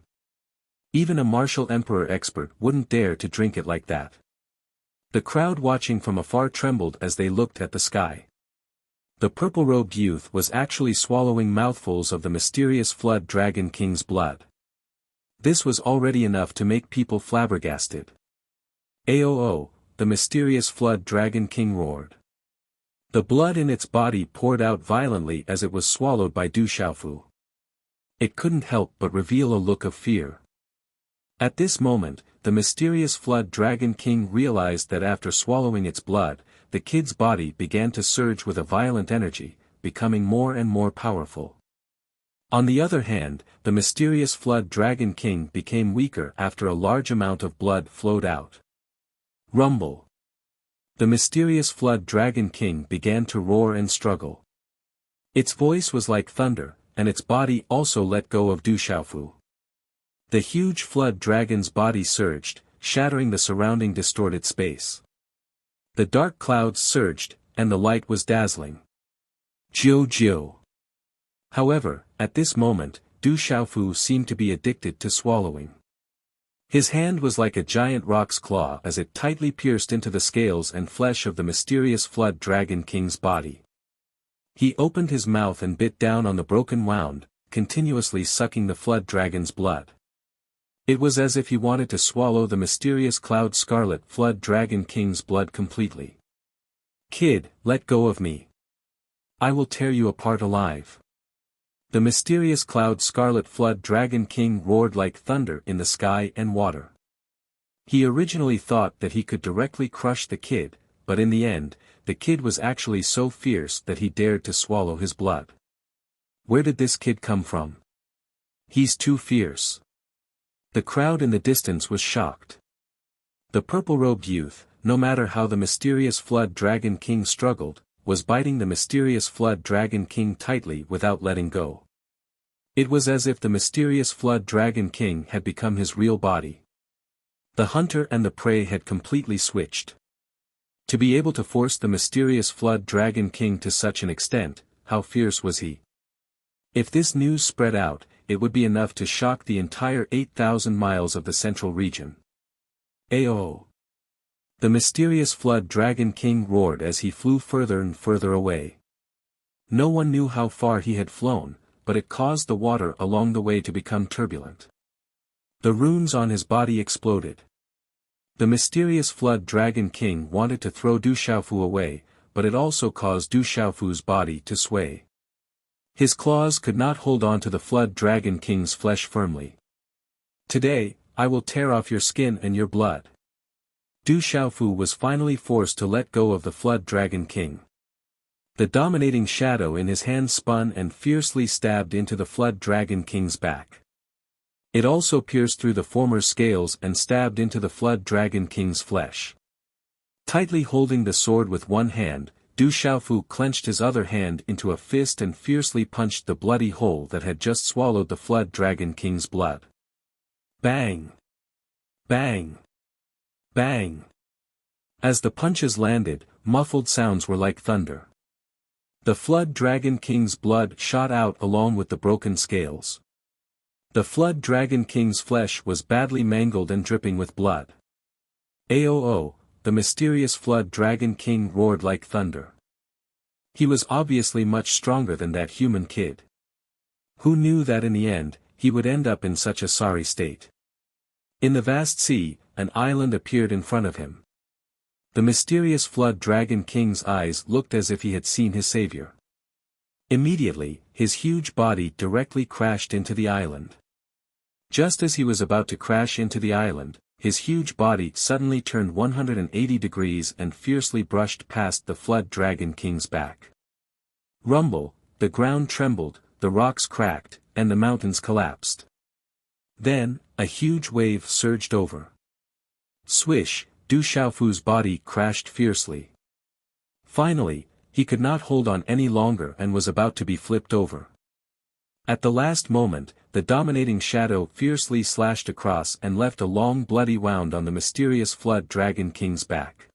Even a martial emperor expert wouldn't dare to drink it like that. The crowd watching from afar trembled as they looked at the sky. The purple-robed youth was actually swallowing mouthfuls of the mysterious Flood Dragon King's blood. This was already enough to make people flabbergasted. "Aoo!" the mysterious Flood Dragon King roared. The blood in its body poured out violently as it was swallowed by Du Xiaofu. It couldn't help but reveal a look of fear. At this moment, the mysterious Flood Dragon King realized that after swallowing its blood, the kid's body began to surge with a violent energy, becoming more and more powerful. On the other hand, the mysterious Flood Dragon King became weaker after a large amount of blood flowed out. Rumble. The mysterious Flood Dragon King began to roar and struggle. Its voice was like thunder, and its body also let go of Du Xiaofu. The huge Flood Dragon's body surged, shattering the surrounding distorted space. The dark clouds surged, and the light was dazzling. Jiu Jiu. However, at this moment, Du Xiaofu seemed to be addicted to swallowing. His hand was like a giant rock's claw as it tightly pierced into the scales and flesh of the mysterious Flood Dragon King's body. He opened his mouth and bit down on the broken wound, continuously sucking the Flood Dragon's blood. It was as if he wanted to swallow the mysterious Cloud Scarlet Flood Dragon King's blood completely. "Kid, let go of me. I will tear you apart alive." The mysterious Cloud Scarlet Flood Dragon King roared like thunder in the sky and water. He originally thought that he could directly crush the kid, but in the end, the kid was actually so fierce that he dared to swallow his blood. Where did this kid come from? He's too fierce. The crowd in the distance was shocked. The purple-robed youth, no matter how the mysterious Flood Dragon King struggled, was biting the mysterious Flood Dragon King tightly without letting go. It was as if the mysterious Flood Dragon King had become his real body. The hunter and the prey had completely switched. To be able to force the mysterious Flood Dragon King to such an extent, how fierce was he? If this news spread out, it would be enough to shock the entire 8,000 miles of the central region. "Aoo!" The mysterious Flood Dragon King roared as he flew further and further away. No one knew how far he had flown, but it caused the water along the way to become turbulent. The runes on his body exploded. The mysterious Flood Dragon King wanted to throw Du Xiaofu away, but it also caused Du Xiaofu's body to sway. His claws could not hold on to the Flood Dragon King's flesh firmly. "Today, I will tear off your skin and your blood." Du Xiaofu was finally forced to let go of the Flood Dragon King. The dominating shadow in his hand spun and fiercely stabbed into the Flood Dragon King's back. It also pierced through the former scales and stabbed into the Flood Dragon King's flesh. Tightly holding the sword with one hand, Du Xiaofu clenched his other hand into a fist and fiercely punched the bloody hole that had just swallowed the Flood Dragon King's blood. Bang! Bang! Bang! As the punches landed, muffled sounds were like thunder. The Flood Dragon King's blood shot out along with the broken scales. The Flood Dragon King's flesh was badly mangled and dripping with blood. "Aoo!" The mysterious Flood Dragon King roared like thunder. He was obviously much stronger than that human kid. Who knew that in the end, he would end up in such a sorry state? In the vast sea, an island appeared in front of him. The mysterious Flood Dragon King's eyes looked as if he had seen his savior. Immediately, his huge body directly crashed into the island. Just as he was about to crash into the island, his huge body suddenly turned 180 degrees and fiercely brushed past the Flood Dragon King's back. Rumble, the ground trembled, the rocks cracked, and the mountains collapsed. Then, a huge wave surged over. Swish, Du Xiaofu's body crashed fiercely. Finally, he could not hold on any longer and was about to be flipped over. At the last moment, the dominating shadow fiercely slashed across and left a long bloody wound on the mysterious Flood Dragon King's back.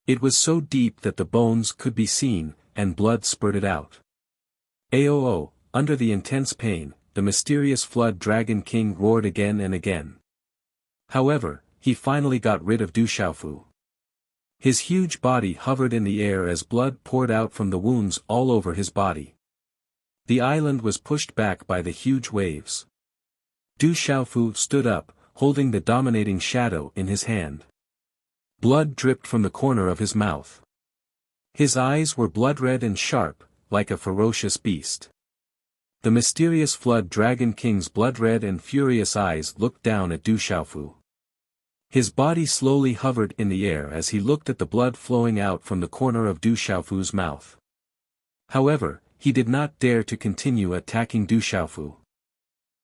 It was so deep that the bones could be seen, and blood spurted out. Aoo, under the intense pain, the mysterious Flood Dragon King roared again and again. However, he finally got rid of Du Xiaofu. His huge body hovered in the air as blood poured out from the wounds all over his body. The island was pushed back by the huge waves. Du Xiaofu stood up, holding the dominating shadow in his hand. Blood dripped from the corner of his mouth. His eyes were blood-red and sharp, like a ferocious beast. The mysterious Flood Dragon King's blood-red and furious eyes looked down at Du Xiaofu. His body slowly hovered in the air as he looked at the blood flowing out from the corner of Du Xiaofu's mouth. However, he did not dare to continue attacking Du Xiaofu.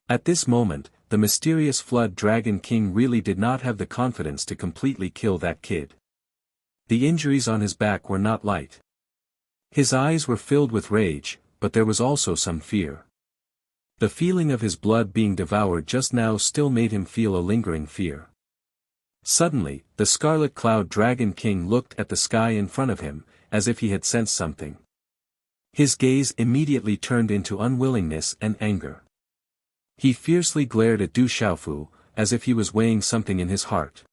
At this moment, the mysterious Flood Dragon King really did not have the confidence to completely kill that kid. The injuries on his back were not light. His eyes were filled with rage, but there was also some fear. The feeling of his blood being devoured just now still made him feel a lingering fear. Suddenly, the Scarlet Cloud Dragon King looked at the sky in front of him, as if he had sensed something. His gaze immediately turned into unwillingness and anger. He fiercely glared at Du Xiaofu, as if he was weighing something in his heart.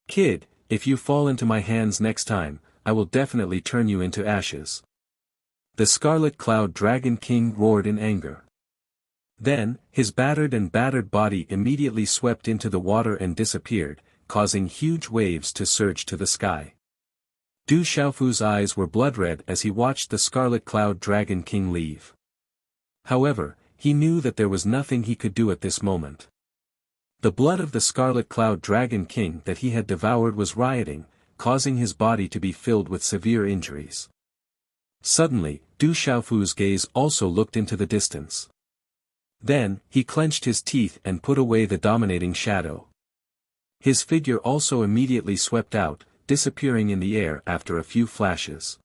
"Kid, if you fall into my hands next time, I will definitely turn you into ashes." The Scarlet Cloud Dragon King roared in anger. Then, his battered body immediately swept into the water and disappeared, causing huge waves to surge to the sky. Du Xiaofu's eyes were blood-red as he watched the Scarlet Cloud Dragon King leave. However, he knew that there was nothing he could do at this moment. The blood of the Scarlet Cloud Dragon King that he had devoured was rioting, causing his body to be filled with severe injuries. Suddenly, Du Xiaofu's gaze also looked into the distance. Then, he clenched his teeth and put away the dominating shadow. His figure also immediately swept out, disappearing in the air after a few flashes.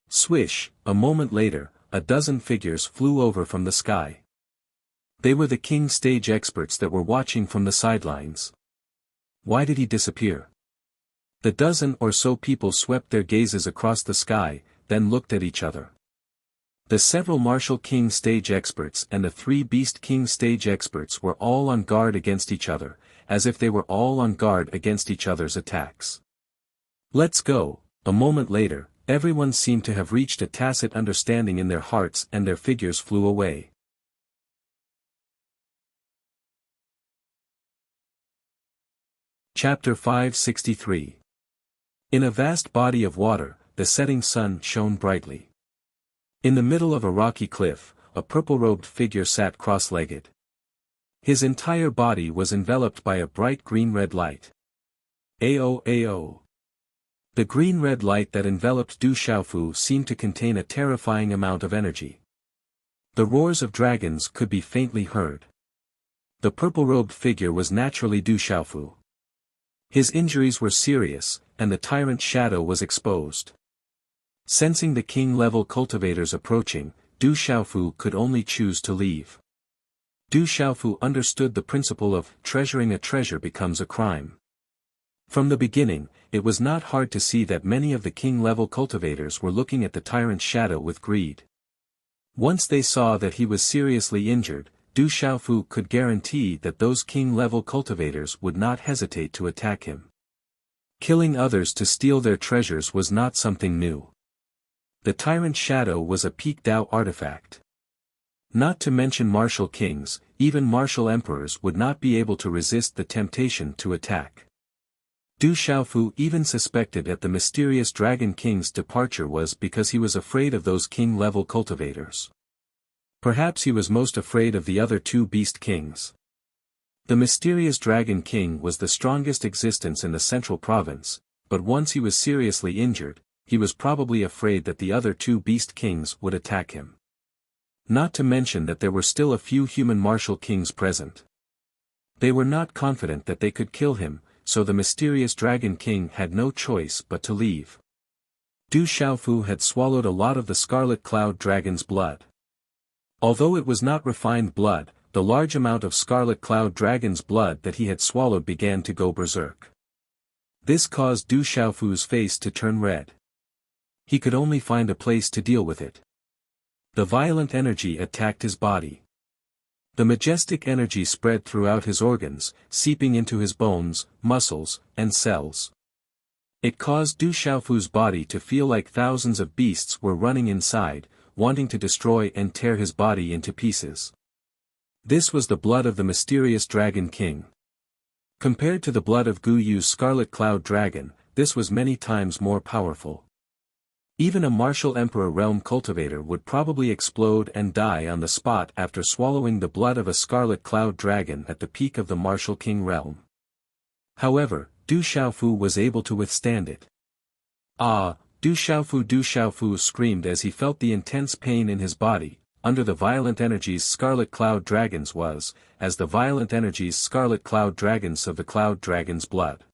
Swish, a moment later, a dozen figures flew over from the sky. They were the king stage experts that were watching from the sidelines. Why did he disappear? The dozen or so people swept their gazes across the sky, then looked at each other. The several martial king stage experts and the 3 beast king stage experts were all on guard against each other, as if they were all on guard against each other's attacks. "Let's go." A moment later, everyone seemed to have reached a tacit understanding in their hearts and their figures flew away. Chapter 563. In a vast body of water, the setting sun shone brightly. In the middle of a rocky cliff, a purple-robed figure sat cross-legged. His entire body was enveloped by a bright green-red light. Ao. The green-red light that enveloped Du Xiaofu seemed to contain a terrifying amount of energy. The roars of dragons could be faintly heard. The purple-robed figure was naturally Du Xiaofu. His injuries were serious, and the tyrant shadow was exposed. Sensing the king-level cultivators approaching, Du Xiaofu could only choose to leave. Du Xiaofu understood the principle of treasuring a treasure becomes a crime. From the beginning, it was not hard to see that many of the king-level cultivators were looking at the tyrant's shadow with greed. Once they saw that he was seriously injured, Du Xiaofu could guarantee that those king-level cultivators would not hesitate to attack him. Killing others to steal their treasures was not something new. The tyrant shadow was a peak Dao artifact. Not to mention martial kings, even martial emperors would not be able to resist the temptation to attack. Du Xiaofu even suspected that the mysterious Dragon King's departure was because he was afraid of those king-level cultivators. Perhaps he was most afraid of the other 2 beast kings. The mysterious Dragon King was the strongest existence in the central province, but once he was seriously injured, he was probably afraid that the other 2 beast kings would attack him. Not to mention that there were still a few human martial kings present. They were not confident that they could kill him, so the mysterious Dragon King had no choice but to leave. Du Xiaofu had swallowed a lot of the Scarlet Cloud Dragon's blood. Although it was not refined blood, the large amount of Scarlet Cloud Dragon's blood that he had swallowed began to go berserk. This caused Du Xiaofu's face to turn red. He could only find a place to deal with it. The violent energy attacked his body. The majestic energy spread throughout his organs, seeping into his bones, muscles, and cells. It caused Du Xiaofu's body to feel like thousands of beasts were running inside, wanting to destroy and tear his body into pieces. This was the blood of the mysterious Dragon King. Compared to the blood of Gu Yu's Scarlet Cloud Dragon, this was many times more powerful. Even a martial Emperor realm cultivator would probably explode and die on the spot after swallowing the blood of a Scarlet Cloud Dragon at the peak of the martial king realm. However, Du Xiaofu was able to withstand it. Ah, Du Xiaofu screamed as he felt the intense pain in his body, under the violent energies Scarlet Cloud Dragons was, as the violent energies Scarlet Cloud Dragons of the Cloud Dragon's blood.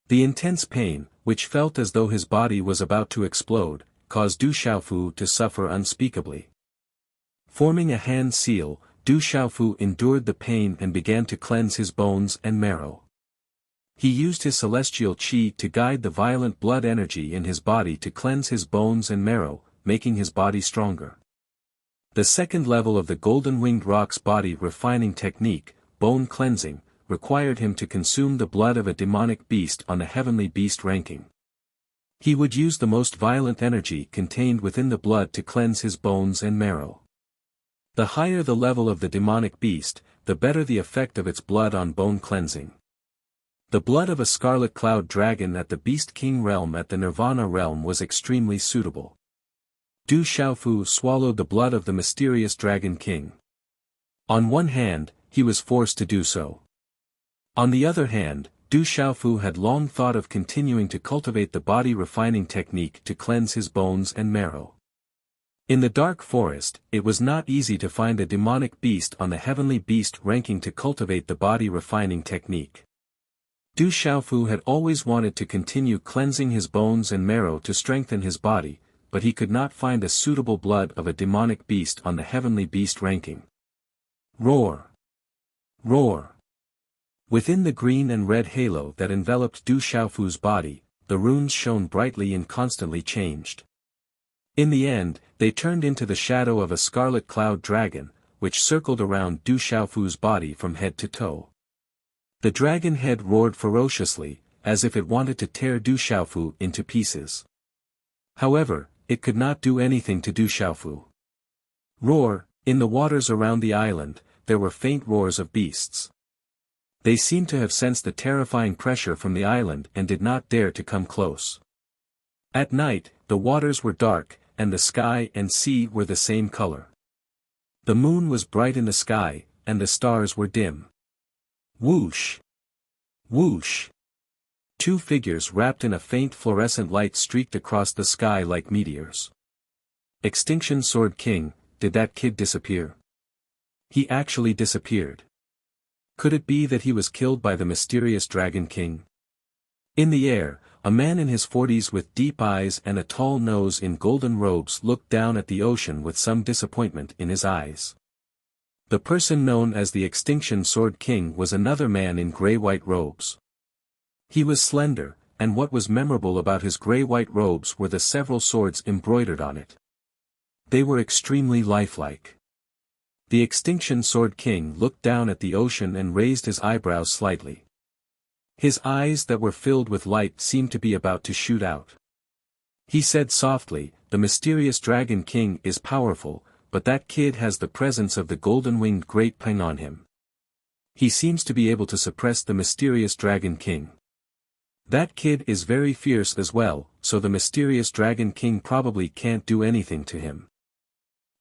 The intense pain, which felt as though his body was about to explode, caused Du Xiaofu to suffer unspeakably. Forming a hand seal, Du Xiaofu endured the pain and began to cleanse his bones and marrow. He used his celestial qi to guide the violent blood energy in his body to cleanse his bones and marrow, making his body stronger. The second level of the Golden Winged Rock's body refining technique, bone cleansing, required him to consume the blood of a demonic beast on the heavenly beast ranking. He would use the most violent energy contained within the blood to cleanse his bones and marrow. The higher the level of the demonic beast, the better the effect of its blood on bone cleansing. The blood of a Scarlet Cloud Dragon at the Beast King realm at the Nirvana realm was extremely suitable. Du Xiaofu swallowed the blood of the mysterious Dragon King. On one hand, he was forced to do so. On the other hand, Du Xiaofu had long thought of continuing to cultivate the body refining technique to cleanse his bones and marrow. In the dark forest, it was not easy to find a demonic beast on the heavenly beast ranking to cultivate the body refining technique. Du Xiaofu had always wanted to continue cleansing his bones and marrow to strengthen his body, but he could not find a suitable blood of a demonic beast on the heavenly beast ranking. Roar! Roar! Within the green and red halo that enveloped Du Xiaofu's body, the runes shone brightly and constantly changed. In the end, they turned into the shadow of a Scarlet Cloud Dragon, which circled around Du Xiaofu's body from head to toe. The dragon head roared ferociously, as if it wanted to tear Du Xiaofu into pieces. However, it could not do anything to Du Xiaofu. Roar! In the waters around the island, there were faint roars of beasts. They seemed to have sensed the terrifying pressure from the island and did not dare to come close. At night, the waters were dark, and the sky and sea were the same color. The moon was bright in the sky, and the stars were dim. Whoosh! Whoosh! Two figures wrapped in a faint fluorescent light streaked across the sky like meteors. Extinction Sword King, did that kid disappear? He actually disappeared. Could it be that he was killed by the mysterious Dragon King? In the air, a man in his 40s with deep eyes and a tall nose in golden robes looked down at the ocean with some disappointment in his eyes. The person known as the Extinction Sword King was another man in gray-white robes. He was slender, and what was memorable about his gray-white robes were the several swords embroidered on it. They were extremely lifelike. The Extinction Sword King looked down at the ocean and raised his eyebrows slightly. His eyes that were filled with light seemed to be about to shoot out. He said softly, "The mysterious Dragon King is powerful, but that kid has the presence of the golden-winged Great Peng on him. He seems to be able to suppress the mysterious Dragon King. That kid is very fierce as well, so the mysterious Dragon King probably can't do anything to him.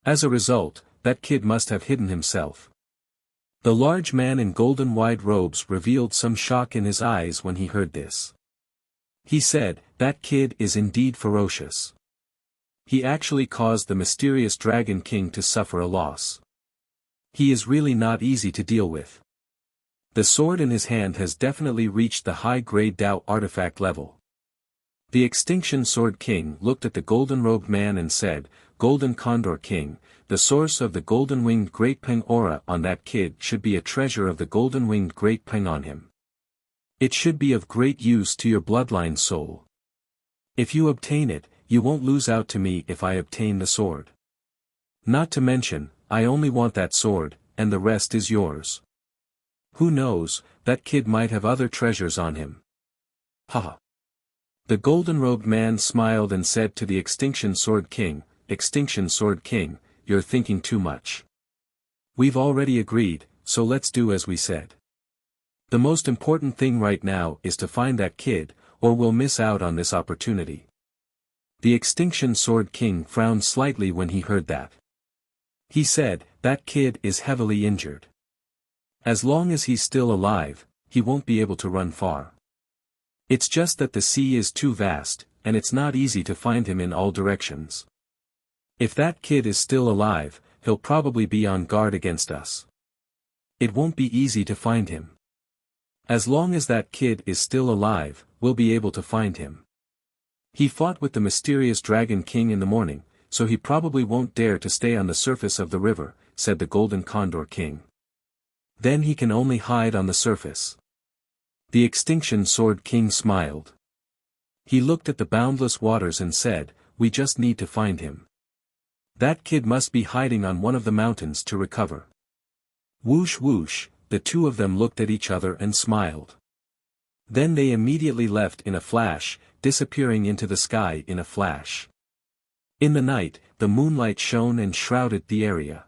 As a result, that kid must have hidden himself." The large man in golden wide robes revealed some shock in his eyes when he heard this. He said, "That kid is indeed ferocious. He actually caused the mysterious Dragon King to suffer a loss. He is really not easy to deal with. The sword in his hand has definitely reached the high-grade Dao artifact level." The Extinction Sword King looked at the golden-robed man and said, "Golden Condor King, the source of the golden-winged Great Peng aura on that kid should be a treasure of the golden-winged Great Peng on him. It should be of great use to your bloodline soul. If you obtain it, you won't lose out to me if I obtain the sword. Not to mention, I only want that sword, and the rest is yours. Who knows, that kid might have other treasures on him. Haha. The golden-robed man smiled and said to the Extinction Sword King, Extinction Sword King, you're thinking too much. We've already agreed, so let's do as we said. The most important thing right now is to find that kid, or we'll miss out on this opportunity. The Extinction Sword King frowned slightly when he heard that. He said, that kid is heavily injured. As long as he's still alive, he won't be able to run far. It's just that the sea is too vast, and it's not easy to find him in all directions. If that kid is still alive, he'll probably be on guard against us. It won't be easy to find him. As long as that kid is still alive, we'll be able to find him. He fought with the mysterious Dragon King in the morning, so he probably won't dare to stay on the surface of the river, said the Golden Condor King. Then he can only hide on the surface. The Extinction Sword King smiled. He looked at the boundless waters and said, we just need to find him. That kid must be hiding on one of the mountains to recover. Whoosh whoosh, the two of them looked at each other and smiled. Then they immediately left in a flash, disappearing into the sky in a flash. In the night, the moonlight shone and shrouded the area.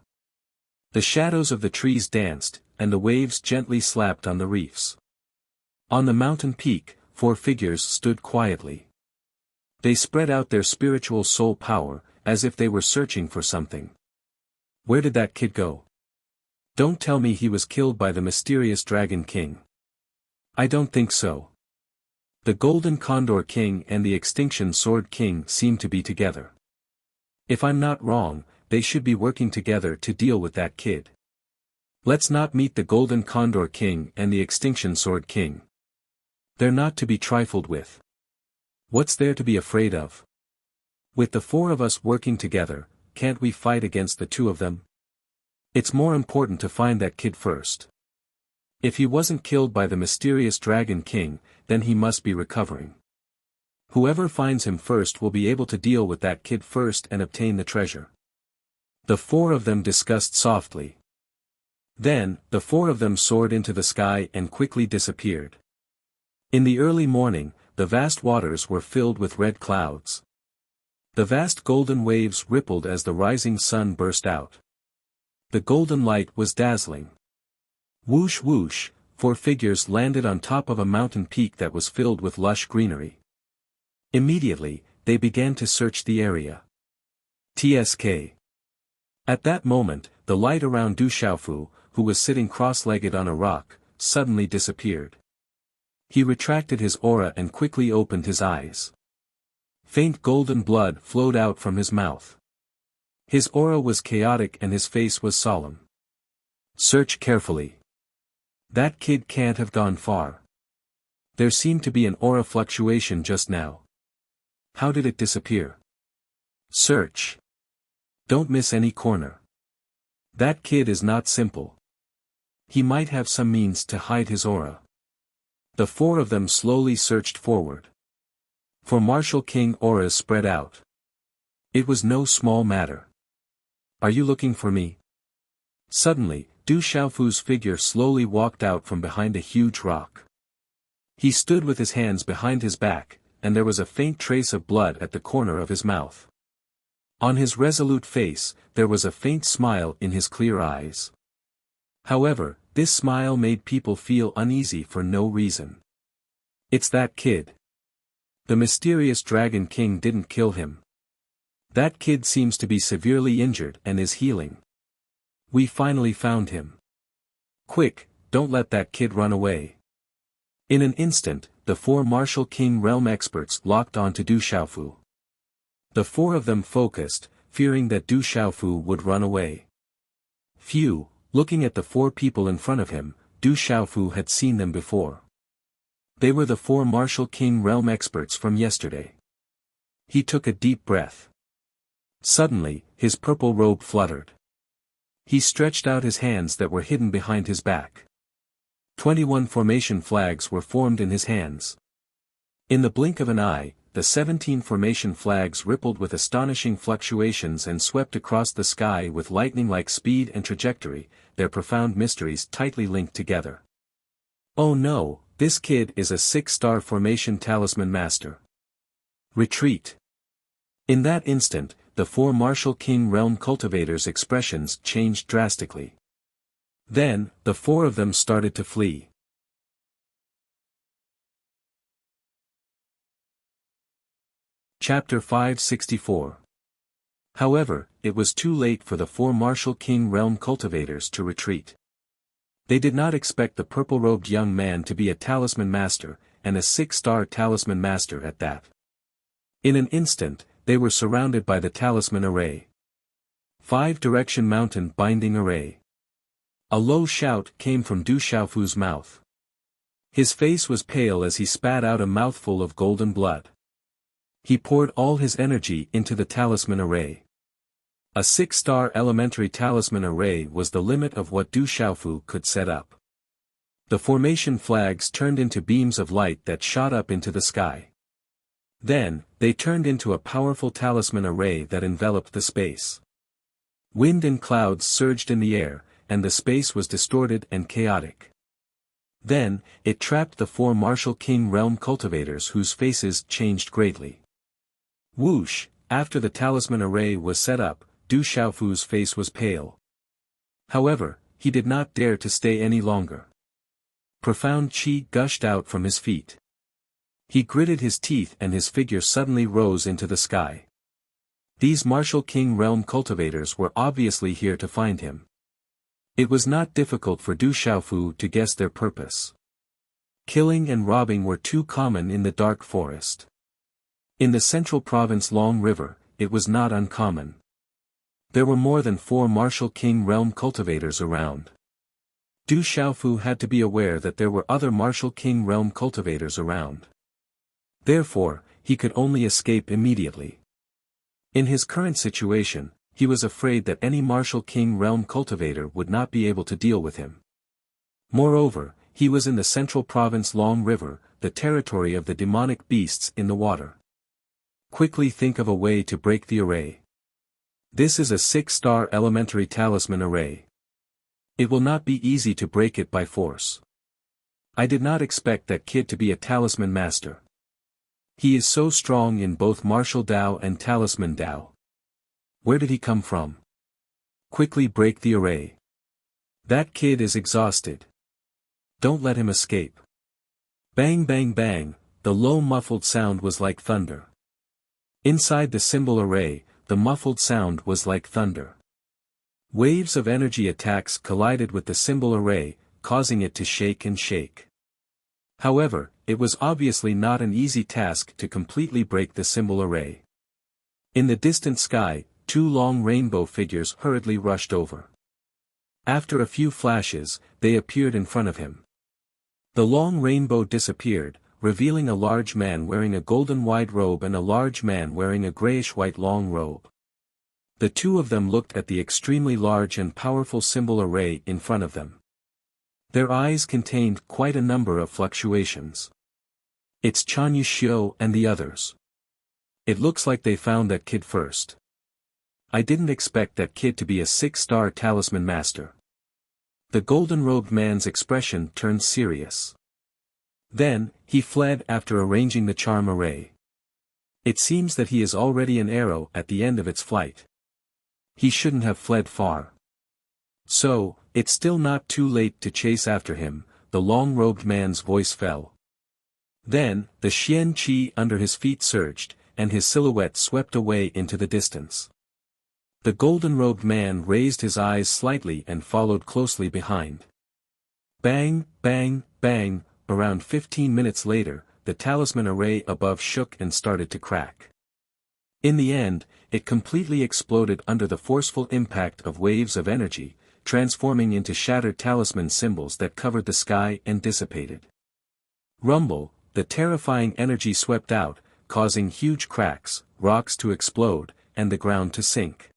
The shadows of the trees danced, and the waves gently slapped on the reefs. On the mountain peak, 4 figures stood quietly. They spread out their spiritual soul power, as if they were searching for something. Where did that kid go? Don't tell me he was killed by the mysterious Dragon King. I don't think so. The Golden Condor King and the Extinction Sword King seem to be together. If I'm not wrong, they should be working together to deal with that kid. Let's not meet the Golden Condor King and the Extinction Sword King. They're not to be trifled with. What's there to be afraid of? With the 4 of us working together, can't we fight against the 2 of them? It's more important to find that kid first. If he wasn't killed by the mysterious Dragon King, then he must be recovering. Whoever finds him first will be able to deal with that kid first and obtain the treasure. The 4 of them discussed softly. Then, the 4 of them soared into the sky and quickly disappeared. In the early morning, the vast waters were filled with red clouds. The vast golden waves rippled as the rising sun burst out. The golden light was dazzling. Whoosh whoosh, 4 figures landed on top of a mountain peak that was filled with lush greenery. Immediately, they began to search the area. TSK. At that moment, the light around Du Xiaofu, who was sitting cross-legged on a rock, suddenly disappeared. He retracted his aura and quickly opened his eyes. Faint golden blood flowed out from his mouth. His aura was chaotic and his face was solemn. Search carefully. That kid can't have gone far. There seemed to be an aura fluctuation just now. How did it disappear? Search. Don't miss any corner. That kid is not simple. He might have some means to hide his aura. The 4 of them slowly searched forward. For Martial King auras spread out. It was no small matter. Are you looking for me? Suddenly, Du Xiaofu's figure slowly walked out from behind a huge rock. He stood with his hands behind his back, and there was a faint trace of blood at the corner of his mouth. On his resolute face, there was a faint smile in his clear eyes. However, this smile made people feel uneasy for no reason. It's that kid. The mysterious Dragon King didn't kill him. That kid seems to be severely injured and is healing. We finally found him. Quick, don't let that kid run away. In an instant, the 4 Martial King realm experts locked onto Du Xiaofu. The 4 of them focused, fearing that Du Xiaofu would run away. Phew, looking at the 4 people in front of him, Du Xiaofu had seen them before. They were the 4 Martial King realm experts from yesterday. He took a deep breath. Suddenly, his purple robe fluttered. He stretched out his hands that were hidden behind his back. 21 formation flags were formed in his hands. In the blink of an eye, the 17 formation flags rippled with astonishing fluctuations and swept across the sky with lightning-like speed and trajectory, their profound mysteries tightly linked together. Oh no, this kid is a 6-star formation talisman master. Retreat. In that instant, the 4 martial king realm cultivators' expressions changed drastically. Then, the 4 of them started to flee. Chapter 564. However, it was too late for the 4 martial king realm cultivators to retreat. They did not expect the purple-robed young man to be a talisman master, and a 6-star talisman master at that. In an instant, they were surrounded by the talisman array. 5-direction mountain binding array. A low shout came from Du Xiaofu's mouth. His face was pale as he spat out a mouthful of golden blood. He poured all his energy into the talisman array. A 6-star elementary talisman array was the limit of what Du Xiaofu could set up. The formation flags turned into beams of light that shot up into the sky. Then, they turned into a powerful talisman array that enveloped the space. Wind and clouds surged in the air, and the space was distorted and chaotic. Then, it trapped the 4 martial king realm cultivators whose faces changed greatly. Whoosh, after the talisman array was set up, Du Xiaofu's face was pale. However, he did not dare to stay any longer. Profound qi gushed out from his feet. He gritted his teeth and his figure suddenly rose into the sky. These martial king realm cultivators were obviously here to find him. It was not difficult for Du Xiaofu to guess their purpose. Killing and robbing were too common in the dark forest. In the central province Long River, it was not uncommon. There were more than 4 martial king realm cultivators around. Du Xiaofu had to be aware that there were other martial king realm cultivators around. Therefore, he could only escape immediately. In his current situation, he was afraid that any martial king realm cultivator would not be able to deal with him. Moreover, he was in the central province Long River, the territory of the demonic beasts in the water. Quickly think of a way to break the array. This is a 6-star elementary talisman array. It will not be easy to break it by force. I did not expect that kid to be a talisman master. He is so strong in both martial Dao and talisman Dao. Where did he come from? Quickly break the array. That kid is exhausted. Don't let him escape. Bang bang bang, the low muffled sound was like thunder. Inside the symbol array, the muffled sound was like thunder. Waves of energy attacks collided with the symbol array, causing it to shake and shake. However, it was obviously not an easy task to completely break the symbol array. In the distant sky, 2 long rainbow figures hurriedly rushed over. After a few flashes, they appeared in front of him. The long rainbow disappeared, revealing a large man wearing a golden wide robe and a large man wearing a grayish-white long robe. The 2 of them looked at the extremely large and powerful symbol array in front of them. Their eyes contained quite a number of fluctuations. It's Chan Yuxiu and the others. It looks like they found that kid first. I didn't expect that kid to be a 6-star talisman master. The golden-robed man's expression turned serious. Then, he fled after arranging the charm array. It seems that he is already an arrow at the end of its flight. He shouldn't have fled far. So, it's still not too late to chase after him, the long-robed man's voice fell. Then, the Xian Qi under his feet surged, and his silhouette swept away into the distance. The golden-robed man raised his eyes slightly and followed closely behind. Bang, bang, bang. Around 15 minutes later, the talisman array above shook and started to crack. In the end, it completely exploded under the forceful impact of waves of energy, transforming into shattered talisman symbols that covered the sky and dissipated. Rumble, the terrifying energy swept out, causing huge cracks, rocks to explode, and the ground to sink.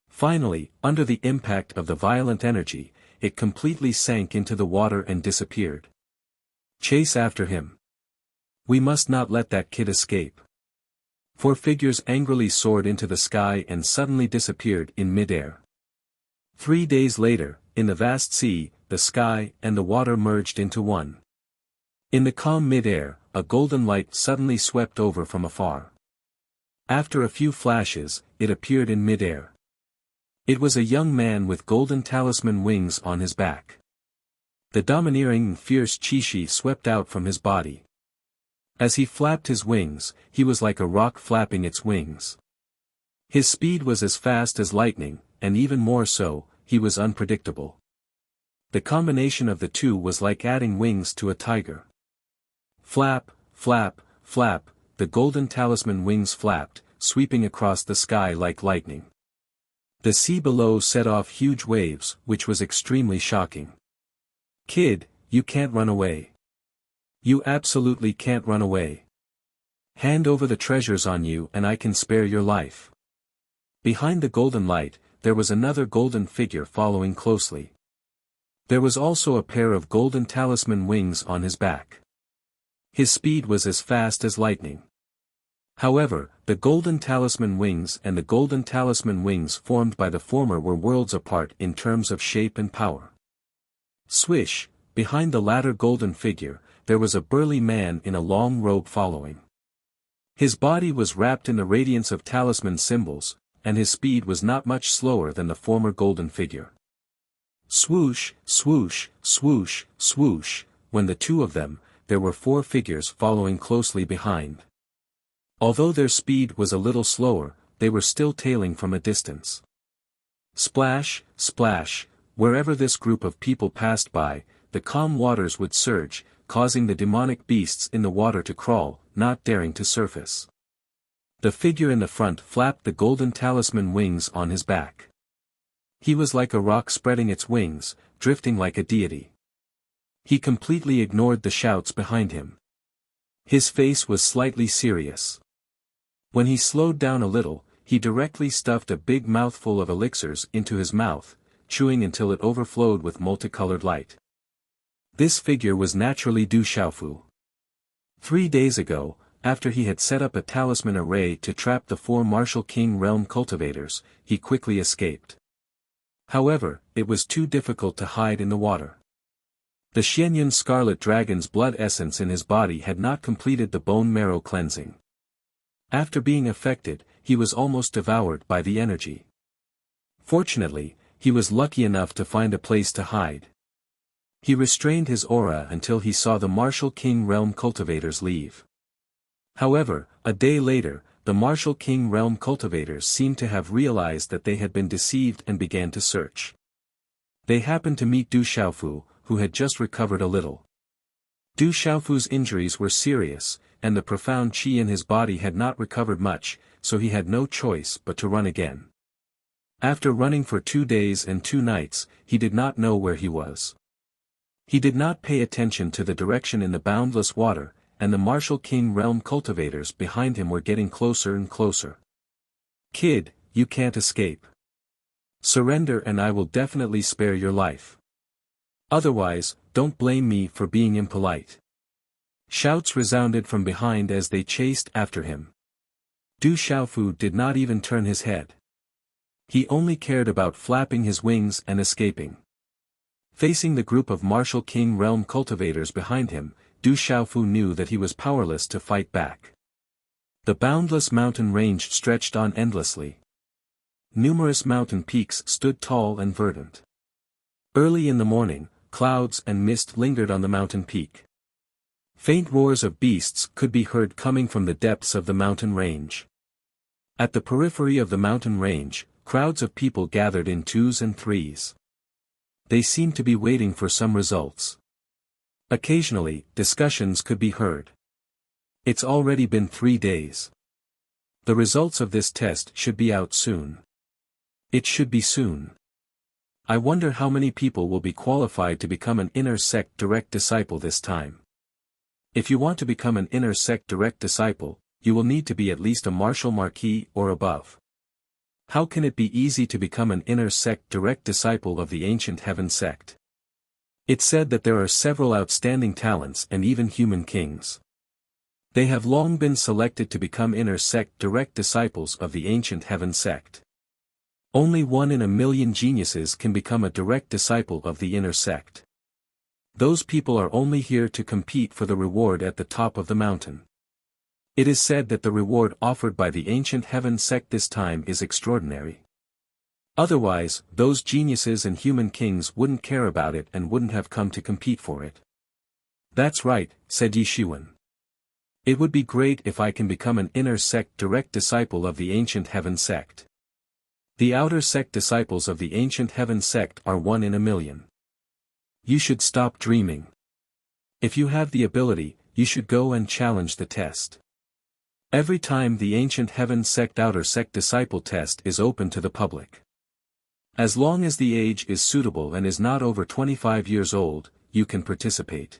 Finally, under the impact of the violent energy, it completely sank into the water and disappeared. Chase after him. We must not let that kid escape. Four figures angrily soared into the sky and suddenly disappeared in mid-air. 3 days later, in the vast sea, the sky and the water merged into one. In the calm mid-air, a golden light suddenly swept over from afar. After a few flashes, it appeared in mid-air. It was a young man with golden talisman wings on his back. The domineering and fierce Qi swept out from his body. As he flapped his wings, he was like a rock flapping its wings. His speed was as fast as lightning, and even more so, he was unpredictable. The combination of the two was like adding wings to a tiger. Flap, flap, flap, the golden talisman wings flapped, sweeping across the sky like lightning. The sea below set off huge waves, which was extremely shocking. "Kid, you can't run away. You absolutely can't run away. Hand over the treasures on you and I can spare your life." Behind the golden light, there was another golden figure following closely. There was also a pair of golden talisman wings on his back. His speed was as fast as lightning. However, the golden talisman wings and the golden talisman wings formed by the former were worlds apart in terms of shape and power. Swish, behind the latter golden figure, there was a burly man in a long robe following. His body was wrapped in the radiance of talisman symbols, and his speed was not much slower than the former golden figure. Swoosh, swoosh, swoosh, swoosh, when the two of them, there were four figures following closely behind. Although their speed was a little slower, they were still tailing from a distance. Splash, splash, wherever this group of people passed by, the calm waters would surge, causing the demonic beasts in the water to crawl, not daring to surface. The figure in the front flapped the golden talisman wings on his back. He was like a rock spreading its wings, drifting like a deity. He completely ignored the shouts behind him. His face was slightly serious. When he slowed down a little, he directly stuffed a big mouthful of elixirs into his mouth, chewing until it overflowed with multicolored light. This figure was naturally Du Xiaofu. 3 days ago, after he had set up a talisman array to trap the 4 martial king realm cultivators, he quickly escaped. However, it was too difficult to hide in the water. The Xianyun scarlet dragon's blood essence in his body had not completed the bone marrow cleansing. After being affected, he was almost devoured by the energy. Fortunately, he was lucky enough to find a place to hide. He restrained his aura until he saw the martial king realm cultivators leave. However, a day later, the martial king realm cultivators seemed to have realized that they had been deceived and began to search. They happened to meet Du Xiaofu, who had just recovered a little. Du Xiaofu's injuries were serious, and the profound qi in his body had not recovered much, so he had no choice but to run again. After running for 2 days and 2 nights, he did not know where he was. He did not pay attention to the direction in the boundless water, and the martial king realm cultivators behind him were getting closer and closer. "Kid, you can't escape. Surrender and I will definitely spare your life. Otherwise, don't blame me for being impolite." Shouts resounded from behind as they chased after him. Du Xiaofu did not even turn his head. He only cared about flapping his wings and escaping. Facing the group of martial king realm cultivators behind him, Du Xiaofu knew that he was powerless to fight back. The boundless mountain range stretched on endlessly. Numerous mountain peaks stood tall and verdant. Early in the morning, clouds and mist lingered on the mountain peak. Faint roars of beasts could be heard coming from the depths of the mountain range. At the periphery of the mountain range, crowds of people gathered in 2s and 3s. They seemed to be waiting for some results. Occasionally, discussions could be heard. "It's already been 3 days. The results of this test should be out soon. It should be soon. I wonder how many people will be qualified to become an inner sect direct disciple this time. If you want to become an inner sect direct disciple, you will need to be at least a martial marquis or above. How can it be easy to become an inner sect direct disciple of the ancient heaven sect? It's said that there are several outstanding talents and even human kings. They have long been selected to become inner sect direct disciples of the ancient heaven sect. Only 1 in a million geniuses can become a direct disciple of the inner sect. Those people are only here to compete for the reward at the top of the mountain. It is said that the reward offered by the ancient heaven sect this time is extraordinary. Otherwise, those geniuses and human kings wouldn't care about it and wouldn't have come to compete for it. That's right, said Yi Shiwen. It would be great if I can become an inner sect direct disciple of the ancient heaven sect. The outer sect disciples of the ancient heaven sect are 1 in a million. You should stop dreaming. If you have the ability, you should go and challenge the test. Every time the ancient heaven sect outer sect disciple test is open to the public. As long as the age is suitable and is not over 25 years old, you can participate.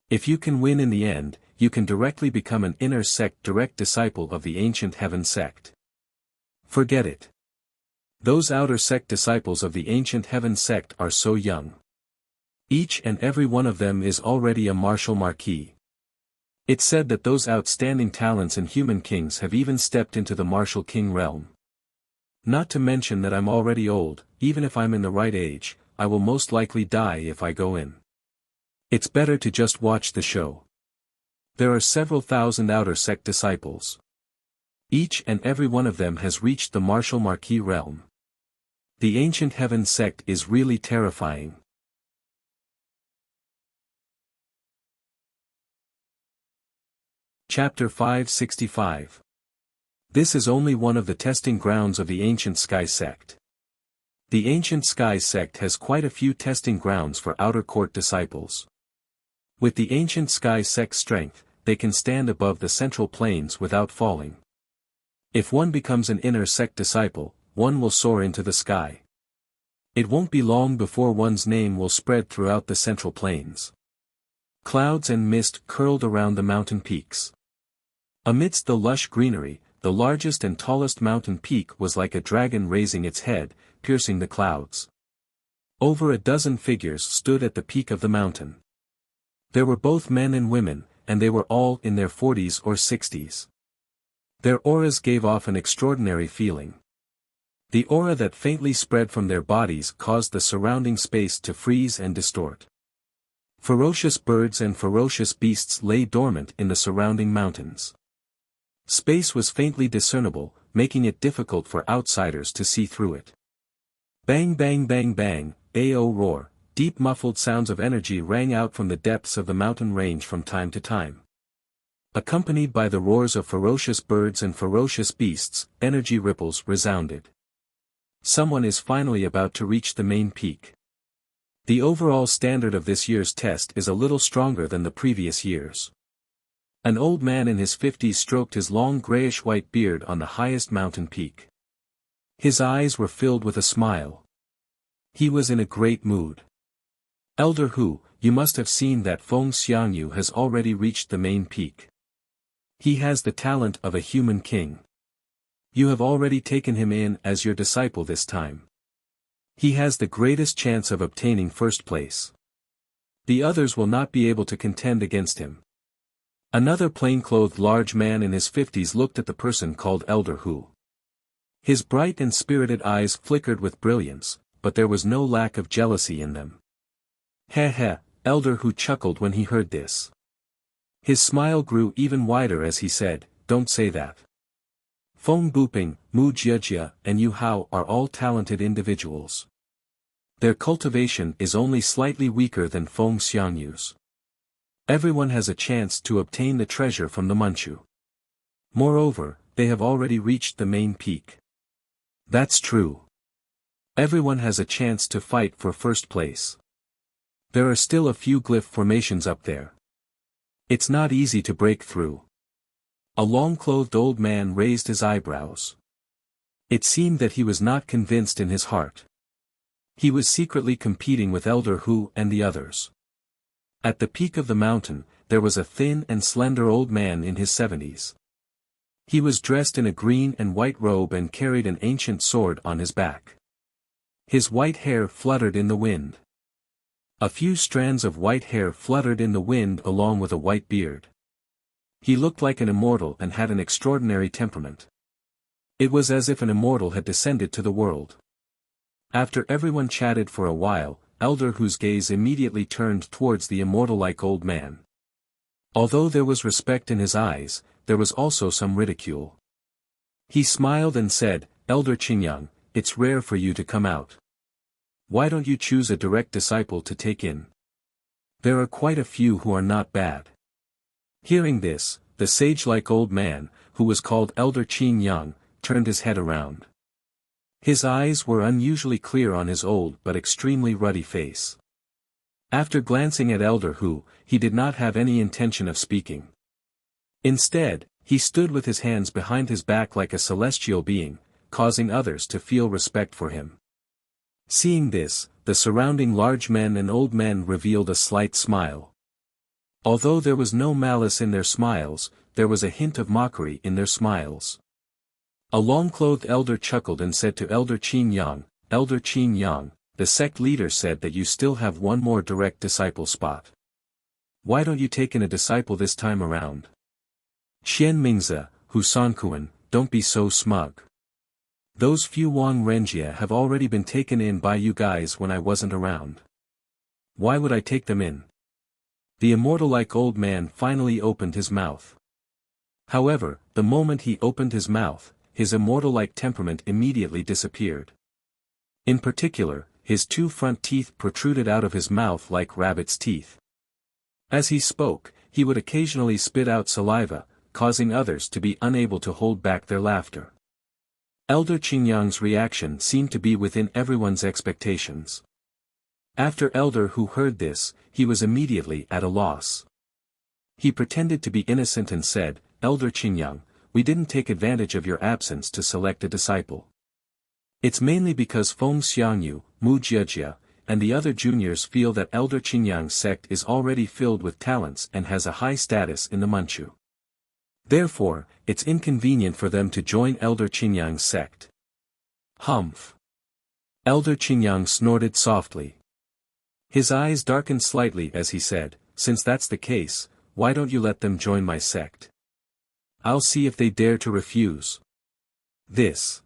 If you can win in the end, you can directly become an inner sect direct disciple of the ancient heaven sect. Forget it. Those outer sect disciples of the ancient heaven sect are so young. Each and every one of them is already a martial marquis. It's said that those outstanding talents and human kings have even stepped into the martial king realm. Not to mention that I'm already old, even if I'm in the right age, I will most likely die if I go in. It's better to just watch the show. There are several thousand outer sect disciples. Each and every one of them has reached the martial marquis realm. The ancient heaven sect is really terrifying. Chapter 565. This is only one of the testing grounds of the ancient sky sect. The ancient sky sect has quite a few testing grounds for outer court disciples. With the ancient sky sect's strength, they can stand above the central plains without falling. If one becomes an inner sect disciple, one will soar into the sky. It won't be long before one's name will spread throughout the central plains. Clouds and mist curled around the mountain peaks. Amidst the lush greenery, the largest and tallest mountain peak was like a dragon raising its head, piercing the clouds. Over a dozen figures stood at the peak of the mountain. There were both men and women, and they were all in their 40s or 60s. Their auras gave off an extraordinary feeling. The aura that faintly spread from their bodies caused the surrounding space to freeze and distort. Ferocious birds and ferocious beasts lay dormant in the surrounding mountains. Space was faintly discernible, making it difficult for outsiders to see through it. Bang bang bang bang, AO roar, deep muffled sounds of energy rang out from the depths of the mountain range from time to time. Accompanied by the roars of ferocious birds and ferocious beasts, energy ripples resounded. Someone is finally about to reach the main peak. The overall standard of this year's test is a little stronger than the previous years. An old man in his 50s stroked his long grayish-white beard on the highest mountain peak. His eyes were filled with a smile. He was in a great mood. Elder Hu, you must have seen that Feng Xiangyu has already reached the main peak. He has the talent of a human king. You have already taken him in as your disciple this time. He has the greatest chance of obtaining first place. The others will not be able to contend against him. Another plain-clothed large man in his 50s looked at the person called Elder Hu. His bright and spirited eyes flickered with brilliance, but there was no lack of jealousy in them. Heh heh, Elder Hu chuckled when he heard this. His smile grew even wider as he said, don't say that. Feng Buping, Mu Jiejia, and Yu Hao are all talented individuals. Their cultivation is only slightly weaker than Feng Xiangyu's. Everyone has a chance to obtain the treasure from the Manchu. Moreover, they have already reached the main peak. That's true. Everyone has a chance to fight for first place. There are still a few glyph formations up there. It's not easy to break through. A long-clothed old man raised his eyebrows. It seemed that he was not convinced in his heart. He was secretly competing with Elder Hu and the others. At the peak of the mountain, there was a thin and slender old man in his 70s. He was dressed in a green and white robe and carried an ancient sword on his back. His white hair fluttered in the wind. A few strands of white hair fluttered in the wind along with a white beard. He looked like an immortal and had an extraordinary temperament. It was as if an immortal had descended to the world. After everyone chatted for a while, Elder Hu's gaze immediately turned towards the immortal-like old man. Although there was respect in his eyes, there was also some ridicule. He smiled and said, "Elder Qingyang, it's rare for you to come out. Why don't you choose a direct disciple to take in? There are quite a few who are not bad." Hearing this, the sage-like old man, who was called Elder Qingyang, turned his head around. His eyes were unusually clear on his old but extremely ruddy face. After glancing at Elder Hu, he did not have any intention of speaking. Instead, he stood with his hands behind his back like a celestial being, causing others to feel respect for him. Seeing this, the surrounding large men and old men revealed a slight smile. Although there was no malice in their smiles, there was a hint of mockery in their smiles. A long-clothed elder chuckled and said to Elder Qingyang, "Elder Qingyang, the sect leader said that you still have one more direct disciple spot. Why don't you take in a disciple this time around? Xian Mingzi, Hu Sankuan, don't be so smug. Those few Wang Renjia have already been taken in by you guys when I wasn't around. Why would I take them in?" The immortal-like old man finally opened his mouth. However, the moment he opened his mouth, his immortal-like temperament immediately disappeared. In particular, his two front teeth protruded out of his mouth like rabbit's teeth. As he spoke, he would occasionally spit out saliva, causing others to be unable to hold back their laughter. Elder Qingyang's reaction seemed to be within everyone's expectations. After Elder Hu heard this, he was immediately at a loss. He pretended to be innocent and said, "Elder Qingyang, we didn't take advantage of your absence to select a disciple. It's mainly because Feng Xiangyu, Mu Jiejia, and the other juniors feel that Elder Qingyang's sect is already filled with talents and has a high status in the Manchu. Therefore, it's inconvenient for them to join Elder Qingyang's sect." Humph. Elder Qingyang snorted softly. His eyes darkened slightly as he said, "Since that's the case, why don't you let them join my sect? I'll see if they dare to refuse." This.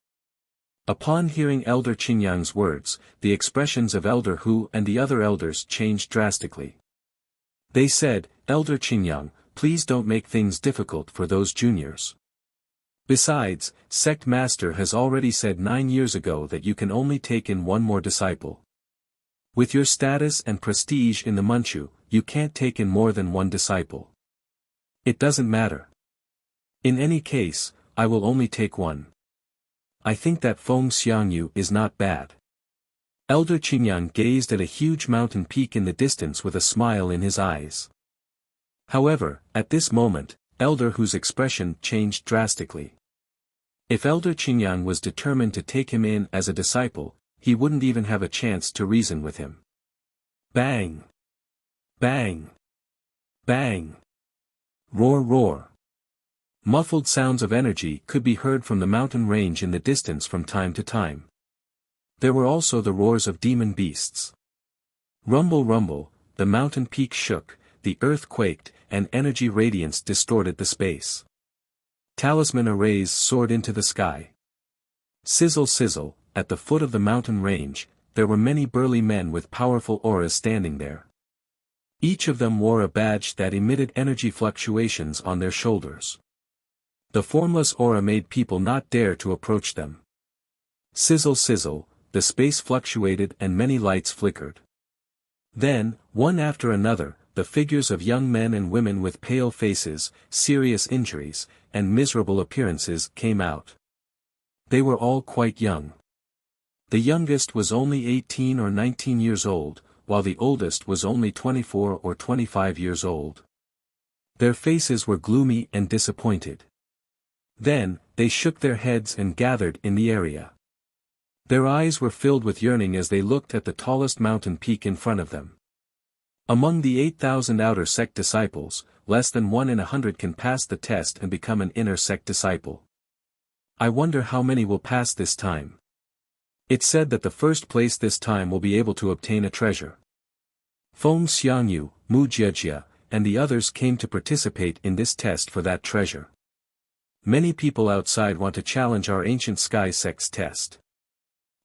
Upon hearing Elder Qingyang's words, the expressions of Elder Hu and the other elders changed drastically. They said, "Elder Qingyang, please don't make things difficult for those juniors. Besides, Sect Master has already said 9 years ago that you can only take in one more disciple. With your status and prestige in the Manchu, you can't take in more than one disciple. It doesn't matter. In any case, I will only take one. I think that Feng Xiangyu is not bad." Elder Qingyang gazed at a huge mountain peak in the distance with a smile in his eyes. However, at this moment, Elder Hu's expression changed drastically. If Elder Qingyang was determined to take him in as a disciple, he wouldn't even have a chance to reason with him. Bang! Bang! Bang! Roar roar! Muffled sounds of energy could be heard from the mountain range in the distance from time to time. There were also the roars of demon beasts. Rumble rumble, the mountain peak shook, the earth quaked, and energy radiance distorted the space. Talisman arrays soared into the sky. Sizzle sizzle, at the foot of the mountain range, there were many burly men with powerful auras standing there. Each of them wore a badge that emitted energy fluctuations on their shoulders. The formless aura made people not dare to approach them. Sizzle sizzle, the space fluctuated and many lights flickered. Then, one after another, the figures of young men and women with pale faces, serious injuries, and miserable appearances came out. They were all quite young. The youngest was only 18 or 19 years old, while the oldest was only 24 or 25 years old. Their faces were gloomy and disappointed. Then, they shook their heads and gathered in the area. Their eyes were filled with yearning as they looked at the tallest mountain peak in front of them. Among the 8,000 outer sect disciples, less than 1 in 100 can pass the test and become an inner sect disciple. I wonder how many will pass this time. It's said that the first place this time will be able to obtain a treasure. Feng Xiangyu, Mu Jiejia, and the others came to participate in this test for that treasure. Many people outside want to challenge our ancient sky sect's test.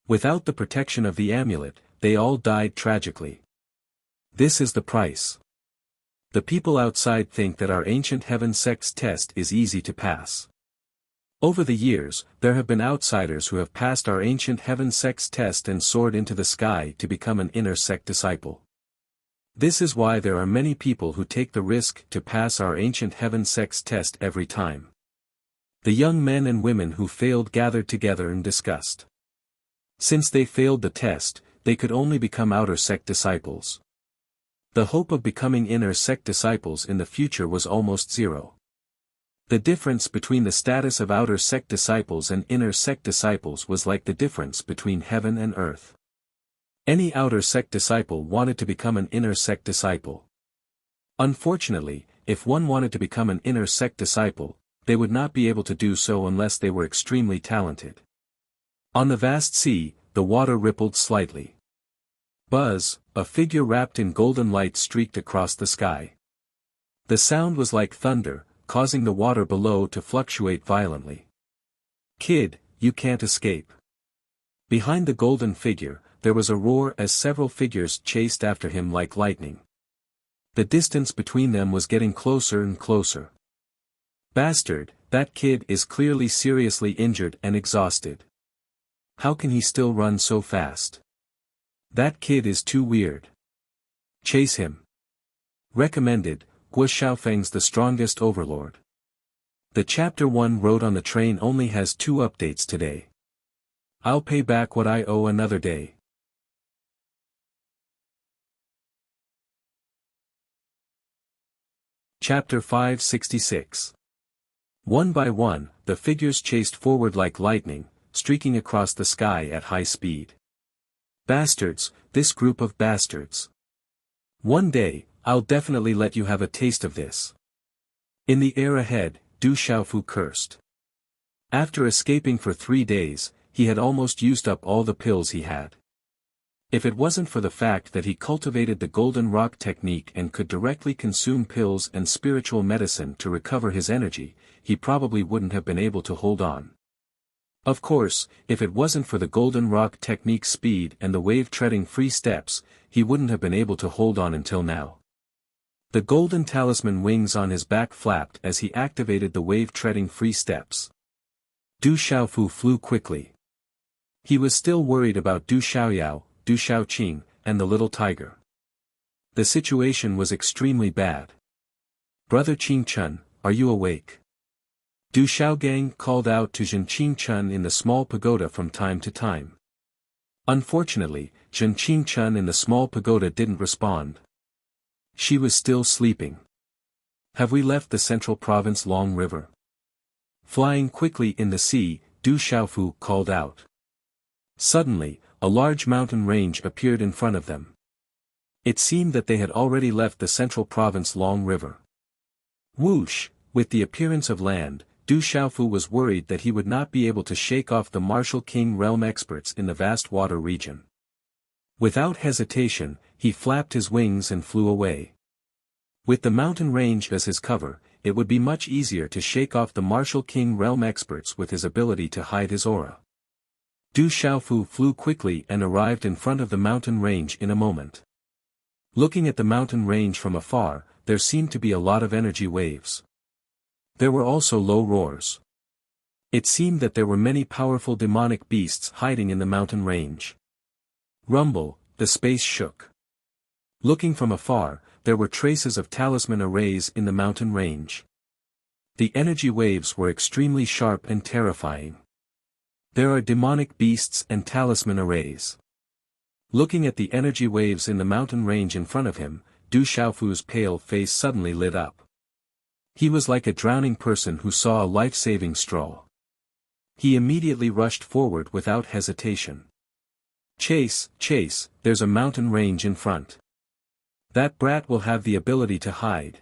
Without the protection of the amulet, they all died tragically. This is the price. The people outside think that our ancient heaven sect's test is easy to pass. Over the years, there have been outsiders who have passed our ancient heaven sect's test and soared into the sky to become an inner sect disciple. This is why there are many people who take the risk to pass our ancient heaven sect's test every time. The young men and women who failed gathered together and discussed. Since they failed the test, they could only become outer sect disciples. The hope of becoming inner sect disciples in the future was almost zero. The difference between the status of outer sect disciples and inner sect disciples was like the difference between heaven and earth. Any outer sect disciple wanted to become an inner sect disciple. Unfortunately, if one wanted to become an inner sect disciple, they would not be able to do so unless they were extremely talented. On the vast sea, the water rippled slightly. Buzz, a figure wrapped in golden light streaked across the sky. The sound was like thunder, causing the water below to fluctuate violently. "Kid, you can't escape." Behind the golden figure, there was a roar as several figures chased after him like lightning. The distance between them was getting closer and closer. "Bastard, that kid is clearly seriously injured and exhausted. How can he still run so fast? That kid is too weird. Chase him." Recommended, Guo Xiaofeng's the strongest overlord. The Chapter 1 Road on the Train only has 2 updates today. I'll pay back what I owe another day. Chapter 566. One by one, the figures chased forward like lightning, streaking across the sky at high speed. Bastards, this group of bastards. One day, I'll definitely let you have a taste of this. In the air ahead, Du Xiaofu cursed. After escaping for 3 days, he had almost used up all the pills he had. If it wasn't for the fact that he cultivated the golden rock technique and could directly consume pills and spiritual medicine to recover his energy, he probably wouldn't have been able to hold on. Of course, if it wasn't for the golden rock technique's speed and the wave-treading free steps, he wouldn't have been able to hold on until now. The golden talisman wings on his back flapped as he activated the wave-treading free steps. Du Xiaofu flew quickly. He was still worried about Du Xiaoyao, Du Xiaoqing, and the little tiger. The situation was extremely bad. "Brother Qingchun, are you awake?" Du Xiaogang called out to Zhen Qingchun in the small pagoda from time to time. Unfortunately, Zhen Qingchun in the small pagoda didn't respond. She was still sleeping. "Have we left the central province Long River?" Flying quickly in the sea, Du Xiaofu called out. Suddenly, a large mountain range appeared in front of them. It seemed that they had already left the central province Long River. Whoosh, with the appearance of land, Du Xiaofu was worried that he would not be able to shake off the martial king realm experts in the vast water region. Without hesitation, he flapped his wings and flew away. With the mountain range as his cover, it would be much easier to shake off the martial king realm experts with his ability to hide his aura. Du Xiaofu flew quickly and arrived in front of the mountain range in a moment. Looking at the mountain range from afar, there seemed to be a lot of energy waves. There were also low roars. It seemed that there were many powerful demonic beasts hiding in the mountain range. Rumble, the space shook. Looking from afar, there were traces of talisman arrays in the mountain range. The energy waves were extremely sharp and terrifying. There are demonic beasts and talisman arrays. Looking at the energy waves in the mountain range in front of him, Du Xiaofu's pale face suddenly lit up. He was like a drowning person who saw a life-saving straw. He immediately rushed forward without hesitation. "Chase, chase, there's a mountain range in front. That brat will have the ability to hide."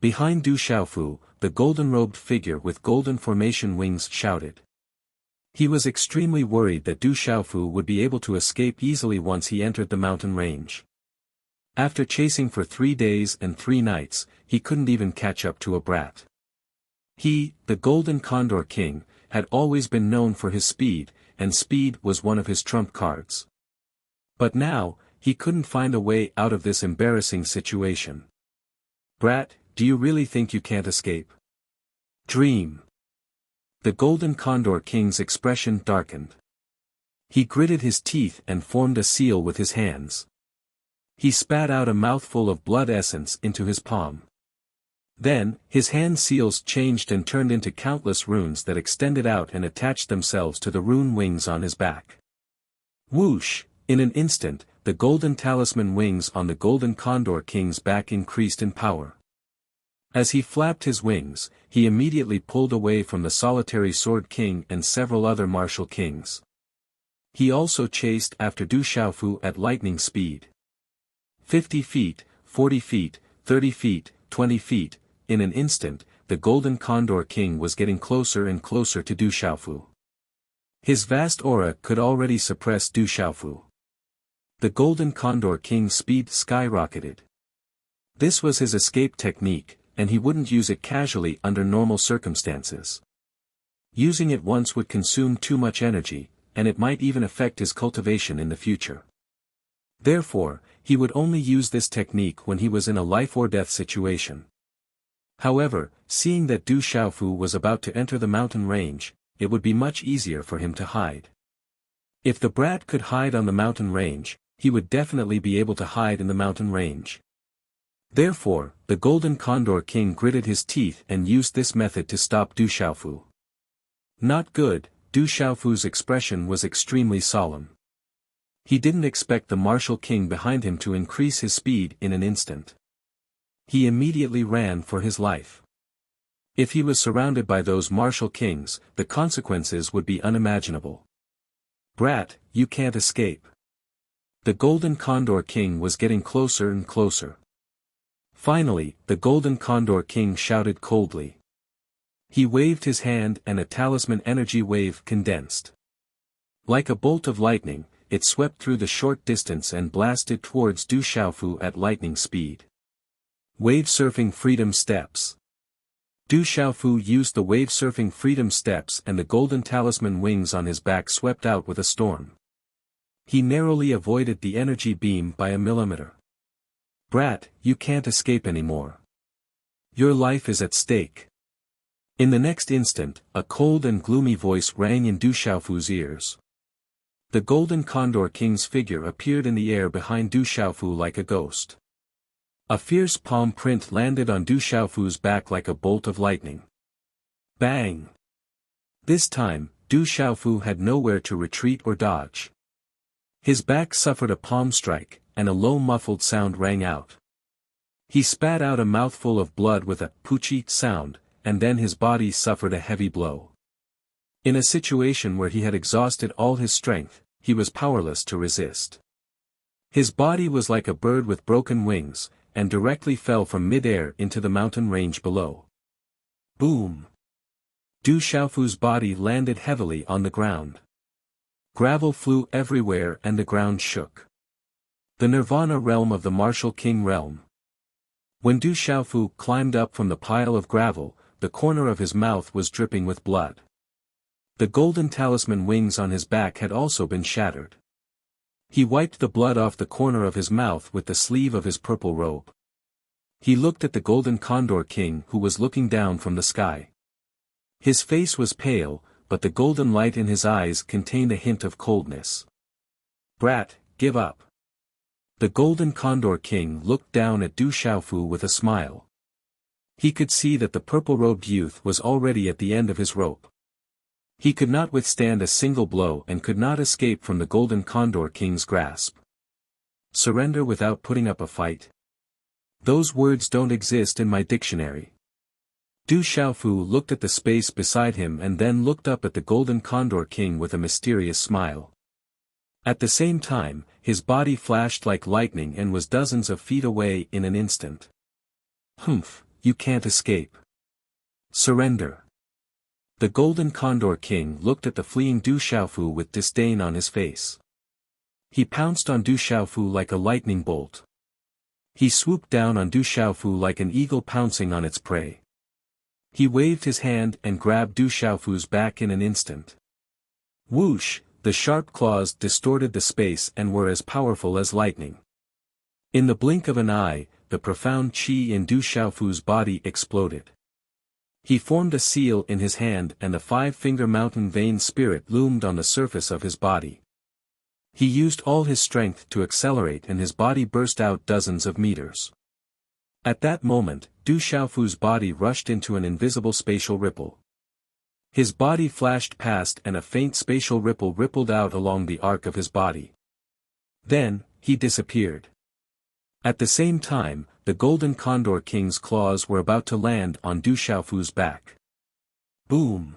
Behind Du Xiaofu, the golden-robed figure with golden formation wings shouted. He was extremely worried that Du Xiaofu would be able to escape easily once he entered the mountain range. After chasing for 3 days and 3 nights, he couldn't even catch up to a brat. He, the Golden Condor King, had always been known for his speed, and speed was one of his trump cards. But now, he couldn't find a way out of this embarrassing situation. Brat, do you really think you can't escape? Dream. The Golden Condor King's expression darkened. He gritted his teeth and formed a seal with his hands. He spat out a mouthful of blood essence into his palm. Then, his hand seals changed and turned into countless runes that extended out and attached themselves to the rune wings on his back. Whoosh! In an instant, the golden talisman wings on the Golden Condor King's back increased in power. As he flapped his wings, he immediately pulled away from the solitary Sword King and several other martial kings. He also chased after Du Xiaofu at lightning speed. 50 feet, 40 feet, 30 feet, 20 feet, in an instant, the Golden Condor King was getting closer and closer to Du Xiaofu. His vast aura could already suppress Du Xiaofu. The Golden Condor King's speed skyrocketed. This was his escape technique, and he wouldn't use it casually under normal circumstances. Using it once would consume too much energy, and it might even affect his cultivation in the future. Therefore, he would only use this technique when he was in a life-or-death situation. However, seeing that Du Xiaofu was about to enter the mountain range, it would be much easier for him to hide. If the brat could hide on the mountain range, he would definitely be able to hide in the mountain range. Therefore, the Golden Condor King gritted his teeth and used this method to stop Du Xiaofu. Not good, Du Xiaofu's expression was extremely solemn. He didn't expect the martial king behind him to increase his speed in an instant. He immediately ran for his life. If he was surrounded by those martial kings, the consequences would be unimaginable. Brat, you can't escape. The Golden Condor King was getting closer and closer. Finally, the Golden Condor King shouted coldly. He waved his hand and a talisman energy wave condensed. Like a bolt of lightning, it swept through the short distance and blasted towards Du Xiaofu at lightning speed. Wave Surfing Freedom Steps. Du Xiaofu used the Wave Surfing Freedom Steps and the golden talisman wings on his back swept out with a storm. He narrowly avoided the energy beam by a millimeter. Brat, you can't escape anymore. Your life is at stake. In the next instant, a cold and gloomy voice rang in Du Xiaofu's ears. The Golden Condor King's figure appeared in the air behind Du Xiaofu like a ghost. A fierce palm print landed on Du Xiaofu's back like a bolt of lightning. Bang! This time, Du Xiaofu had nowhere to retreat or dodge. His back suffered a palm strike, and a low muffled sound rang out. He spat out a mouthful of blood with a poochie sound, and then his body suffered a heavy blow. In a situation where he had exhausted all his strength, he was powerless to resist. His body was like a bird with broken wings, and directly fell from mid-air into the mountain range below. Boom! Du Xiaofu's body landed heavily on the ground. Gravel flew everywhere and the ground shook. The Nirvana realm of the Martial King realm. When Du Xiaofu climbed up from the pile of gravel, the corner of his mouth was dripping with blood. The golden talisman wings on his back had also been shattered. He wiped the blood off the corner of his mouth with the sleeve of his purple robe. He looked at the Golden Condor King who was looking down from the sky. His face was pale, but the golden light in his eyes contained a hint of coldness. Brat, give up. The Golden Condor King looked down at Du Xiaofu with a smile. He could see that the purple-robed youth was already at the end of his rope. He could not withstand a single blow and could not escape from the Golden Condor King's grasp. Surrender without putting up a fight? Those words don't exist in my dictionary. Du Xiaofu looked at the space beside him and then looked up at the Golden Condor King with a mysterious smile. At the same time, his body flashed like lightning and was dozens of feet away in an instant. Humph, you can't escape. Surrender. The Golden Condor King looked at the fleeing Du Xiaofu with disdain on his face. He pounced on Du Xiaofu like a lightning bolt. He swooped down on Du Xiaofu like an eagle pouncing on its prey. He waved his hand and grabbed Du Xiaofu's back in an instant. Whoosh, the sharp claws distorted the space and were as powerful as lightning. In the blink of an eye, the profound qi in Du Xiaofu's body exploded. He formed a seal in his hand and a 5-finger mountain vein spirit loomed on the surface of his body. He used all his strength to accelerate and his body burst out dozens of meters. At that moment, Du Xiaofu's body rushed into an invisible spatial ripple. His body flashed past and a faint spatial ripple rippled out along the arc of his body. Then, he disappeared. At the same time, the Golden Condor King's claws were about to land on Du Xiaofu's back. Boom!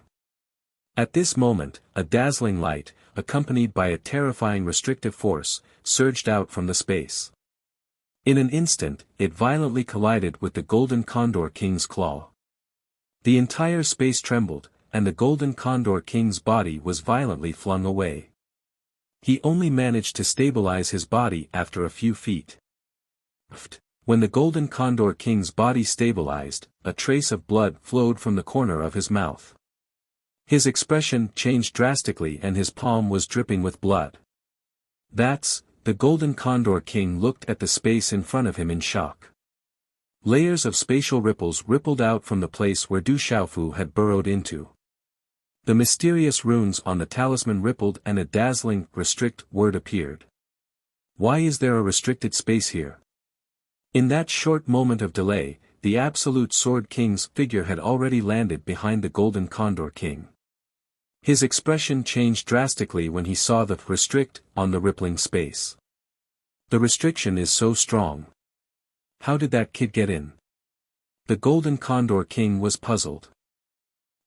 At this moment, a dazzling light, accompanied by a terrifying restrictive force, surged out from the space. In an instant, it violently collided with the Golden Condor King's claw. The entire space trembled, and the Golden Condor King's body was violently flung away. He only managed to stabilize his body after a few feet. When the Golden Condor King's body stabilized, a trace of blood flowed from the corner of his mouth. His expression changed drastically and his palm was dripping with blood. The Golden Condor King looked at the space in front of him in shock. Layers of spatial ripples rippled out from the place where Du Xiaofu had burrowed into. The mysterious runes on the talisman rippled and a dazzling, restrict word appeared. Why is there a restricted space here? In that short moment of delay, the Absolute Sword King's figure had already landed behind the Golden Condor King. His expression changed drastically when he saw the restrict on the rippling space. The restriction is so strong. How did that kid get in? The Golden Condor King was puzzled.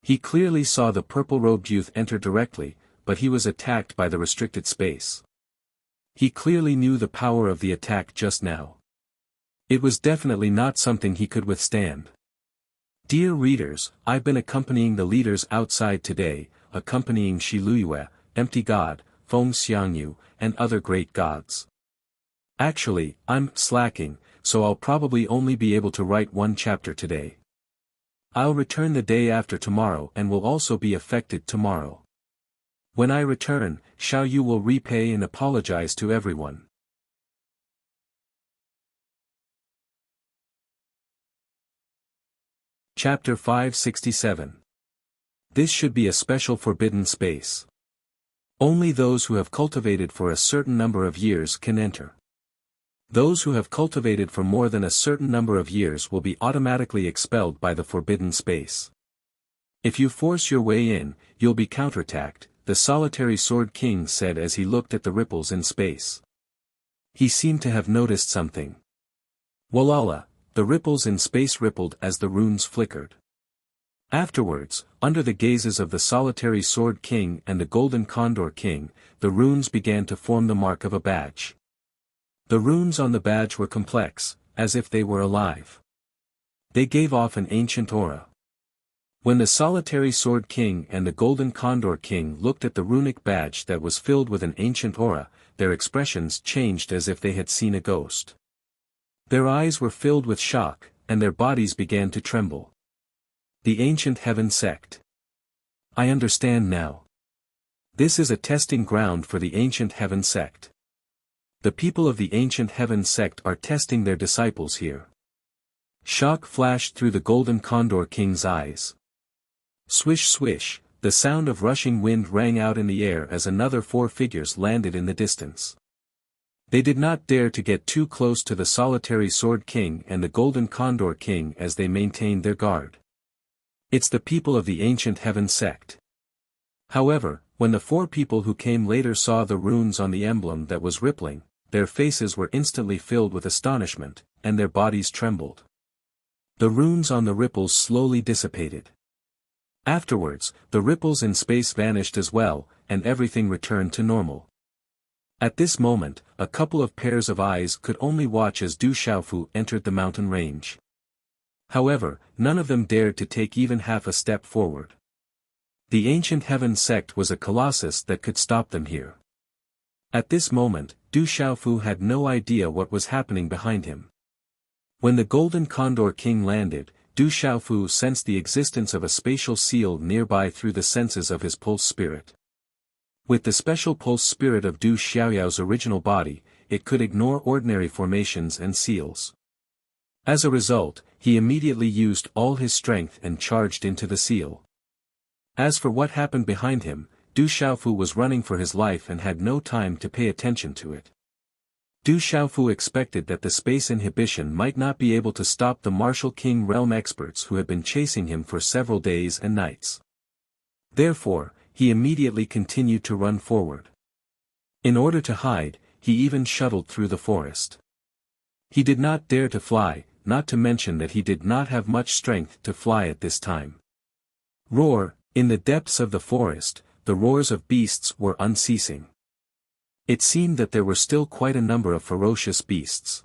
He clearly saw the purple-robed youth enter directly, but he was attacked by the restricted space. He clearly knew the power of the attack just now. It was definitely not something he could withstand. Dear readers, I've been accompanying the leaders outside today, accompanying Shi Luyue, Empty God, Feng Xiangyu, and other great gods. Actually, I'm slacking, so I'll probably only be able to write one chapter today. I'll return the day after tomorrow and will also be affected tomorrow. When I return, Xiao Yu will repay and apologize to everyone. Chapter 567. This should be a special forbidden space. Only those who have cultivated for a certain number of years can enter. Those who have cultivated for more than a certain number of years will be automatically expelled by the forbidden space. If you force your way in, you'll be counterattacked, the Solitary Sword King said as he looked at the ripples in space. He seemed to have noticed something. Walala, the ripples in space rippled as the runes flickered. Afterwards, under the gazes of the Solitary Sword King and the Golden Condor King, the runes began to form the mark of a badge. The runes on the badge were complex, as if they were alive. They gave off an ancient aura. When the Solitary Sword King and the Golden Condor King looked at the runic badge that was filled with an ancient aura, their expressions changed as if they had seen a ghost. Their eyes were filled with shock, and their bodies began to tremble. The Ancient Heaven Sect. I understand now. This is a testing ground for the Ancient Heaven Sect. The people of the Ancient Heaven Sect are testing their disciples here. Shock flashed through the Golden Condor King's eyes. Swish swish, the sound of rushing wind rang out in the air as another 4 figures landed in the distance. They did not dare to get too close to the Solitary Sword King and the Golden Condor King as they maintained their guard. It's the people of the Ancient Heaven Sect. However, when the 4 people who came later saw the runes on the emblem that was rippling, their faces were instantly filled with astonishment, and their bodies trembled. The runes on the ripples slowly dissipated. Afterwards, the ripples in space vanished as well, and everything returned to normal. At this moment, a couple of pairs of eyes could only watch as Du Xiaofu entered the mountain range. However, none of them dared to take even half a step forward. The Ancient Heaven Sect was a colossus that could stop them here. At this moment, Du Xiaofu had no idea what was happening behind him. When the Golden Condor King landed, Du Xiaofu sensed the existence of a spatial seal nearby through the senses of his pulse spirit. With the special pulse spirit of Du Xiaoyao's original body, it could ignore ordinary formations and seals. As a result, he immediately used all his strength and charged into the seal. As for what happened behind him, Du Xiaofu was running for his life and had no time to pay attention to it. Du Xiaofu expected that the space inhibition might not be able to stop the Martial King realm experts who had been chasing him for several days and nights. Therefore, he immediately continued to run forward. In order to hide, he even shuttled through the forest. He did not dare to fly, not to mention that he did not have much strength to fly at this time. Roar, in the depths of the forest, the roars of beasts were unceasing. It seemed that there were still quite a number of ferocious beasts.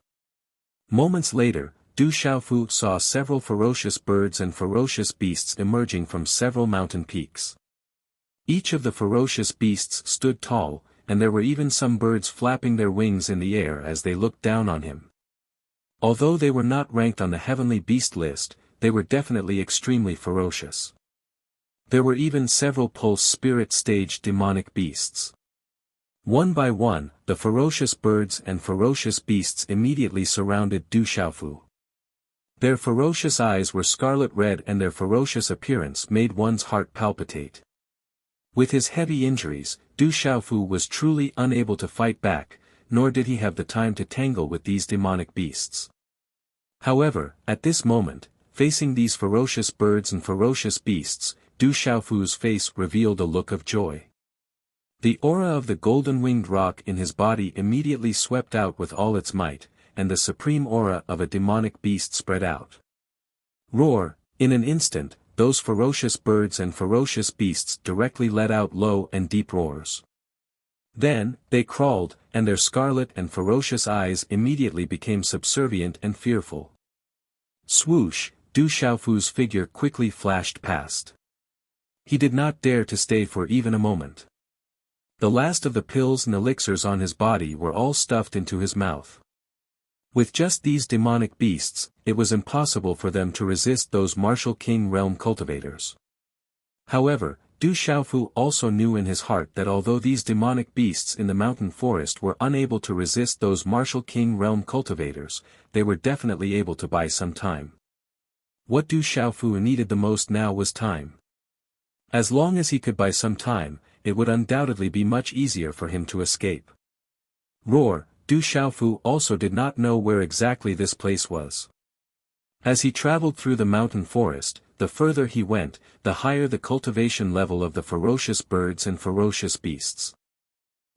Moments later, Du Xiaofu saw several ferocious birds and ferocious beasts emerging from several mountain peaks. Each of the ferocious beasts stood tall, and there were even some birds flapping their wings in the air as they looked down on him. Although they were not ranked on the heavenly beast list, they were definitely extremely ferocious. There were even several pulse spirit stage demonic beasts. One by one, the ferocious birds and ferocious beasts immediately surrounded Du Xiaofu. Their ferocious eyes were scarlet red and their ferocious appearance made one's heart palpitate. With his heavy injuries, Du Xiaofu was truly unable to fight back, nor did he have the time to tangle with these demonic beasts. However, at this moment, facing these ferocious birds and ferocious beasts, Du Xiaofu's face revealed a look of joy. The aura of the golden-winged rock in his body immediately swept out with all its might, and the supreme aura of a demonic beast spread out. Roar, in an instant, those ferocious birds and ferocious beasts directly let out low and deep roars. Then, they crawled, and their scarlet and ferocious eyes immediately became subservient and fearful. Swoosh, Du Xiaofu's figure quickly flashed past. He did not dare to stay for even a moment. The last of the pills and elixirs on his body were all stuffed into his mouth. With just these demonic beasts, it was impossible for them to resist those Martial King realm cultivators. However, Du Xiaofu also knew in his heart that although these demonic beasts in the mountain forest were unable to resist those Martial King realm cultivators, they were definitely able to buy some time. What Du Xiaofu needed the most now was time. As long as he could buy some time, it would undoubtedly be much easier for him to escape. Roar, Du Xiaofu also did not know where exactly this place was. As he traveled through the mountain forest, the further he went, the higher the cultivation level of the ferocious birds and ferocious beasts.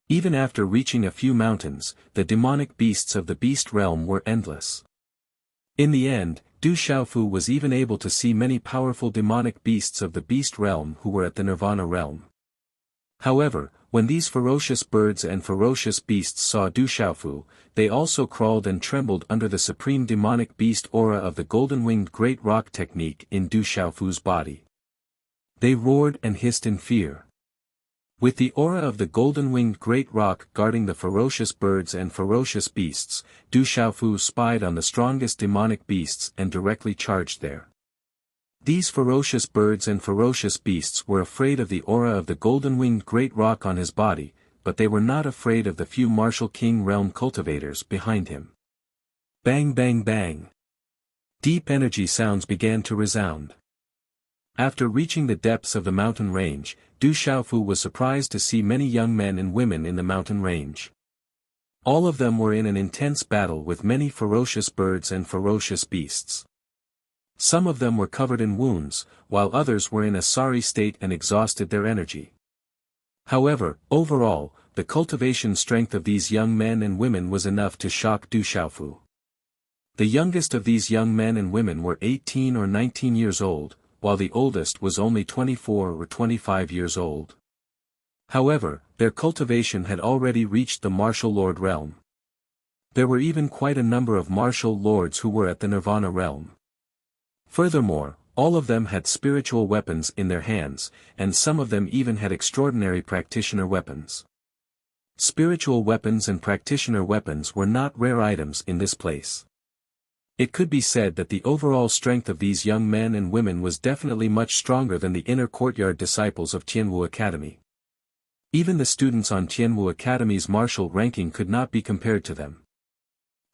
Even after reaching a few mountains, the demonic beasts of the beast realm were endless. In the end, Du Xiaofu was even able to see many powerful demonic beasts of the beast realm who were at the Nirvana realm. However, when these ferocious birds and ferocious beasts saw Du Xiaofu, they also crawled and trembled under the supreme demonic beast aura of the golden-winged great rock technique in Du Xiaofu's body. They roared and hissed in fear. With the aura of the golden-winged great rock guarding the ferocious birds and ferocious beasts, Du Xiaofu spied on the strongest demonic beasts and directly charged there. These ferocious birds and ferocious beasts were afraid of the aura of the golden-winged great rock on his body, but they were not afraid of the few Martial King realm cultivators behind him. Bang bang bang. Deep energy sounds began to resound. After reaching the depths of the mountain range, Du Xiaofu was surprised to see many young men and women in the mountain range. All of them were in an intense battle with many ferocious birds and ferocious beasts. Some of them were covered in wounds, while others were in a sorry state and exhausted their energy. However, overall, the cultivation strength of these young men and women was enough to shock Du Xiaofu. The youngest of these young men and women were 18 or 19 years old, while the oldest was only 24 or 25 years old. However, their cultivation had already reached the martial lord realm. There were even quite a number of martial lords who were at the Nirvana realm. Furthermore, all of them had spiritual weapons in their hands, and some of them even had extraordinary practitioner weapons. Spiritual weapons and practitioner weapons were not rare items in this place. It could be said that the overall strength of these young men and women was definitely much stronger than the inner courtyard disciples of Tianwu Academy. Even the students on Tianwu Academy's martial ranking could not be compared to them.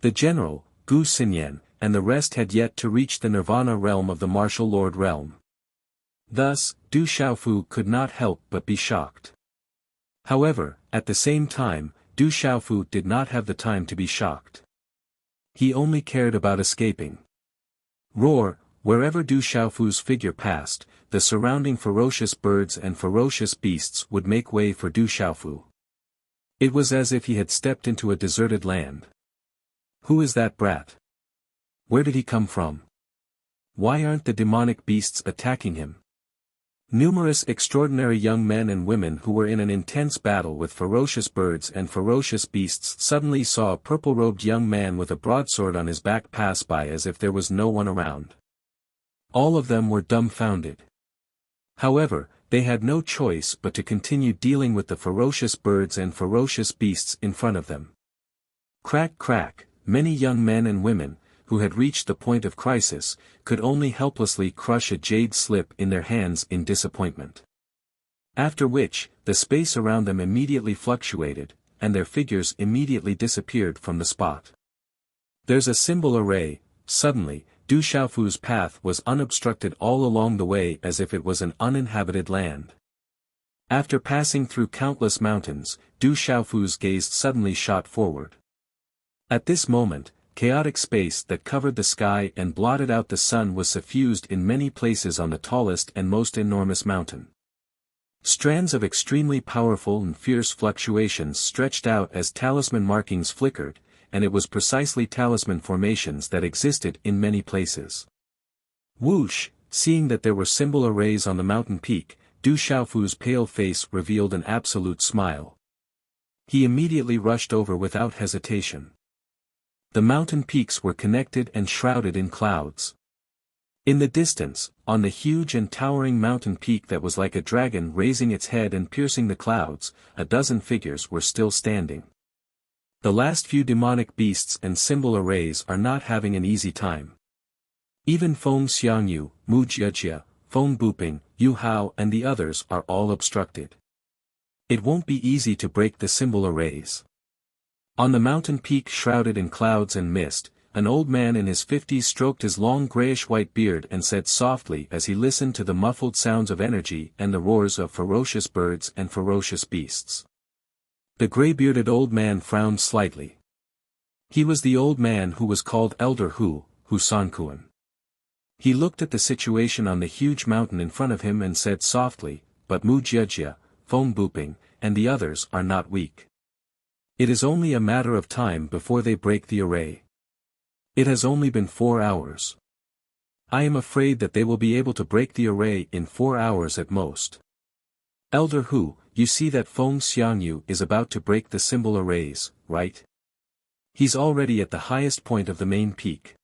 The general, Gu Xinyan, and the rest had yet to reach the nirvana realm of the martial lord realm. Thus, Du Xiaofu could not help but be shocked. However, at the same time, Du Xiaofu did not have the time to be shocked. He only cared about escaping. Roar, wherever Du Xiaofu's figure passed, the surrounding ferocious birds and ferocious beasts would make way for Du Xiaofu. It was as if he had stepped into a deserted land. Who is that brat? Where did he come from? Why aren't the demonic beasts attacking him? Numerous extraordinary young men and women who were in an intense battle with ferocious birds and ferocious beasts suddenly saw a purple-robed young man with a broadsword on his back pass by as if there was no one around. All of them were dumbfounded. However, they had no choice but to continue dealing with the ferocious birds and ferocious beasts in front of them. Crack crack, many young men and women, who had reached the point of crisis, could only helplessly crush a jade slip in their hands in disappointment. After which, the space around them immediately fluctuated, and their figures immediately disappeared from the spot. There's a symbol array. Suddenly, Du Xiaofu's path was unobstructed all along the way as if it was an uninhabited land. After passing through countless mountains, Du Xiaofu's gaze suddenly shot forward. At this moment, chaotic space that covered the sky and blotted out the sun was suffused in many places on the tallest and most enormous mountain. Strands of extremely powerful and fierce fluctuations stretched out as talisman markings flickered, and it was precisely talisman formations that existed in many places. Whoosh, seeing that there were symbol arrays on the mountain peak, Du Xiaofu's pale face revealed an absolute smile. He immediately rushed over without hesitation. The mountain peaks were connected and shrouded in clouds. In the distance, on the huge and towering mountain peak that was like a dragon raising its head and piercing the clouds, a dozen figures were still standing. The last few demonic beasts and symbol arrays are not having an easy time. Even Feng Xiangyu, Mu Jiejia, Feng Buping, Yu Hao and the others are all obstructed. It won't be easy to break the symbol arrays. On the mountain peak shrouded in clouds and mist, an old man in his 50s stroked his long grayish-white beard and said softly as he listened to the muffled sounds of energy and the roars of ferocious birds and ferocious beasts. The gray-bearded old man frowned slightly. He was the old man who was called Elder Hu Sankuan. He looked at the situation on the huge mountain in front of him and said softly, "But Mu Jiejia, Feng Buping, and the others are not weak. It is only a matter of time before they break the array. It has only been 4 hours. I am afraid that they will be able to break the array in 4 hours at most. Elder Hu, you see that Feng Xiangyu is about to break the symbol arrays, right? He's already at the highest point of the main peak.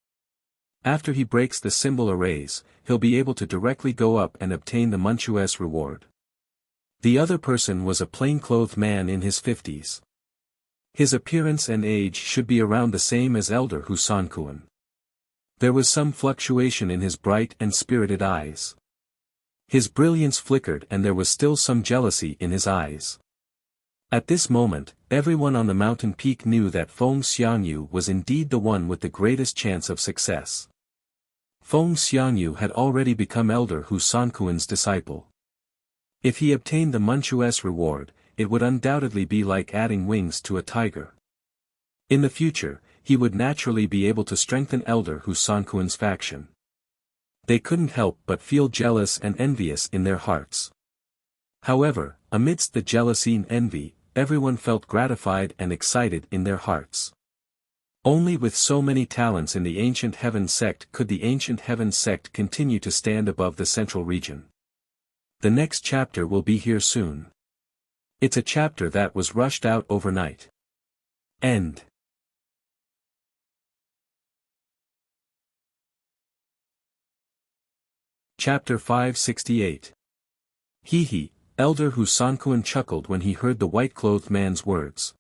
After he breaks the symbol arrays, he'll be able to directly go up and obtain the monstrous reward." The other person was a plainclothed man in his 50s. His appearance and age should be around the same as Elder Hu Sankuan. There was some fluctuation in his bright and spirited eyes. His brilliance flickered and there was still some jealousy in his eyes. At this moment, everyone on the mountain peak knew that Feng Xiangyu was indeed the one with the greatest chance of success. Feng Xiangyu had already become Elder Hu Sankuan's disciple. If he obtained the monstrous reward, it would undoubtedly be like adding wings to a tiger. In the future, he would naturally be able to strengthen Elder Hu Sankuan's faction. They couldn't help but feel jealous and envious in their hearts. However, amidst the jealousy and envy, everyone felt gratified and excited in their hearts. Only with so many talents in the Ancient Heaven sect could the Ancient Heaven sect continue to stand above the central region. The next chapter will be here soon. It's a chapter that was rushed out overnight. End. Chapter 568. Hee hee, Elder Hu Sankuan chuckled when he heard the white-clothed man's words.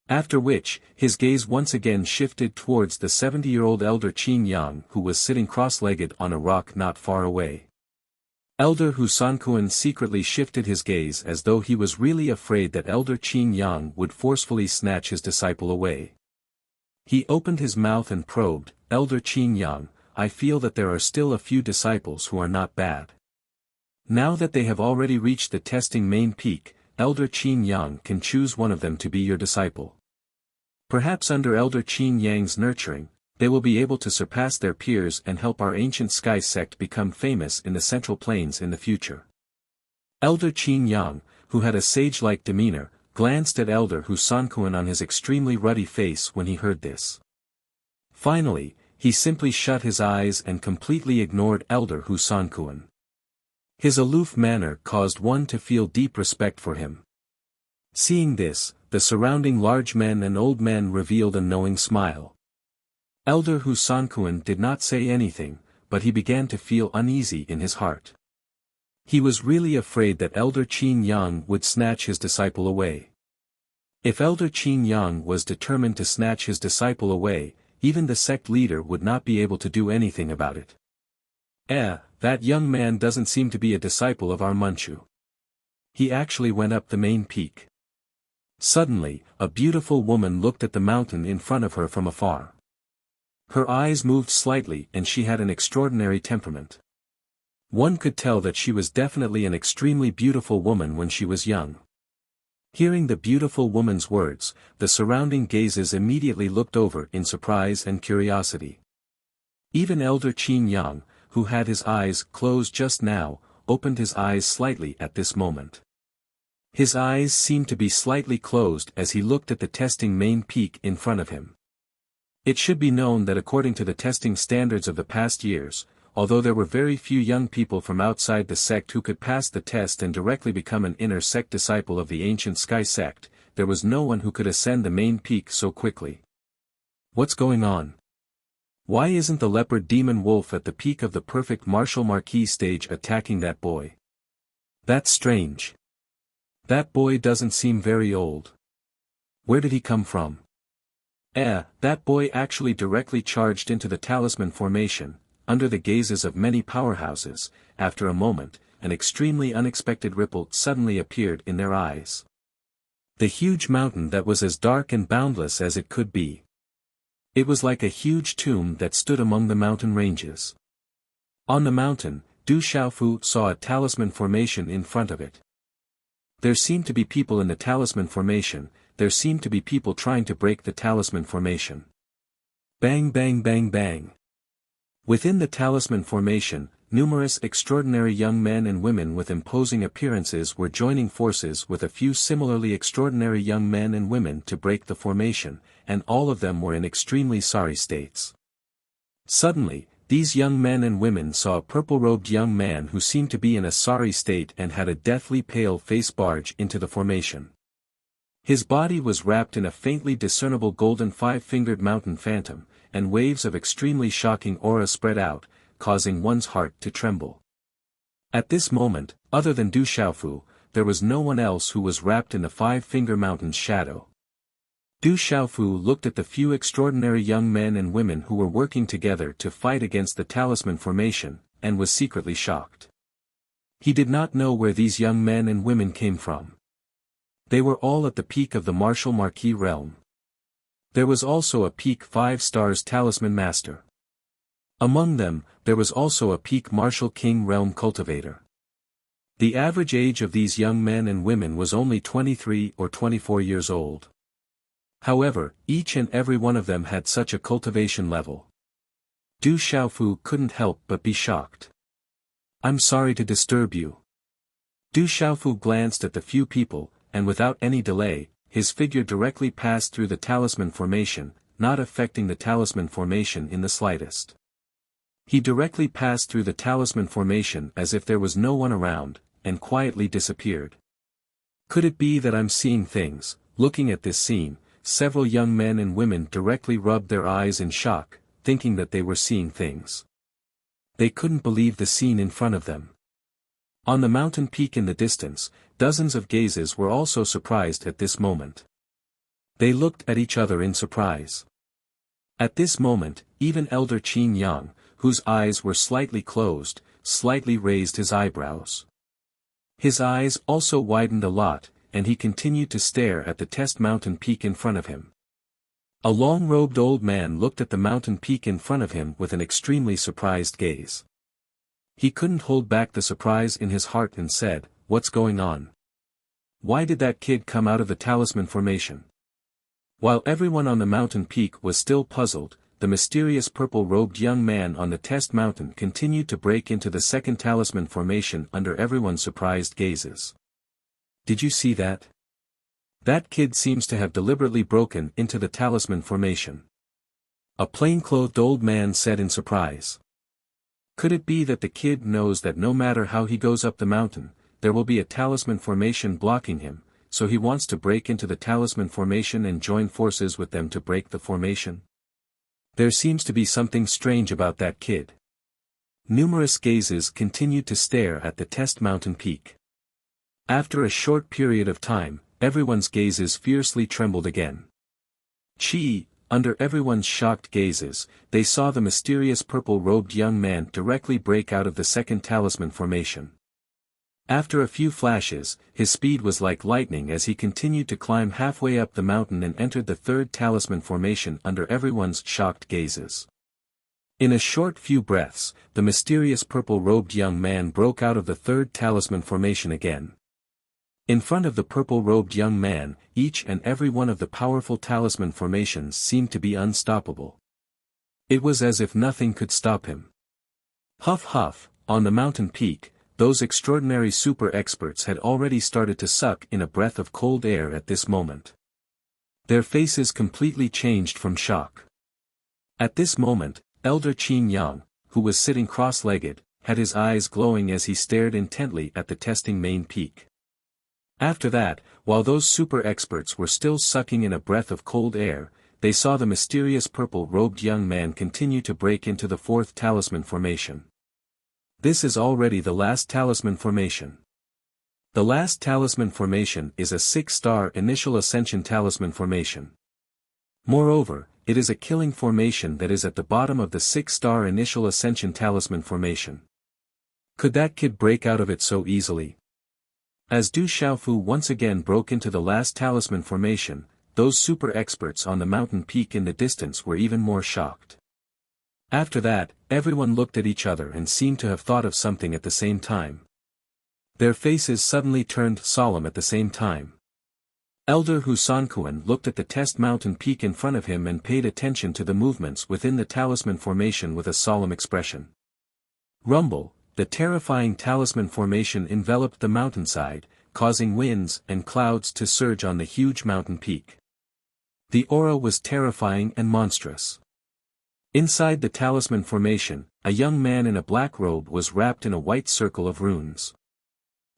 After which, his gaze once again shifted towards the 70-year-old elder Qin Yang who was sitting cross-legged on a rock not far away. Elder Hu Sankuan secretly shifted his gaze as though he was really afraid that elder Qin Yang would forcefully snatch his disciple away. He opened his mouth and probed, "Elder Qin Yang, I feel that there are still a few disciples who are not bad. Now that they have already reached the testing main peak, Elder Qin Yang can choose one of them to be your disciple. Perhaps under Elder Qin Yang's nurturing, they will be able to surpass their peers and help our ancient sky sect become famous in the Central Plains in the future." Elder Qin Yang, who had a sage-like demeanor, glanced at Elder Hu Sankuan on his extremely ruddy face when he heard this. Finally, he simply shut his eyes and completely ignored Elder Hu Sankuan. His aloof manner caused one to feel deep respect for him. Seeing this, the surrounding large men and old men revealed a knowing smile. Elder Hu Sankuan did not say anything, but he began to feel uneasy in his heart. He was really afraid that Elder Qin Yang would snatch his disciple away. If Elder Qin Yang was determined to snatch his disciple away, even the sect leader would not be able to do anything about it. That young man doesn't seem to be a disciple of our Munchu. He actually went up the main peak. Suddenly, a beautiful woman looked at the mountain in front of her from afar. Her eyes moved slightly and she had an extraordinary temperament. One could tell that she was definitely an extremely beautiful woman when she was young. Hearing the beautiful woman's words, the surrounding gazes immediately looked over in surprise and curiosity. Even Elder Qin Yang, who had his eyes closed just now, opened his eyes slightly at this moment. His eyes seemed to be slightly closed as he looked at the testing main peak in front of him. It should be known that according to the testing standards of the past years, although there were very few young people from outside the sect who could pass the test and directly become an inner sect disciple of the ancient sky sect, there was no one who could ascend the main peak so quickly. What's going on? Why isn't the leopard demon wolf at the peak of the perfect martial marquis stage attacking that boy? That's strange. That boy doesn't seem very old. Where did he come from? That boy actually directly charged into the talisman formation, under the gazes of many powerhouses. After a moment, an extremely unexpected ripple suddenly appeared in their eyes. The huge mountain that was as dark and boundless as it could be. It was like a huge tomb that stood among the mountain ranges. On the mountain, Du Xiaofu saw a talisman formation in front of it. There seemed to be people in the talisman formation, there seemed to be people trying to break the talisman formation. Bang bang bang bang. Within the talisman formation, numerous extraordinary young men and women with imposing appearances were joining forces with a few similarly extraordinary young men and women to break the formation, and all of them were in extremely sorry states. Suddenly, these young men and women saw a purple-robed young man who seemed to be in a sorry state and had a deathly pale face barge into the formation. His body was wrapped in a faintly discernible golden five-fingered mountain phantom, and waves of extremely shocking aura spread out, causing one's heart to tremble. At this moment, other than Du Xiaofu, there was no one else who was wrapped in the five-finger mountain's shadow. Du Xiaofu looked at the few extraordinary young men and women who were working together to fight against the talisman formation, and was secretly shocked. He did not know where these young men and women came from. They were all at the peak of the martial marquis realm. There was also a peak 5 stars talisman master. Among them, there was also a peak martial king realm cultivator. The average age of these young men and women was only 23 or 24 years old. However, each and every one of them had such a cultivation level. Du Xiaofu couldn't help but be shocked. "I'm sorry to disturb you." Du Xiaofu glanced at the few people, and without any delay, his figure directly passed through the talisman formation, not affecting the talisman formation in the slightest. He directly passed through the talisman formation as if there was no one around, and quietly disappeared. Could it be that I'm seeing things? Looking at this scene, several young men and women directly rubbed their eyes in shock, thinking that they were seeing things. They couldn't believe the scene in front of them. On the mountain peak in the distance, dozens of gazes were also surprised at this moment. They looked at each other in surprise. At this moment, even Elder Qin Yang, whose eyes were slightly closed, slightly raised his eyebrows. His eyes also widened a lot, and he continued to stare at the test mountain peak in front of him. A long-robed old man looked at the mountain peak in front of him with an extremely surprised gaze. He couldn't hold back the surprise in his heart and said, "What's going on? Why did that kid come out of the talisman formation?" While everyone on the mountain peak was still puzzled, the mysterious purple-robed young man on the test mountain continued to break into the second talisman formation under everyone's surprised gazes. "Did you see that? That kid seems to have deliberately broken into the talisman formation," a plain-clothed old man said in surprise. Could it be that the kid knows that no matter how he goes up the mountain, there will be a talisman formation blocking him, so he wants to break into the talisman formation and join forces with them to break the formation? There seems to be something strange about that kid. Numerous gazes continued to stare at the test mountain peak. After a short period of time, everyone's gazes fiercely trembled again. Under everyone's shocked gazes, they saw the mysterious purple-robed young man directly break out of the second talisman formation. After a few flashes, his speed was like lightning as he continued to climb halfway up the mountain and entered the third talisman formation under everyone's shocked gazes. In a short few breaths, the mysterious purple-robed young man broke out of the third talisman formation again. In front of the purple-robed young man, each and every one of the powerful talisman formations seemed to be unstoppable. It was as if nothing could stop him. Huff huff, on the mountain peak, those extraordinary super experts had already started to suck in a breath of cold air at this moment. Their faces completely changed from shock. At this moment, Elder Qin Yang, who was sitting cross-legged, had his eyes glowing as he stared intently at the testing main peak. After that, while those super experts were still sucking in a breath of cold air, they saw the mysterious purple-robed young man continue to break into the fourth talisman formation. This is already the last talisman formation. The last talisman formation is a 6-star initial ascension talisman formation. Moreover, it is a killing formation that is at the bottom of the 6-star initial ascension talisman formation. Could that kid break out of it so easily? As Du Xiaofu once again broke into the last talisman formation, those super experts on the mountain peak in the distance were even more shocked. After that, everyone looked at each other and seemed to have thought of something at the same time. Their faces suddenly turned solemn at the same time. Elder Hu Sanquan looked at the test mountain peak in front of him and paid attention to the movements within the talisman formation with a solemn expression. Rumble. The terrifying talisman formation enveloped the mountainside, causing winds and clouds to surge on the huge mountain peak. The aura was terrifying and monstrous. Inside the talisman formation, a young man in a black robe was wrapped in a white circle of runes.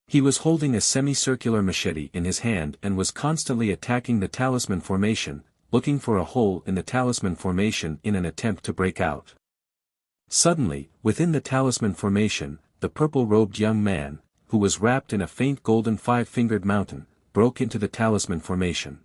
He was holding a semicircular machete in his hand and was constantly attacking the talisman formation, looking for a hole in the talisman formation in an attempt to break out. Suddenly, within the talisman formation, the purple-robed young man, who was wrapped in a faint golden five-fingered mountain, broke into the talisman formation.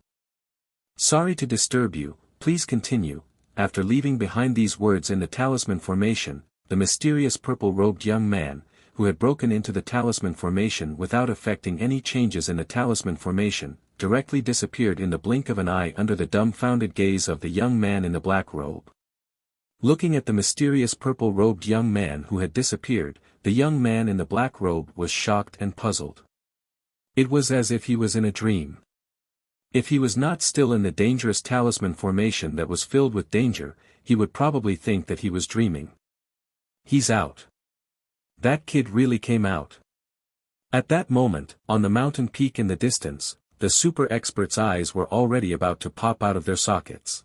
"Sorry to disturb you, please continue." After leaving behind these words in the talisman formation, the mysterious purple-robed young man, who had broken into the talisman formation without affecting any changes in the talisman formation, directly disappeared in the blink of an eye under the dumbfounded gaze of the young man in the black robe. Looking at the mysterious purple-robed young man who had disappeared, the young man in the black robe was shocked and puzzled. It was as if he was in a dream. If he was not still in the dangerous talisman formation that was filled with danger, he would probably think that he was dreaming. "He's out. That kid really came out." At that moment, on the mountain peak in the distance, the super expert's eyes were already about to pop out of their sockets.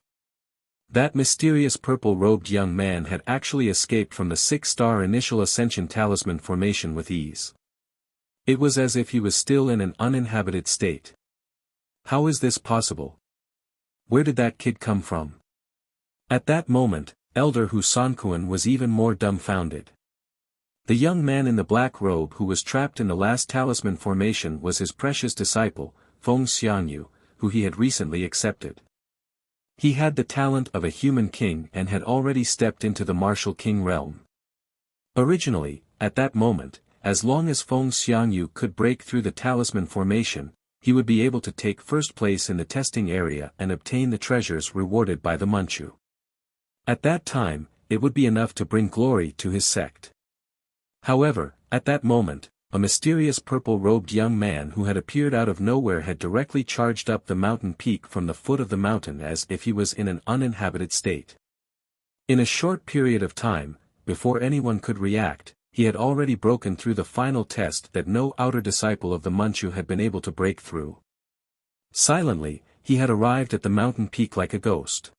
That mysterious purple-robed young man had actually escaped from the 6-star initial ascension talisman formation with ease. It was as if he was still in an uninhabited state. How is this possible? Where did that kid come from? At that moment, Elder Hu Sanquan was even more dumbfounded. The young man in the black robe who was trapped in the last talisman formation was his precious disciple, Feng Xiangyu, who he had recently accepted. He had the talent of a human king and had already stepped into the martial king realm. Originally, at that moment, as long as Feng Xiangyu could break through the talisman formation, he would be able to take first place in the testing area and obtain the treasures rewarded by the Manchu. At that time, it would be enough to bring glory to his sect. However, at that moment, a mysterious purple-robed young man who had appeared out of nowhere had directly charged up the mountain peak from the foot of the mountain as if he was in an uninhabited state. In a short period of time, before anyone could react, he had already broken through the final test that no outer disciple of the Manchu had been able to break through. Silently, he had arrived at the mountain peak like a ghost.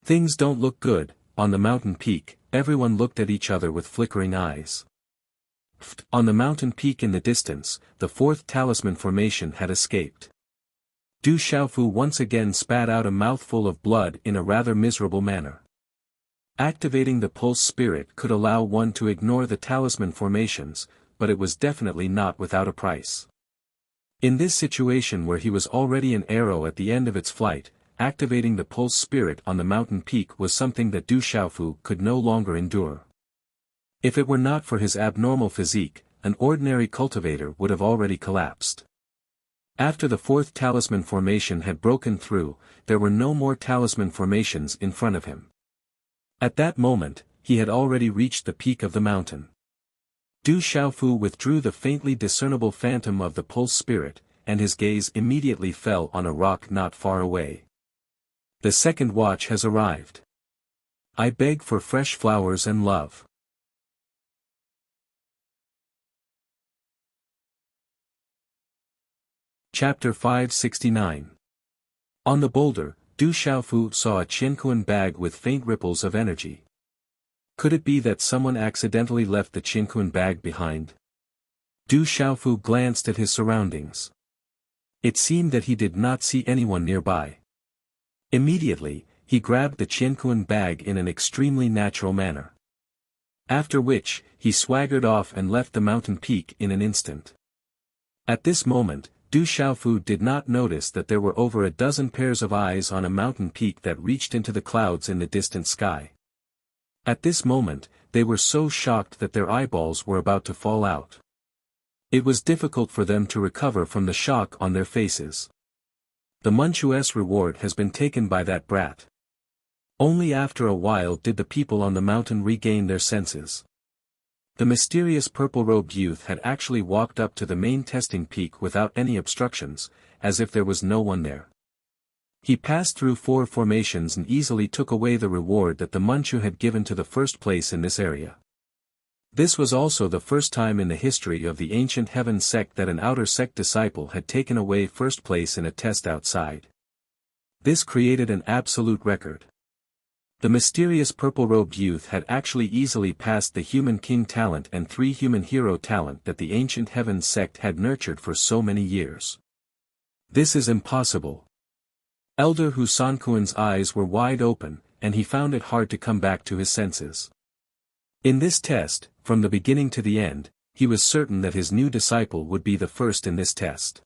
Things don't look good. On the mountain peak, everyone looked at each other with flickering eyes. On the mountain peak in the distance, the fourth talisman formation had escaped. Du Xiaofu once again spat out a mouthful of blood in a rather miserable manner. Activating the pulse spirit could allow one to ignore the talisman formations, but it was definitely not without a price. In this situation where he was already an arrow at the end of its flight, activating the pulse spirit on the mountain peak was something that Du Xiaofu could no longer endure. If it were not for his abnormal physique, an ordinary cultivator would have already collapsed. After the fourth talisman formation had broken through, there were no more talisman formations in front of him. At that moment, he had already reached the peak of the mountain. Du Xiaofu withdrew the faintly discernible phantom of the pulse spirit, and his gaze immediately fell on a rock not far away. The second watch has arrived. I beg for fresh flowers and love. Chapter 569. On the boulder, Du Xiaofu saw a Qinquan bag with faint ripples of energy. Could it be that someone accidentally left the Qinquan bag behind? Du Xiaofu glanced at his surroundings. It seemed that he did not see anyone nearby. Immediately, he grabbed the Qinquan bag in an extremely natural manner. After which, he swaggered off and left the mountain peak in an instant. At this moment, Du Xiaofu did not notice that there were over a dozen pairs of eyes on a mountain peak that reached into the clouds in the distant sky. At this moment, they were so shocked that their eyeballs were about to fall out. It was difficult for them to recover from the shock on their faces. The Manchu's reward has been taken by that brat. Only after a while did the people on the mountain regain their senses. The mysterious purple-robed youth had actually walked up to the main testing peak without any obstructions, as if there was no one there. He passed through 4 formations and easily took away the reward that the Manchu had given to the first place in this area. This was also the first time in the history of the ancient heaven sect that an outer sect disciple had taken away first place in a test outside. This created an absolute record. The mysterious purple-robed youth had actually easily passed the human king talent and 3 human hero talent that the ancient heaven sect had nurtured for so many years. This is impossible. Elder Hu Sanquan's eyes were wide open, and he found it hard to come back to his senses. In this test, from the beginning to the end, he was certain that his new disciple would be the first in this test.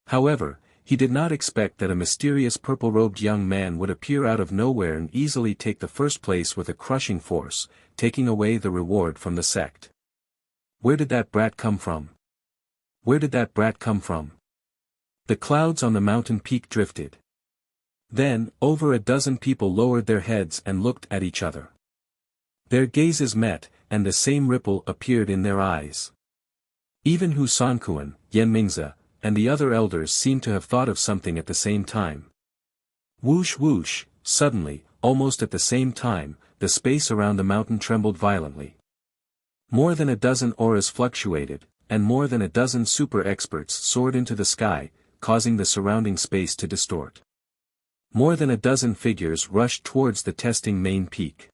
However, he did not expect that a mysterious purple-robed young man would appear out of nowhere and easily take the first place with a crushing force, taking away the reward from the sect. Where did that brat come from? Where did that brat come from? The clouds on the mountain peak drifted. Then, over a dozen people lowered their heads and looked at each other. Their gazes met, and the same ripple appeared in their eyes. Even Hu Sanquan, Yan Mingzi, and the other elders seemed to have thought of something at the same time. Whoosh whoosh, suddenly, almost at the same time, the space around the mountain trembled violently. More than a dozen auras fluctuated, and more than a dozen super experts soared into the sky, causing the surrounding space to distort. More than a dozen figures rushed towards the testing main peak.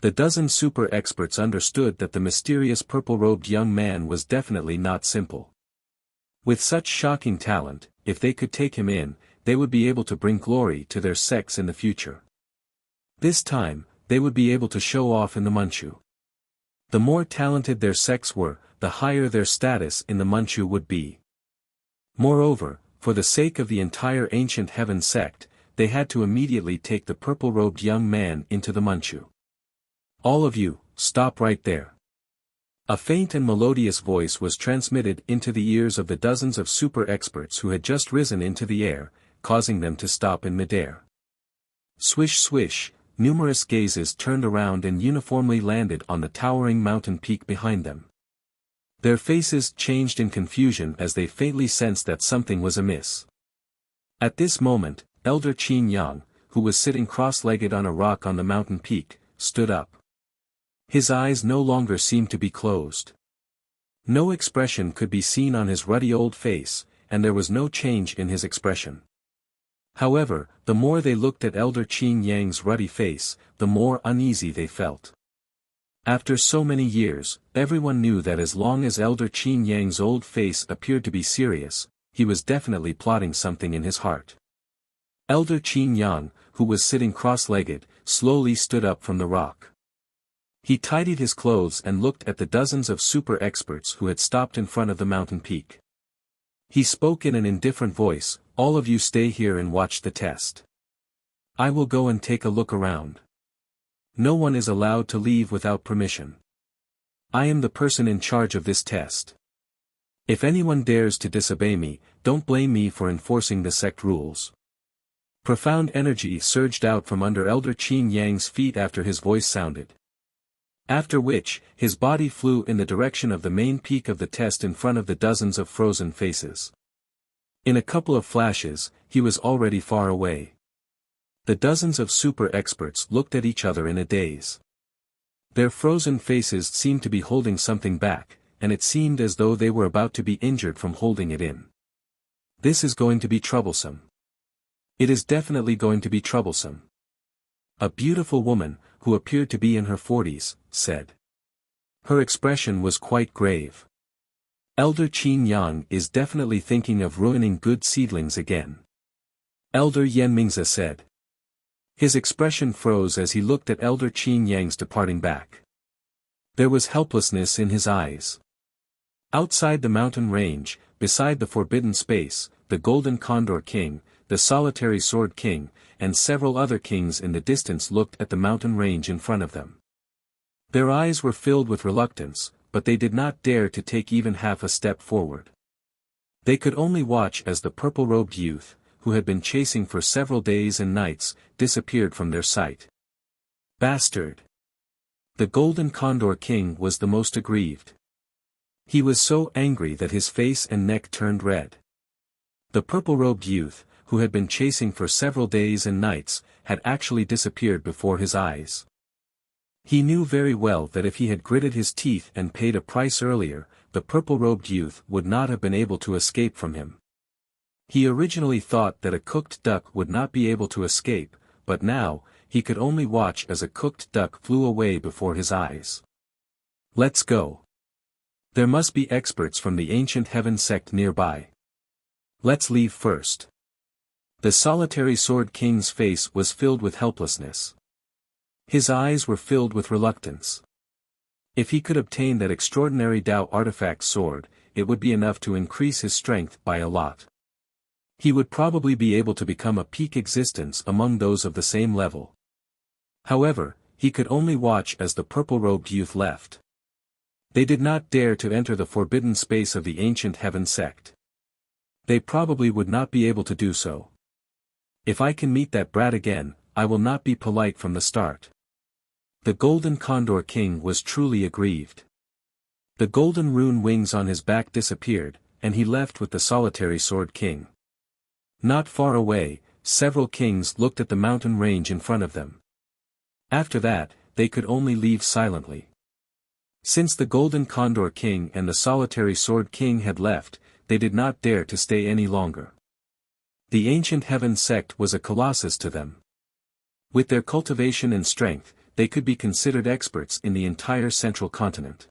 The dozen super experts understood that the mysterious purple-robed young man was definitely not simple. With such shocking talent, if they could take him in, they would be able to bring glory to their sects in the future. This time, they would be able to show off in the Manchu. The more talented their sects were, the higher their status in the Manchu would be. Moreover, for the sake of the entire ancient heaven sect, they had to immediately take the purple-robed young man into the Manchu. All of you, stop right there. A faint and melodious voice was transmitted into the ears of the dozens of super experts who had just risen into the air, causing them to stop in midair. Swish swish, numerous gazes turned around and uniformly landed on the towering mountain peak behind them. Their faces changed in confusion as they faintly sensed that something was amiss. At this moment, Elder Qin Yang, who was sitting cross-legged on a rock on the mountain peak, stood up. His eyes no longer seemed to be closed. No expression could be seen on his ruddy old face, and there was no change in his expression. However, the more they looked at Elder Qin Yang's ruddy face, the more uneasy they felt. After so many years, everyone knew that as long as Elder Qin Yang's old face appeared to be serious, he was definitely plotting something in his heart. Elder Qin Yang, who was sitting cross-legged, slowly stood up from the rock. He tidied his clothes and looked at the dozens of super experts who had stopped in front of the mountain peak. He spoke in an indifferent voice, "All of you stay here and watch the test. I will go and take a look around. No one is allowed to leave without permission. I am the person in charge of this test. If anyone dares to disobey me, don't blame me for enforcing the sect rules." Profound energy surged out from under Elder Qin Yang's feet after his voice sounded. After which, his body flew in the direction of the main peak of the test in front of the dozens of frozen faces. In a couple of flashes, he was already far away. The dozens of super experts looked at each other in a daze. Their frozen faces seemed to be holding something back, and it seemed as though they were about to be injured from holding it in. This is going to be troublesome. It is definitely going to be troublesome. A beautiful woman, who appeared to be in her 40s, said. Her expression was quite grave. Elder Qin Yang is definitely thinking of ruining good seedlings again. Elder Yanmingza said. His expression froze as he looked at Elder Qin Yang's departing back. There was helplessness in his eyes. Outside the mountain range, beside the forbidden space, the Golden Condor King, the Solitary Sword King, and several other kings in the distance looked at the mountain range in front of them. Their eyes were filled with reluctance, but they did not dare to take even half a step forward. They could only watch as the purple-robed youth, who had been chasing for several days and nights, disappeared from their sight. Bastard! The Golden Condor King was the most aggrieved. He was so angry that his face and neck turned red. The purple-robed youth, who had been chasing for several days and nights, had actually disappeared before his eyes. He knew very well that if he had gritted his teeth and paid a price earlier, the purple-robed youth would not have been able to escape from him. He originally thought that a cooked duck would not be able to escape, but now, he could only watch as a cooked duck flew away before his eyes. Let's go. There must be experts from the ancient heaven sect nearby. Let's leave first. The Solitary Sword King's face was filled with helplessness. His eyes were filled with reluctance. If he could obtain that extraordinary Tao artifact sword, it would be enough to increase his strength by a lot. He would probably be able to become a peak existence among those of the same level. However, he could only watch as the purple-robed youth left. They did not dare to enter the forbidden space of the ancient heaven sect. They probably would not be able to do so. If I can meet that brat again, I will not be polite from the start. The Golden Condor King was truly aggrieved. The golden rune wings on his back disappeared, and he left with the Solitary Sword King. Not far away, several kings looked at the mountain range in front of them. After that, they could only leave silently. Since the Golden Condor King and the Solitary Sword King had left, they did not dare to stay any longer. The ancient heaven sect was a colossus to them. With their cultivation and strength, they could be considered experts in the entire central continent.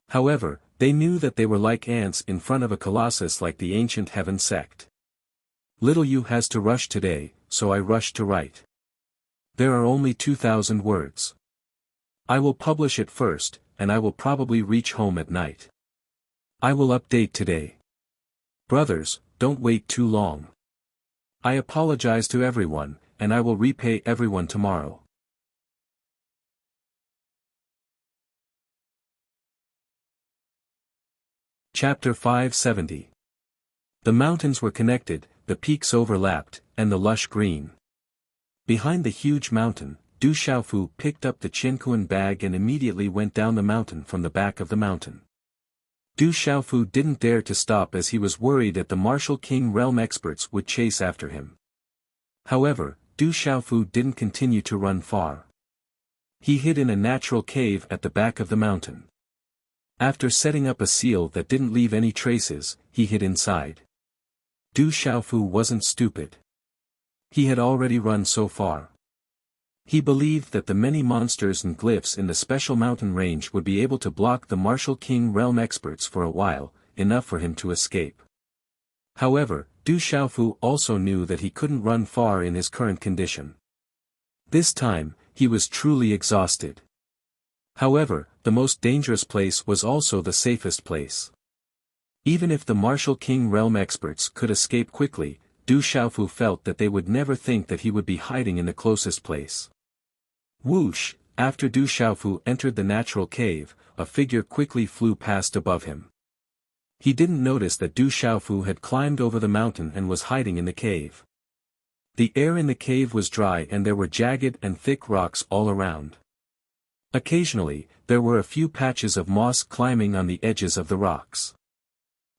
However, they knew that they were like ants in front of a colossus like the ancient heaven sect. Little Yu has to rush today, so I rush to write. There are only 2,000 words. I will publish it first, and I will probably reach home at night. I will update today. Brothers, don't wait too long. I apologize to everyone, and I will repay everyone tomorrow. Chapter 570. The mountains were connected, the peaks overlapped, and the lush green. Behind the huge mountain, Du Xiaofu picked up the Qianquan bag and immediately went down the mountain from the back of the mountain. Du Xiaofu didn't dare to stop as he was worried that the martial king realm experts would chase after him. However, Du Xiaofu didn't continue to run far. He hid in a natural cave at the back of the mountain. After setting up a seal that didn't leave any traces, he hid inside. Du Xiaofu wasn't stupid. He had already run so far. He believed that the many monsters and glyphs in the special mountain range would be able to block the martial king realm experts for a while, enough for him to escape. However, Du Xiaofu also knew that he couldn't run far in his current condition. This time, he was truly exhausted. However, the most dangerous place was also the safest place. Even if the martial king realm experts could escape quickly, Du Xiaofu felt that they would never think that he would be hiding in the closest place. Whoosh! After Du Xiaofu entered the natural cave, a figure quickly flew past above him. He didn't notice that Du Xiaofu had climbed over the mountain and was hiding in the cave. The air in the cave was dry and there were jagged and thick rocks all around. Occasionally, there were a few patches of moss climbing on the edges of the rocks.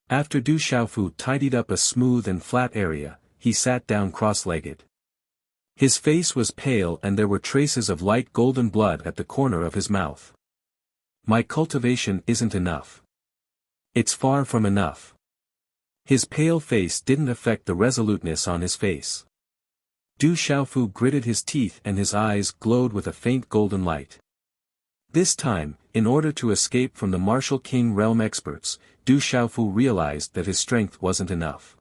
After Du Xiaofu tidied up a smooth and flat area, he sat down cross-legged. His face was pale and there were traces of light golden blood at the corner of his mouth. My cultivation isn't enough. It's far from enough. His pale face didn't affect the resoluteness on his face. Du Xiaofu gritted his teeth and his eyes glowed with a faint golden light. This time, in order to escape from the martial king realm experts, Du Xiaofu realized that his strength wasn't enough.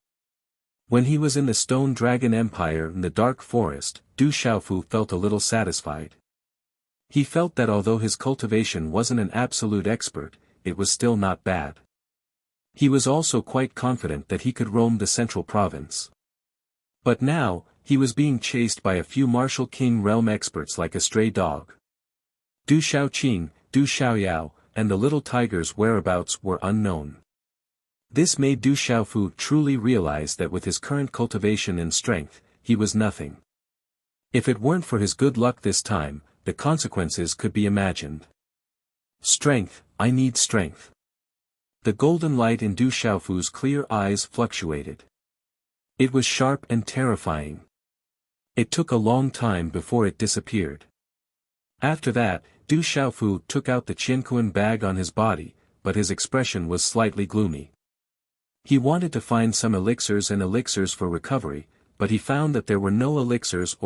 When he was in the Stone Dragon Empire in the Dark Forest, Du Xiaofu felt a little satisfied. He felt that although his cultivation wasn't an absolute expert, it was still not bad. He was also quite confident that he could roam the central province. But now, he was being chased by a few martial king realm experts like a stray dog. Du Xiaoqing, Du Xiaoyao, and the little tiger's whereabouts were unknown. This made Du Xiaofu truly realize that with his current cultivation and strength, he was nothing. If it weren't for his good luck this time, the consequences could be imagined. Strength, I need strength. The golden light in Du Xiaofu's clear eyes fluctuated. It was sharp and terrifying. It took a long time before it disappeared. After that, Du Xiaofu took out the Qianquan bag on his body, but his expression was slightly gloomy. He wanted to find some elixirs and elixirs for recovery, but he found that there were no elixirs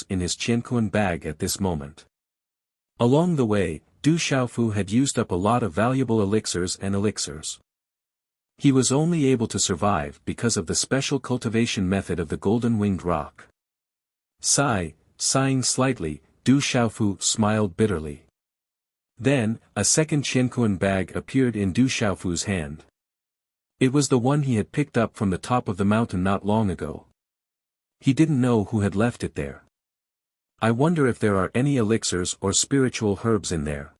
in his Qianquan bag at this moment. Along the way, Du Xiaofu had used up a lot of valuable elixirs and elixirs. He was only able to survive because of the special cultivation method of the golden winged rock. Sighing slightly, Du Xiaofu smiled bitterly. Then, a second Qianquan bag appeared in Du Xiaofu's hand. It was the one he had picked up from the top of the mountain not long ago. He didn't know who had left it there. I wonder if there are any elixirs or spiritual herbs in there.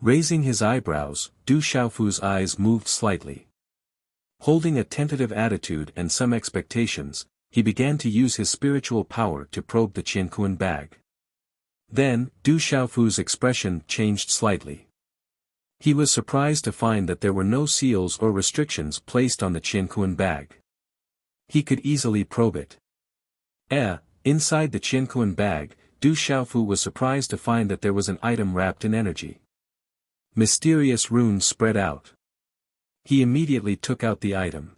Raising his eyebrows, Du Xiaofu's eyes moved slightly. Holding a tentative attitude and some expectations, he began to use his spiritual power to probe the Qianquan bag. Then, Du Xiaofu's expression changed slightly. He was surprised to find that there were no seals or restrictions placed on the Qianquan bag. He could easily probe it. Inside the Qianquan bag, Du Xiaofu was surprised to find that there was an item wrapped in energy. Mysterious runes spread out. He immediately took out the item.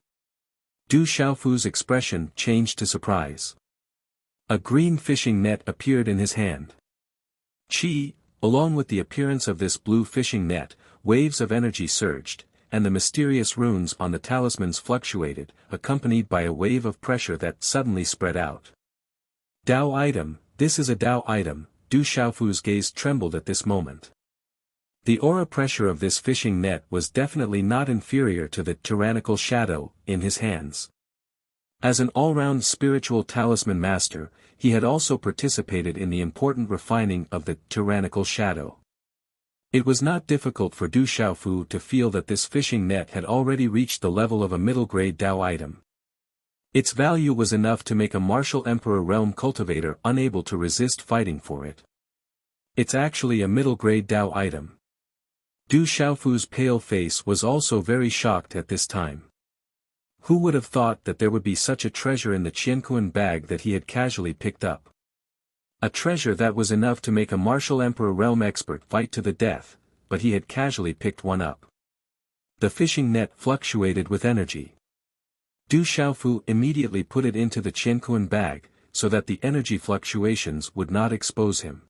Du Xiaofu's expression changed to surprise. A green fishing net appeared in his hand. Along with the appearance of this blue fishing net, waves of energy surged, and the mysterious runes on the talismans fluctuated, accompanied by a wave of pressure that suddenly spread out. Dao item, this is a Dao item. Du Xiaofu's gaze trembled at this moment. The aura pressure of this fishing net was definitely not inferior to the tyrannical shadow in his hands. As an all-round spiritual talisman master, he had also participated in the important refining of the tyrannical shadow. It was not difficult for Du Xiaofu to feel that this fishing net had already reached the level of a middle-grade Dao item. Its value was enough to make a martial emperor realm cultivator unable to resist fighting for it. It's actually a middle-grade Dao item. Du Xiaofu's pale face was also very shocked at this time. Who would have thought that there would be such a treasure in the Qianquan bag that he had casually picked up? A treasure that was enough to make a martial emperor realm expert fight to the death, but he had casually picked one up. The fishing net fluctuated with energy. Du Xiaofu immediately put it into the Qianquan bag, so that the energy fluctuations would not expose him.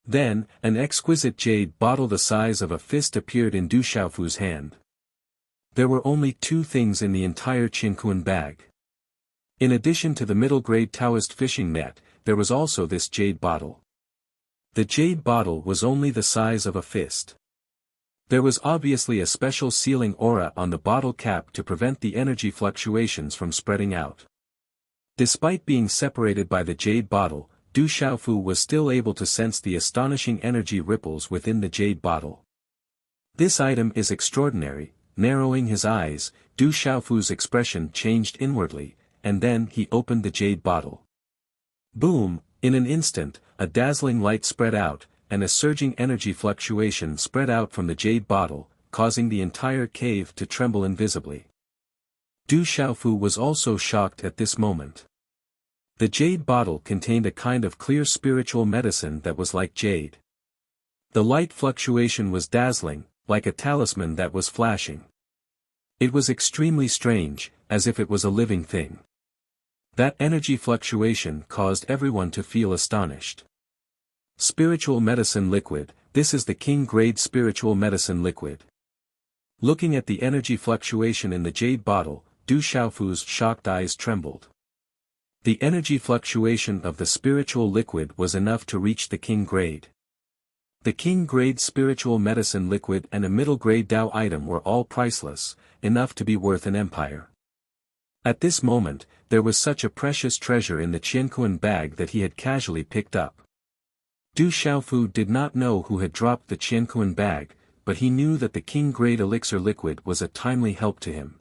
Then, an exquisite jade bottle the size of a fist appeared in Du Xiaofu's hand. There were only two things in the entire Qianquan bag. In addition to the middle-grade Taoist fishing net, there was also this jade bottle. The jade bottle was only the size of a fist. There was obviously a special sealing aura on the bottle cap to prevent the energy fluctuations from spreading out. Despite being separated by the jade bottle, Du Xiaofu was still able to sense the astonishing energy ripples within the jade bottle. This item is extraordinary. Narrowing his eyes, Du Xiaofu's expression changed inwardly, and then he opened the jade bottle. Boom! In an instant, a dazzling light spread out, and a surging energy fluctuation spread out from the jade bottle, causing the entire cave to tremble invisibly. Du Xiaofu was also shocked at this moment. The jade bottle contained a kind of clear spiritual medicine that was like jade. The light fluctuation was dazzling, like a talisman that was flashing. It was extremely strange, as if it was a living thing. That energy fluctuation caused everyone to feel astonished. Spiritual medicine liquid, this is the king-grade spiritual medicine liquid. Looking at the energy fluctuation in the jade bottle, Du Xiaofu's shocked eyes trembled. The energy fluctuation of the spiritual liquid was enough to reach the king grade. The king-grade spiritual medicine liquid and a middle-grade Dao item were all priceless, enough to be worth an empire. At this moment, there was such a precious treasure in the Qianquan bag that he had casually picked up. Du Xiaofu did not know who had dropped the Qianquan bag, but he knew that the king-grade elixir liquid was a timely help to him.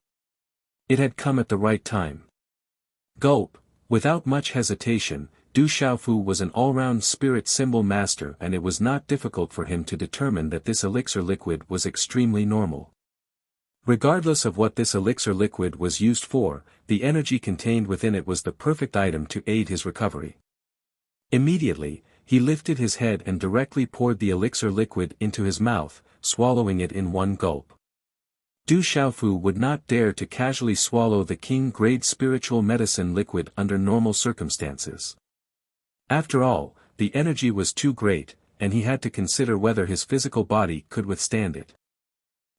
It had come at the right time. Gulp! Without much hesitation, Du Xiaofu was an all-round spirit symbol master, and it was not difficult for him to determine that this elixir liquid was extremely normal. Regardless of what this elixir liquid was used for, the energy contained within it was the perfect item to aid his recovery. Immediately, he lifted his head and directly poured the elixir liquid into his mouth, swallowing it in one gulp. Du Xiaofu would not dare to casually swallow the king-grade spiritual medicine liquid under normal circumstances. After all, the energy was too great, and he had to consider whether his physical body could withstand it.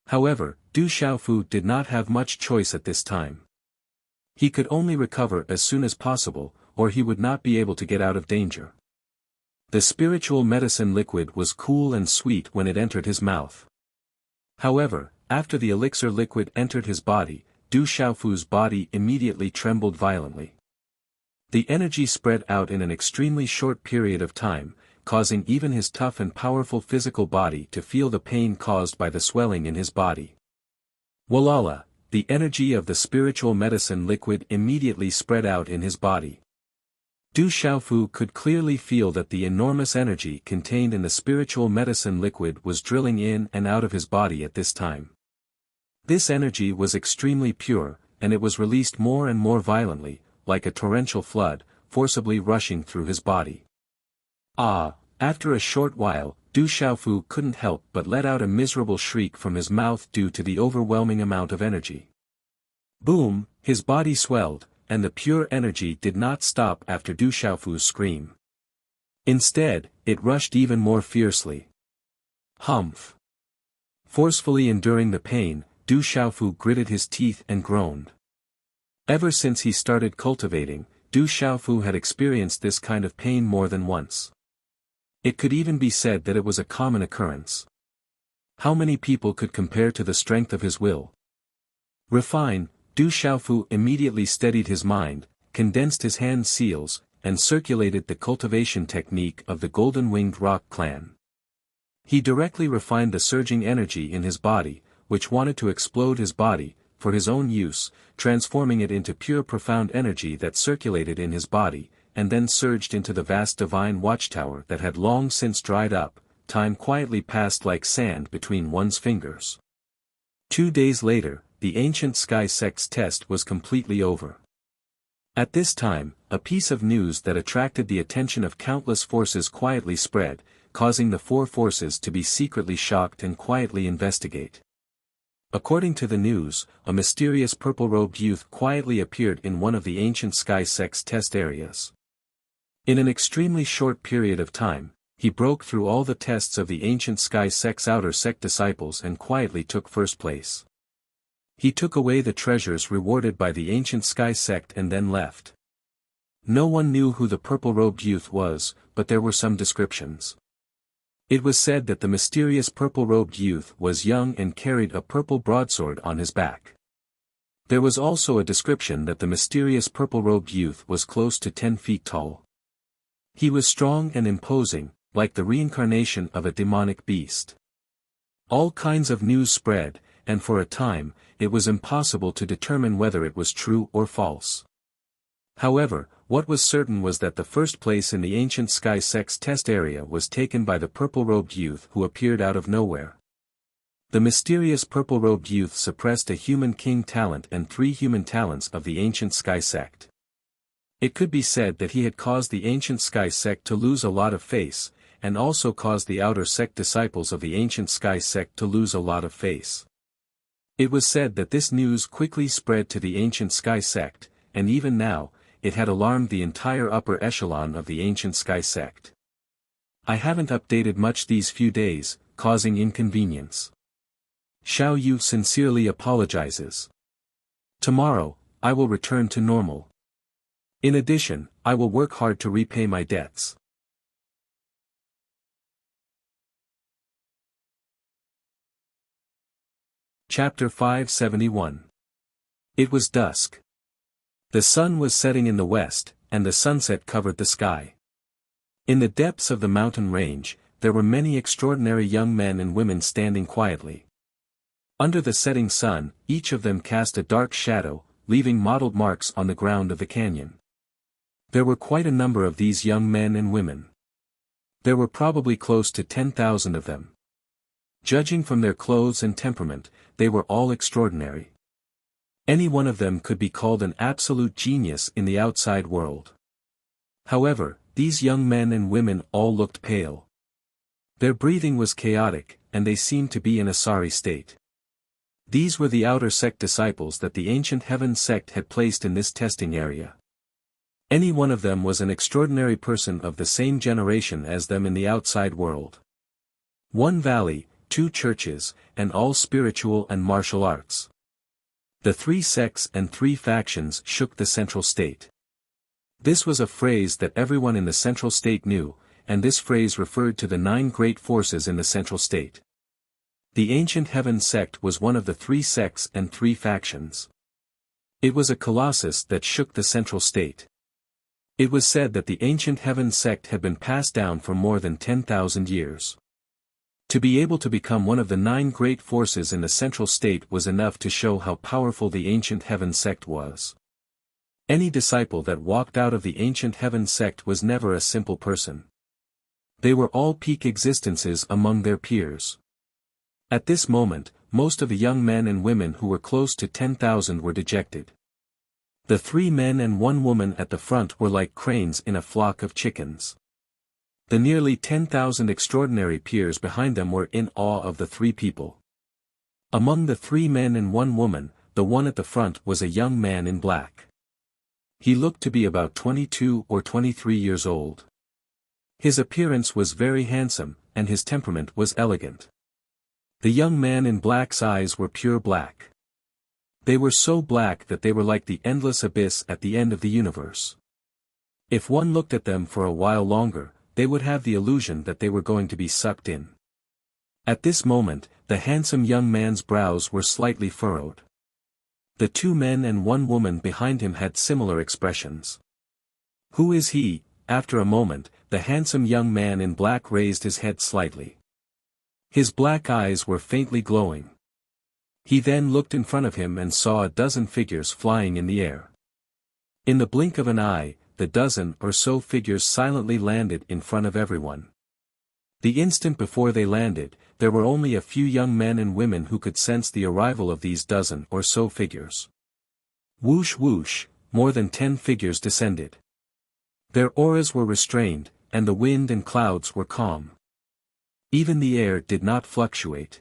However, Du Xiaofu did not have much choice at this time. He could only recover as soon as possible, or he would not be able to get out of danger. The spiritual medicine liquid was cool and sweet when it entered his mouth. However, after the elixir liquid entered his body, Du Xiaofu's body immediately trembled violently. The energy spread out in an extremely short period of time, causing even his tough and powerful physical body to feel the pain caused by the swelling in his body. Walala, the energy of the spiritual medicine liquid immediately spread out in his body. Du Xiaofu could clearly feel that the enormous energy contained in the spiritual medicine liquid was drilling in and out of his body at this time. This energy was extremely pure, and it was released more and more violently, like a torrential flood, forcibly rushing through his body. After a short while, Du Xiaofu couldn't help but let out a miserable shriek from his mouth due to the overwhelming amount of energy. Boom, his body swelled, and the pure energy did not stop after Du Xiaofu's scream. Instead, it rushed even more fiercely. Humph! Forcefully enduring the pain, Du Xiaofu gritted his teeth and groaned. Ever since he started cultivating, Du Xiaofu had experienced this kind of pain more than once. It could even be said that it was a common occurrence. How many people could compare to the strength of his will? Refine, Du Xiaofu immediately steadied his mind, condensed his hand seals, and circulated the cultivation technique of the golden-winged rock clan. He directly refined the surging energy in his body, which wanted to explode his body, for his own use, transforming it into pure profound energy that circulated in his body, and then surged into the vast divine watchtower that had long since dried up. Time quietly passed like sand between one's fingers. 2 days later, the ancient sky sect's test was completely over. At this time, a piece of news that attracted the attention of countless forces quietly spread, causing the 4 forces to be secretly shocked and quietly investigate. According to the news, a mysterious purple-robed youth quietly appeared in one of the ancient sky sect's test areas. In an extremely short period of time, he broke through all the tests of the ancient sky sect's outer sect disciples and quietly took first place. He took away the treasures rewarded by the ancient sky sect and then left. No one knew who the purple-robed youth was, but there were some descriptions. It was said that the mysterious purple-robed youth was young and carried a purple broadsword on his back. There was also a description that the mysterious purple-robed youth was close to 10 feet tall. He was strong and imposing, like the reincarnation of a demonic beast. All kinds of news spread, and for a time, it was impossible to determine whether it was true or false. However, what was certain was that the first place in the ancient sky sect's test area was taken by the purple-robed youth who appeared out of nowhere. The mysterious purple-robed youth suppressed a human king talent and 3 human talents of the ancient sky sect. It could be said that he had caused the ancient sky sect to lose a lot of face, and also caused the outer sect disciples of the ancient sky sect to lose a lot of face. It was said that this news quickly spread to the ancient sky sect, and even now, it had alarmed the entire upper echelon of the ancient sky sect. I haven't updated much these few days, causing inconvenience. Xiao Yu sincerely apologizes. Tomorrow, I will return to normal. In addition, I will work hard to repay my debts. Chapter 571. It was dusk. The sun was setting in the west, and the sunset covered the sky. In the depths of the mountain range, there were many extraordinary young men and women standing quietly. Under the setting sun, each of them cast a dark shadow, leaving mottled marks on the ground of the canyon. There were quite a number of these young men and women. There were probably close to 10,000 of them. Judging from their clothes and temperament, they were all extraordinary. Any one of them could be called an absolute genius in the outside world. However, these young men and women all looked pale. Their breathing was chaotic, and they seemed to be in a sorry state. These were the outer sect disciples that the ancient heaven sect had placed in this testing area. Any one of them was an extraordinary person of the same generation as them in the outside world. 1 valley, 2 churches, and all spiritual and martial arts. The 3 sects and 3 factions shook the central state. This was a phrase that everyone in the central state knew, and this phrase referred to the 9 great forces in the central state. The ancient heaven sect was one of the 3 sects and 3 factions. It was a colossus that shook the central state. It was said that the ancient heaven sect had been passed down for more than 10,000 years. To be able to become one of the 9 great forces in the central state was enough to show how powerful the ancient heaven sect was. Any disciple that walked out of the ancient heaven sect was never a simple person. They were all peak existences among their peers. At this moment, most of the young men and women who were close to 10,000 were dejected. The 3 men and 1 woman at the front were like cranes in a flock of chickens. The nearly 10,000 extraordinary peers behind them were in awe of the 3 people. Among the 3 men and 1 woman, the one at the front was a young man in black. He looked to be about 22 or 23 years old. His appearance was very handsome, and his temperament was elegant. The young man in black's eyes were pure black. They were so black that they were like the endless abyss at the end of the universe. If one looked at them for a while longer, they would have the illusion that they were going to be sucked in. At this moment, the handsome young man's brows were slightly furrowed. The 2 men and 1 woman behind him had similar expressions. "Who is he?" After a moment, the handsome young man in black raised his head slightly. His black eyes were faintly glowing. He then looked in front of him and saw a dozen figures flying in the air. In the blink of an eye, the dozen or so figures silently landed in front of everyone. The instant before they landed, there were only a few young men and women who could sense the arrival of these dozen or so figures. Whoosh whoosh, more than 10 figures descended. Their auras were restrained, and the wind and clouds were calm. Even the air did not fluctuate.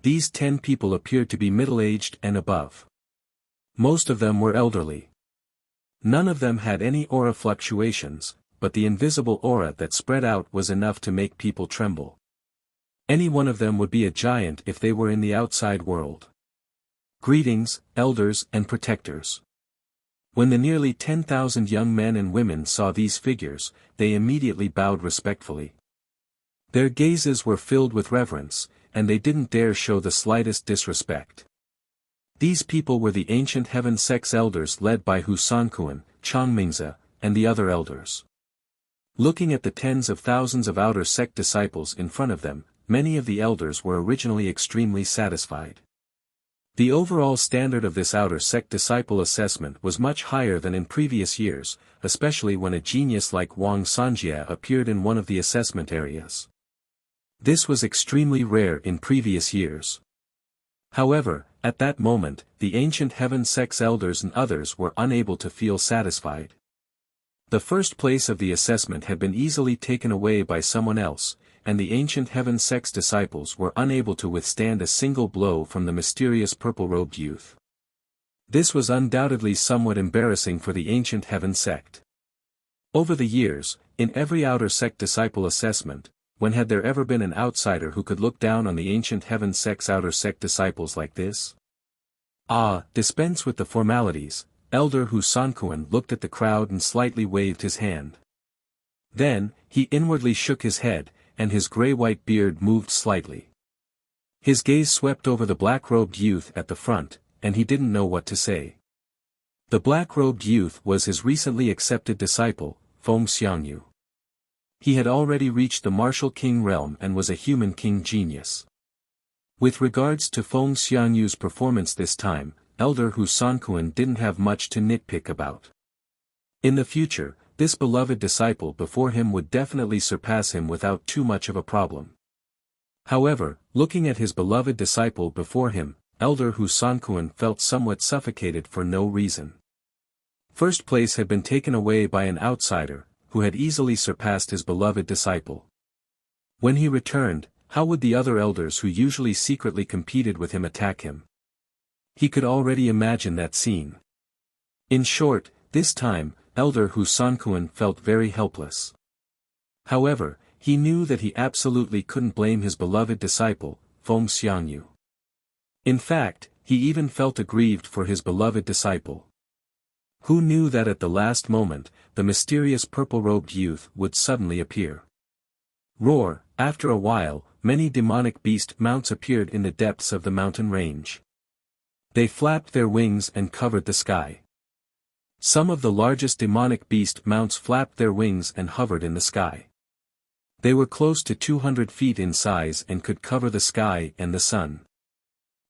These 10 people appeared to be middle-aged and above. Most of them were elderly. None of them had any aura fluctuations, but the invisible aura that spread out was enough to make people tremble. Any one of them would be a giant if they were in the outside world. Greetings, elders and protectors. When the nearly 10,000 young men and women saw these figures, they immediately bowed respectfully. Their gazes were filled with reverence, and they didn't dare show the slightest disrespect. These people were the ancient heaven sect's elders led by Hu Sanquan, Changmingzi, and the other elders. Looking at the tens of thousands of outer sect disciples in front of them, many of the elders were originally extremely satisfied. The overall standard of this outer sect disciple assessment was much higher than in previous years, especially when a genius like Wang Sanjia appeared in one of the assessment areas. This was extremely rare in previous years. However, at that moment, the ancient heaven sect's elders and others were unable to feel satisfied. The first place of the assessment had been easily taken away by someone else, and the ancient heaven sect's disciples were unable to withstand a single blow from the mysterious purple-robed youth. This was undoubtedly somewhat embarrassing for the ancient heaven sect. Over the years, in every outer sect disciple assessment, when had there ever been an outsider who could look down on the ancient heaven sect's outer sect disciples like this? Dispense with the formalities. Elder Hu Sanquan looked at the crowd and slightly waved his hand. Then, he inwardly shook his head, and his gray-white beard moved slightly. His gaze swept over the black-robed youth at the front, and he didn't know what to say. The black-robed youth was his recently accepted disciple, Feng Xiangyu. He had already reached the martial king realm and was a human king genius. With regards to Feng Xiangyu's performance this time, Elder Hu Sanquan didn't have much to nitpick about. In the future, this beloved disciple before him would definitely surpass him without too much of a problem. However, looking at his beloved disciple before him, Elder Hu Sanquan felt somewhat suffocated for no reason. First place had been taken away by an outsider, who had easily surpassed his beloved disciple. When he returned, how would the other elders who usually secretly competed with him attack him? He could already imagine that scene. In short, this time, Elder Hu Sanquan felt very helpless. However, he knew that he absolutely couldn't blame his beloved disciple, Feng Xiangyu. In fact, he even felt aggrieved for his beloved disciple. Who knew that at the last moment, the mysterious purple-robed youth would suddenly appear? Roar! After a while, many demonic beast mounts appeared in the depths of the mountain range. They flapped their wings and covered the sky. Some of the largest demonic beast mounts flapped their wings and hovered in the sky. They were close to 200 feet in size and could cover the sky and the sun.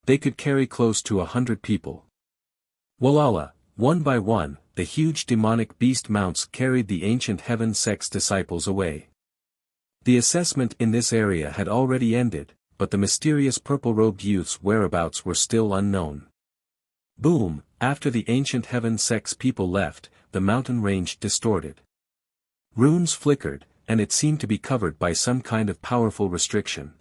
They could carry close to 100 people. Walala! One by one, the huge demonic beast mounts carried the ancient heaven sect's disciples away. The assessment in this area had already ended, but the mysterious purple-robed youth's whereabouts were still unknown. Boom! After the ancient heaven sect's people left, the mountain range distorted. Runes flickered, and it seemed to be covered by some kind of powerful restriction.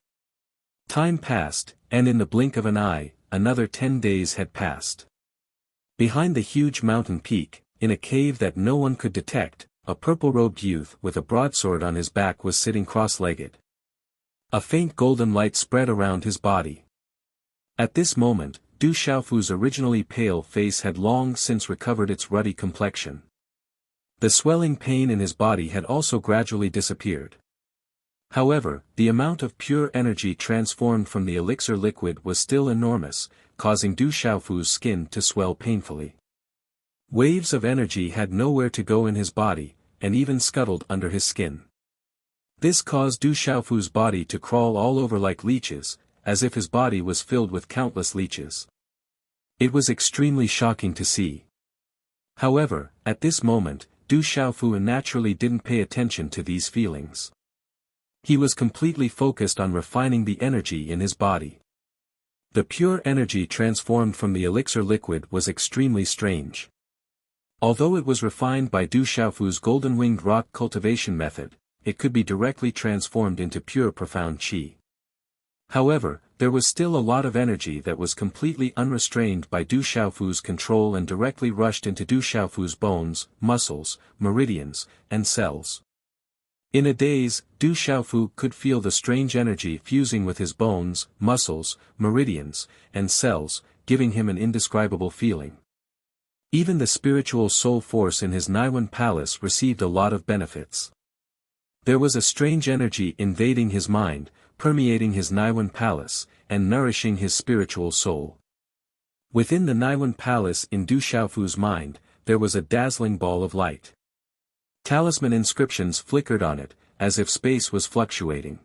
Time passed, and in the blink of an eye, another 10 days had passed. Behind the huge mountain peak, in a cave that no one could detect, a purple-robed youth with a broadsword on his back was sitting cross-legged. A faint golden light spread around his body. At this moment, Du Xiaofu's originally pale face had long since recovered its ruddy complexion. The swelling pain in his body had also gradually disappeared. However, the amount of pure energy transformed from the elixir liquid was still enormous, causing Du Xiaofu's skin to swell painfully. Waves of energy had nowhere to go in his body, and even scuttled under his skin. This caused Du Xiaofu's body to crawl all over like leeches, as if his body was filled with countless leeches. It was extremely shocking to see. However, at this moment, Du Xiaofu naturally didn't pay attention to these feelings. He was completely focused on refining the energy in his body. The pure energy transformed from the elixir liquid was extremely strange. Although it was refined by Du Xiaofu's golden-winged rock cultivation method, it could be directly transformed into pure profound qi. However, there was still a lot of energy that was completely unrestrained by Du Xiaofu's control and directly rushed into Du Xiaofu's bones, muscles, meridians, and cells. In a daze, Du Xiaofu could feel the strange energy fusing with his bones, muscles, meridians, and cells, giving him an indescribable feeling. Even the spiritual soul force in his Naiwan palace received a lot of benefits. There was a strange energy invading his mind, permeating his Naiwan palace, and nourishing his spiritual soul. Within the Naiwan palace in Du Xiaofu's mind, there was a dazzling ball of light. Talisman inscriptions flickered on it, as if space was fluctuating.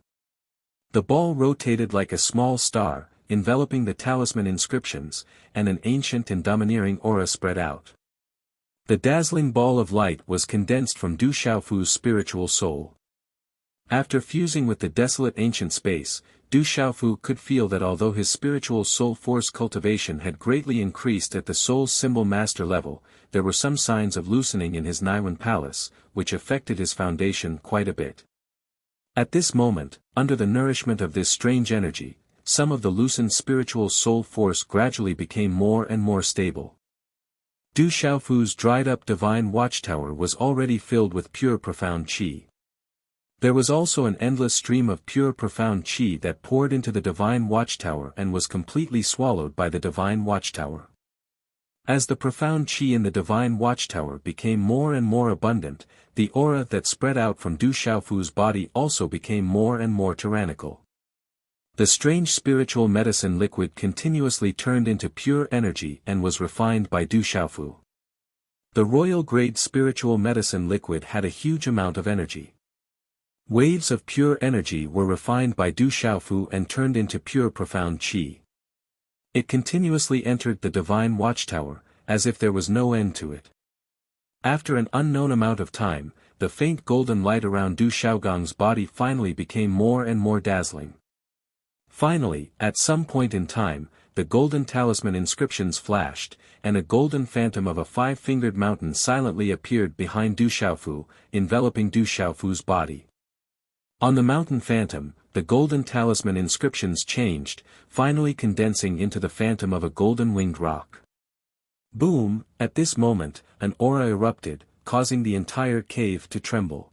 The ball rotated like a small star, enveloping the talisman inscriptions, and an ancient and domineering aura spread out. The dazzling ball of light was condensed from Du Xiaofu's spiritual soul. After fusing with the desolate ancient space, Du Xiaofu could feel that although his spiritual soul force cultivation had greatly increased at the soul symbol master level, there were some signs of loosening in his Naiwan palace, which affected his foundation quite a bit. At this moment, under the nourishment of this strange energy, some of the loosened spiritual soul force gradually became more and more stable. Du Xiaofu's dried-up divine watchtower was already filled with pure profound qi. There was also an endless stream of pure profound qi that poured into the divine watchtower and was completely swallowed by the divine watchtower. As the profound qi in the divine watchtower became more and more abundant, the aura that spread out from Du Xiaofu's body also became more and more tyrannical. The strange spiritual medicine liquid continuously turned into pure energy and was refined by Du Xiaofu. The royal-grade spiritual medicine liquid had a huge amount of energy. Waves of pure energy were refined by Du Xiaofu and turned into pure profound qi. It continuously entered the divine watchtower, as if there was no end to it. After an unknown amount of time, the faint golden light around Du Xiaogang's body finally became more and more dazzling. Finally, at some point in time, the golden talisman inscriptions flashed, and a golden phantom of a five-fingered mountain silently appeared behind Du Xiaofu, enveloping Du Xiaofu's body. On the mountain phantom, the golden talisman inscriptions changed, finally condensing into the phantom of a golden-winged rock. Boom! At this moment, an aura erupted, causing the entire cave to tremble.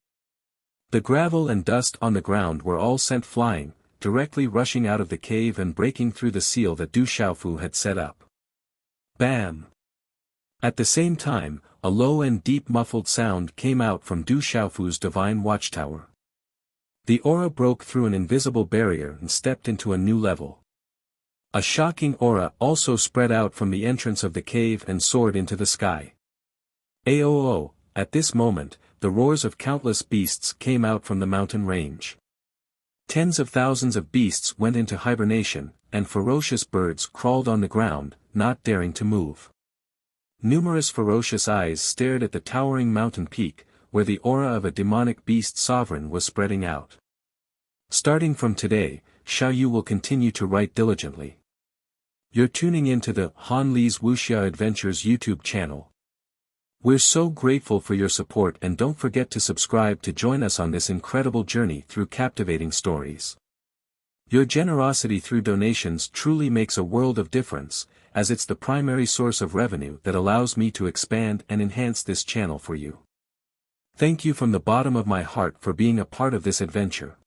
The gravel and dust on the ground were all sent flying, directly rushing out of the cave and breaking through the seal that Du Xiaofu had set up. Bam! At the same time, a low and deep muffled sound came out from Du Xiaofu's divine watchtower. The aura broke through an invisible barrier and stepped into a new level. A shocking aura also spread out from the entrance of the cave and soared into the sky. Aoo! At this moment, the roars of countless beasts came out from the mountain range. Tens of thousands of beasts went into hibernation, and ferocious birds crawled on the ground, not daring to move. Numerous ferocious eyes stared at the towering mountain peak, where the aura of a demonic beast sovereign was spreading out. Starting from today, Xiaoyu will continue to write diligently. You're tuning into the Han Li's Wuxia Adventures YouTube channel. We're so grateful for your support, and don't forget to subscribe to join us on this incredible journey through captivating stories. Your generosity through donations truly makes a world of difference, as it's the primary source of revenue that allows me to expand and enhance this channel for you. Thank you from the bottom of my heart for being a part of this adventure.